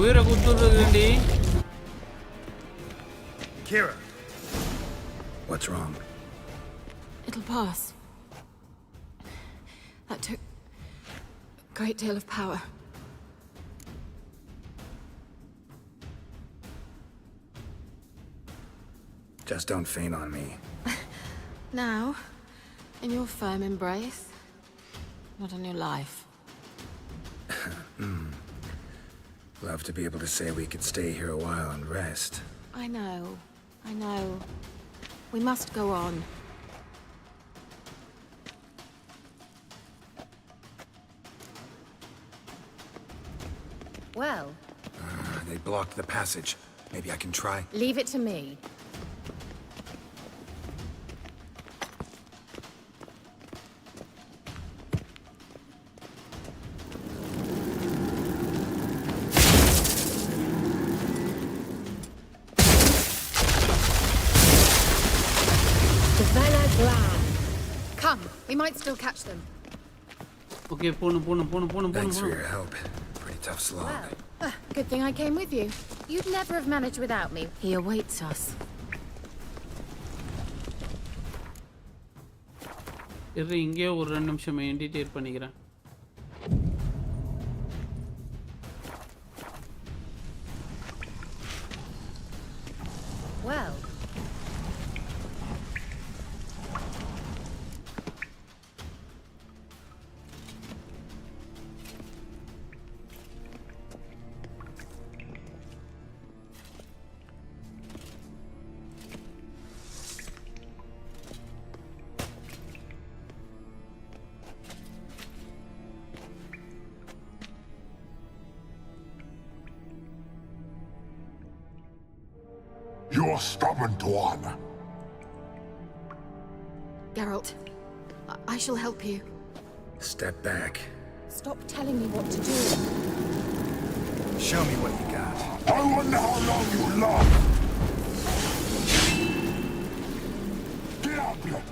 உயிரை குத்துறதுண்டி. Kira, what's wrong? It'll pass. That took a great deal of power. Just don't faint on me. Now, in your firm embrace, not a new life. Love to be able to say we could stay here a while and rest. I know. We must go on. Well, They blocked the passage. Maybe I can try. leave it to me. Come, we might still catch them. Okay, போணும். Thanks for your help. Pretty tough slog. Good thing I came with you. You'd never have managed without me. He awaits us. இரு இங்கே ஒரு 2 நிமிஷம் edit பண்ணிக்கிறேன். Well. You're stubborn, one. Geralt, I shall help you. Step back. Stop telling me what to do. Show me what you got. I wonder how long you love. Get up, blood.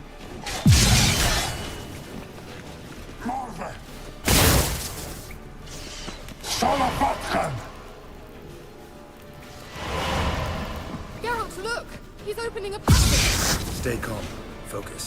Marve. Salafatkan. Geralt, look! He's opening a passage! Stay calm. Focus.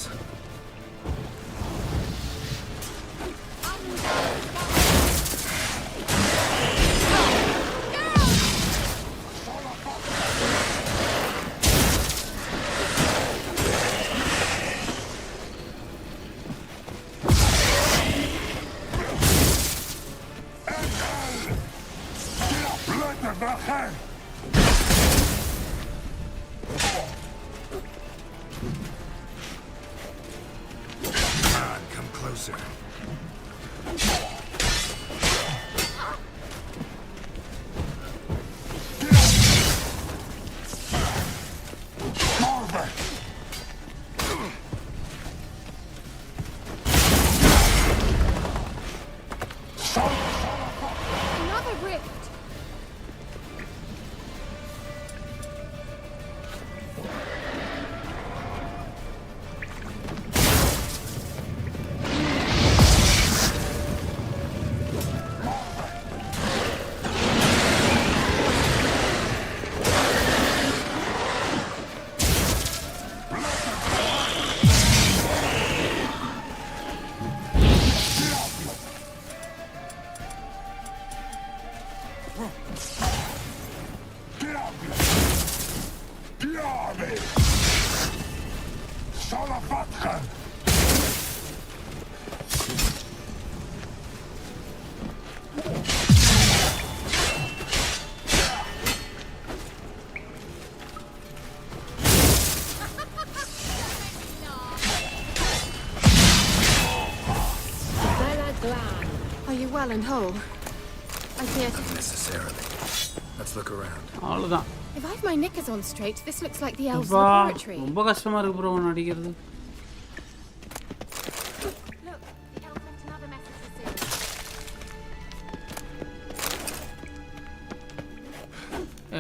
Another rift! Are you well and whole? I fear. Not necessarily. Let's look around. அவ்வளவுதான். If I've my knickers on straight, this looks like the elves' அப்பா, laboratory. ரொம்ப கஷ்டமா இருக்கு bro நடிக்கிறது. Look, the elf left another message for Ciri.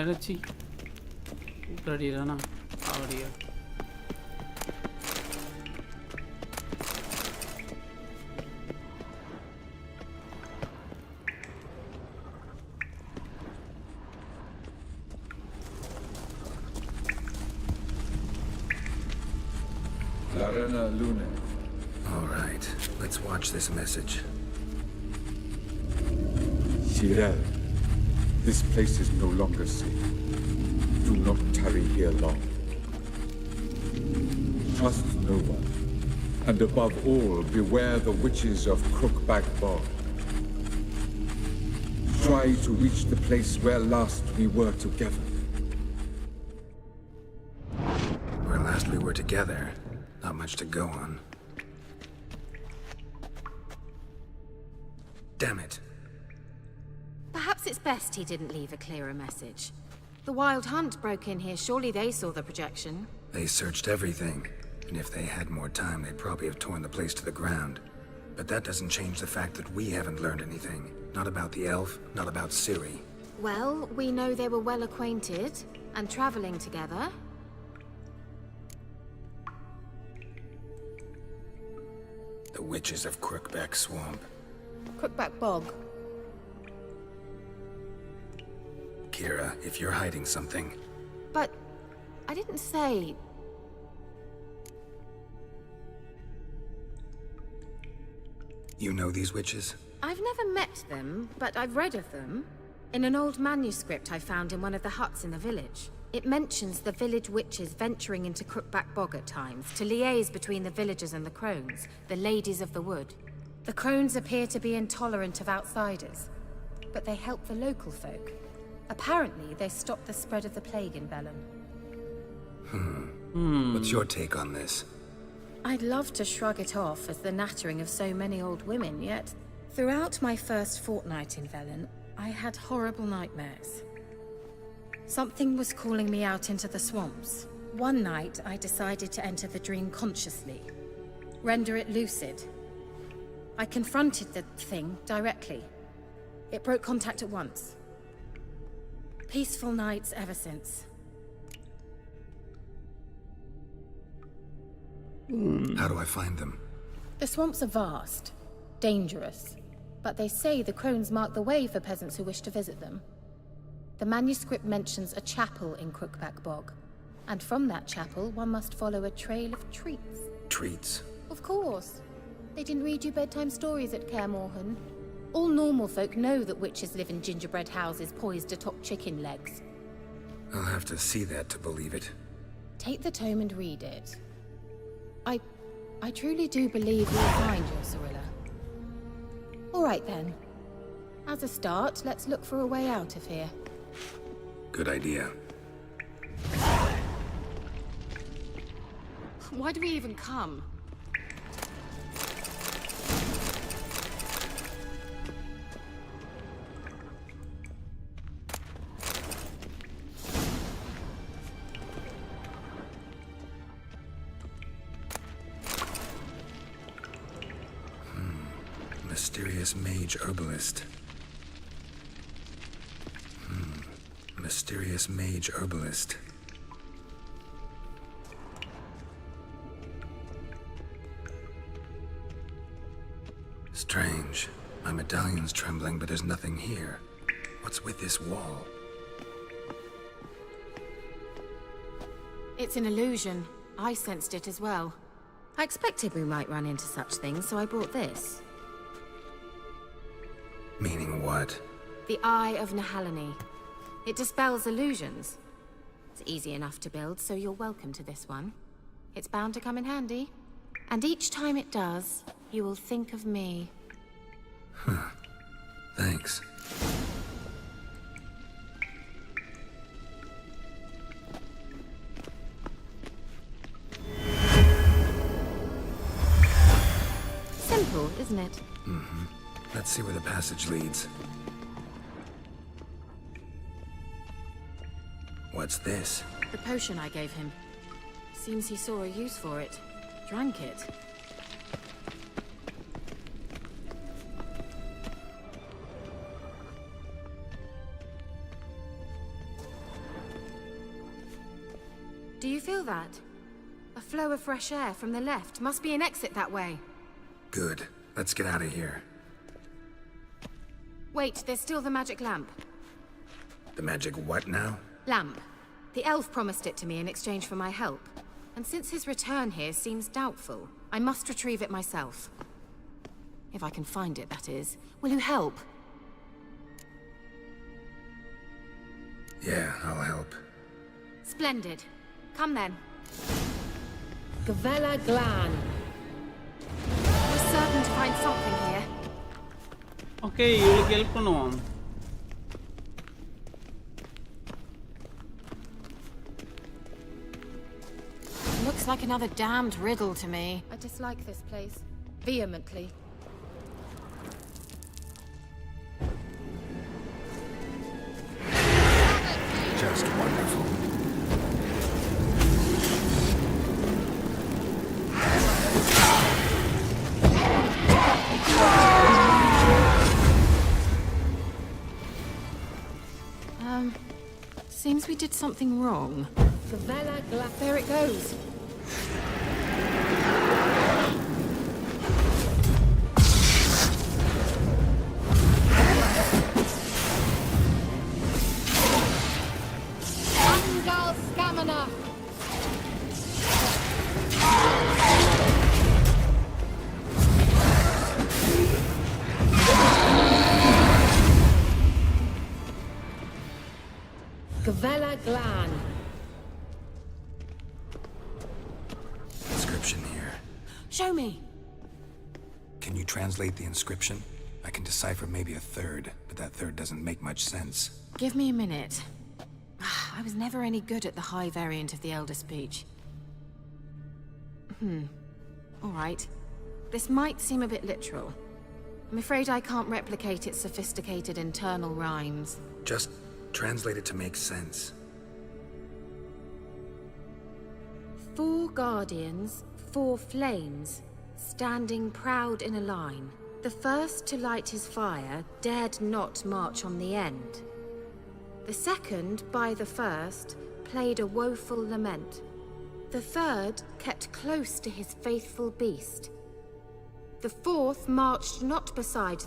எடச்சி. ஊட்டடிறானா? அவடியா. Larena Lune. All right, let's watch this message. Cyril, this place is no longer safe. Do not tarry here long. Trust no one. And above all, beware the witches of Crookback Bog. Try to reach the place where last we were together. Where last we were together, not much to go on. Damn it. Perhaps it's best he didn't leave a clearer message. The Wild Hunt broke in here. Surely they saw the projection. They searched everything, and if they had more time, they'd probably have torn the place to the ground. But that doesn't change the fact that we haven't learned anything. Not about the elf, not about Ciri. Well, we know they were well acquainted and traveling together. The witches of Crookback Swamp. Crookback Bog. Kira, if you're hiding something... But I didn't say... You know these witches? I've never met them, but I've read of them. In an old manuscript I found in one of the huts in the village. It mentions the village witches venturing into Crookback Bog at times, to liaise between the villagers and the crones, the ladies of the wood. The crones appear to be intolerant of outsiders, but they help the local folk. Apparently, they stopped the spread of the plague in Velen. What's your take on this? I'd love to shrug it off as the nattering of so many old women, yet throughout my first fortnight in Velen, I had horrible nightmares. Something was calling me out into the swamps. One night, I decided to enter the dream consciously, render it lucid. I confronted the thing directly. It broke contact at once. Peaceful nights ever since. How do I find them? The swamps are vast, dangerous, but they say the crones mark the way for peasants who wish to visit them. The manuscript mentions a chapel in Crookback Bog, and from that chapel one must follow a trail of treats. Treats? Of course. They didn't read you bedtime stories at Kaer Morhen. All normal folk know that witches live in gingerbread houses poised atop chicken legs. I'll have to see that to believe it. Take the tome and read it. I truly do believe you'll find your Cirilla. All right then. As a start, let's look for a way out of here. Good idea. Why do we even come? Mysterious mage herbalist. Mysterious mage herbalist. Strange. My medallion's trembling, but there's nothing here. What's with this wall? It's an illusion. I sensed it as well. I expected we might run into such things, so I brought this. Meaning what? The Eye of Nahalani. It dispels illusions. It's easy enough to build, so you're welcome to this one. It's bound to come in handy. And each time it does, you will think of me. Thanks. Simple, isn't it? Let's see where the passage leads. What's this? The potion I gave him. Seems he saw a use for it. Drank it. Do you feel that? A flow of fresh air from the left. Must be an exit that way. Good. Let's get out of here. Wait, there's still the magic lamp. The magic what now? Lamp. The elf promised it to me in exchange for my help. And since his return here seems doubtful, I must retrieve it myself. If I can find it, that is. Will you help? Yeah, I'll help. Splendid. Come then. Gavella Glan. We're certain to find something here. Okay, இவளுக்கு help பண்ணுவோம். Looks like another damned riddle to me. I dislike this place. Vehemently. Just wonderful. Seems we did something wrong. There it goes. Gavella Glan. Inscription here. Show me. Can you translate the inscription? I can decipher maybe a third, but that third doesn't make much sense. Give me a minute. I was never any good at the high variant of the Elder speech. All right. This might seem a bit literal. I'm afraid I can't replicate its sophisticated internal rhymes. Just translate it to make sense. 4 guardians, 4 flames, standing proud in a line. The first to light his fire dared not march on the end. The second, by the first, played a woeful lament. The third kept close to his faithful beast. The fourth marched not beside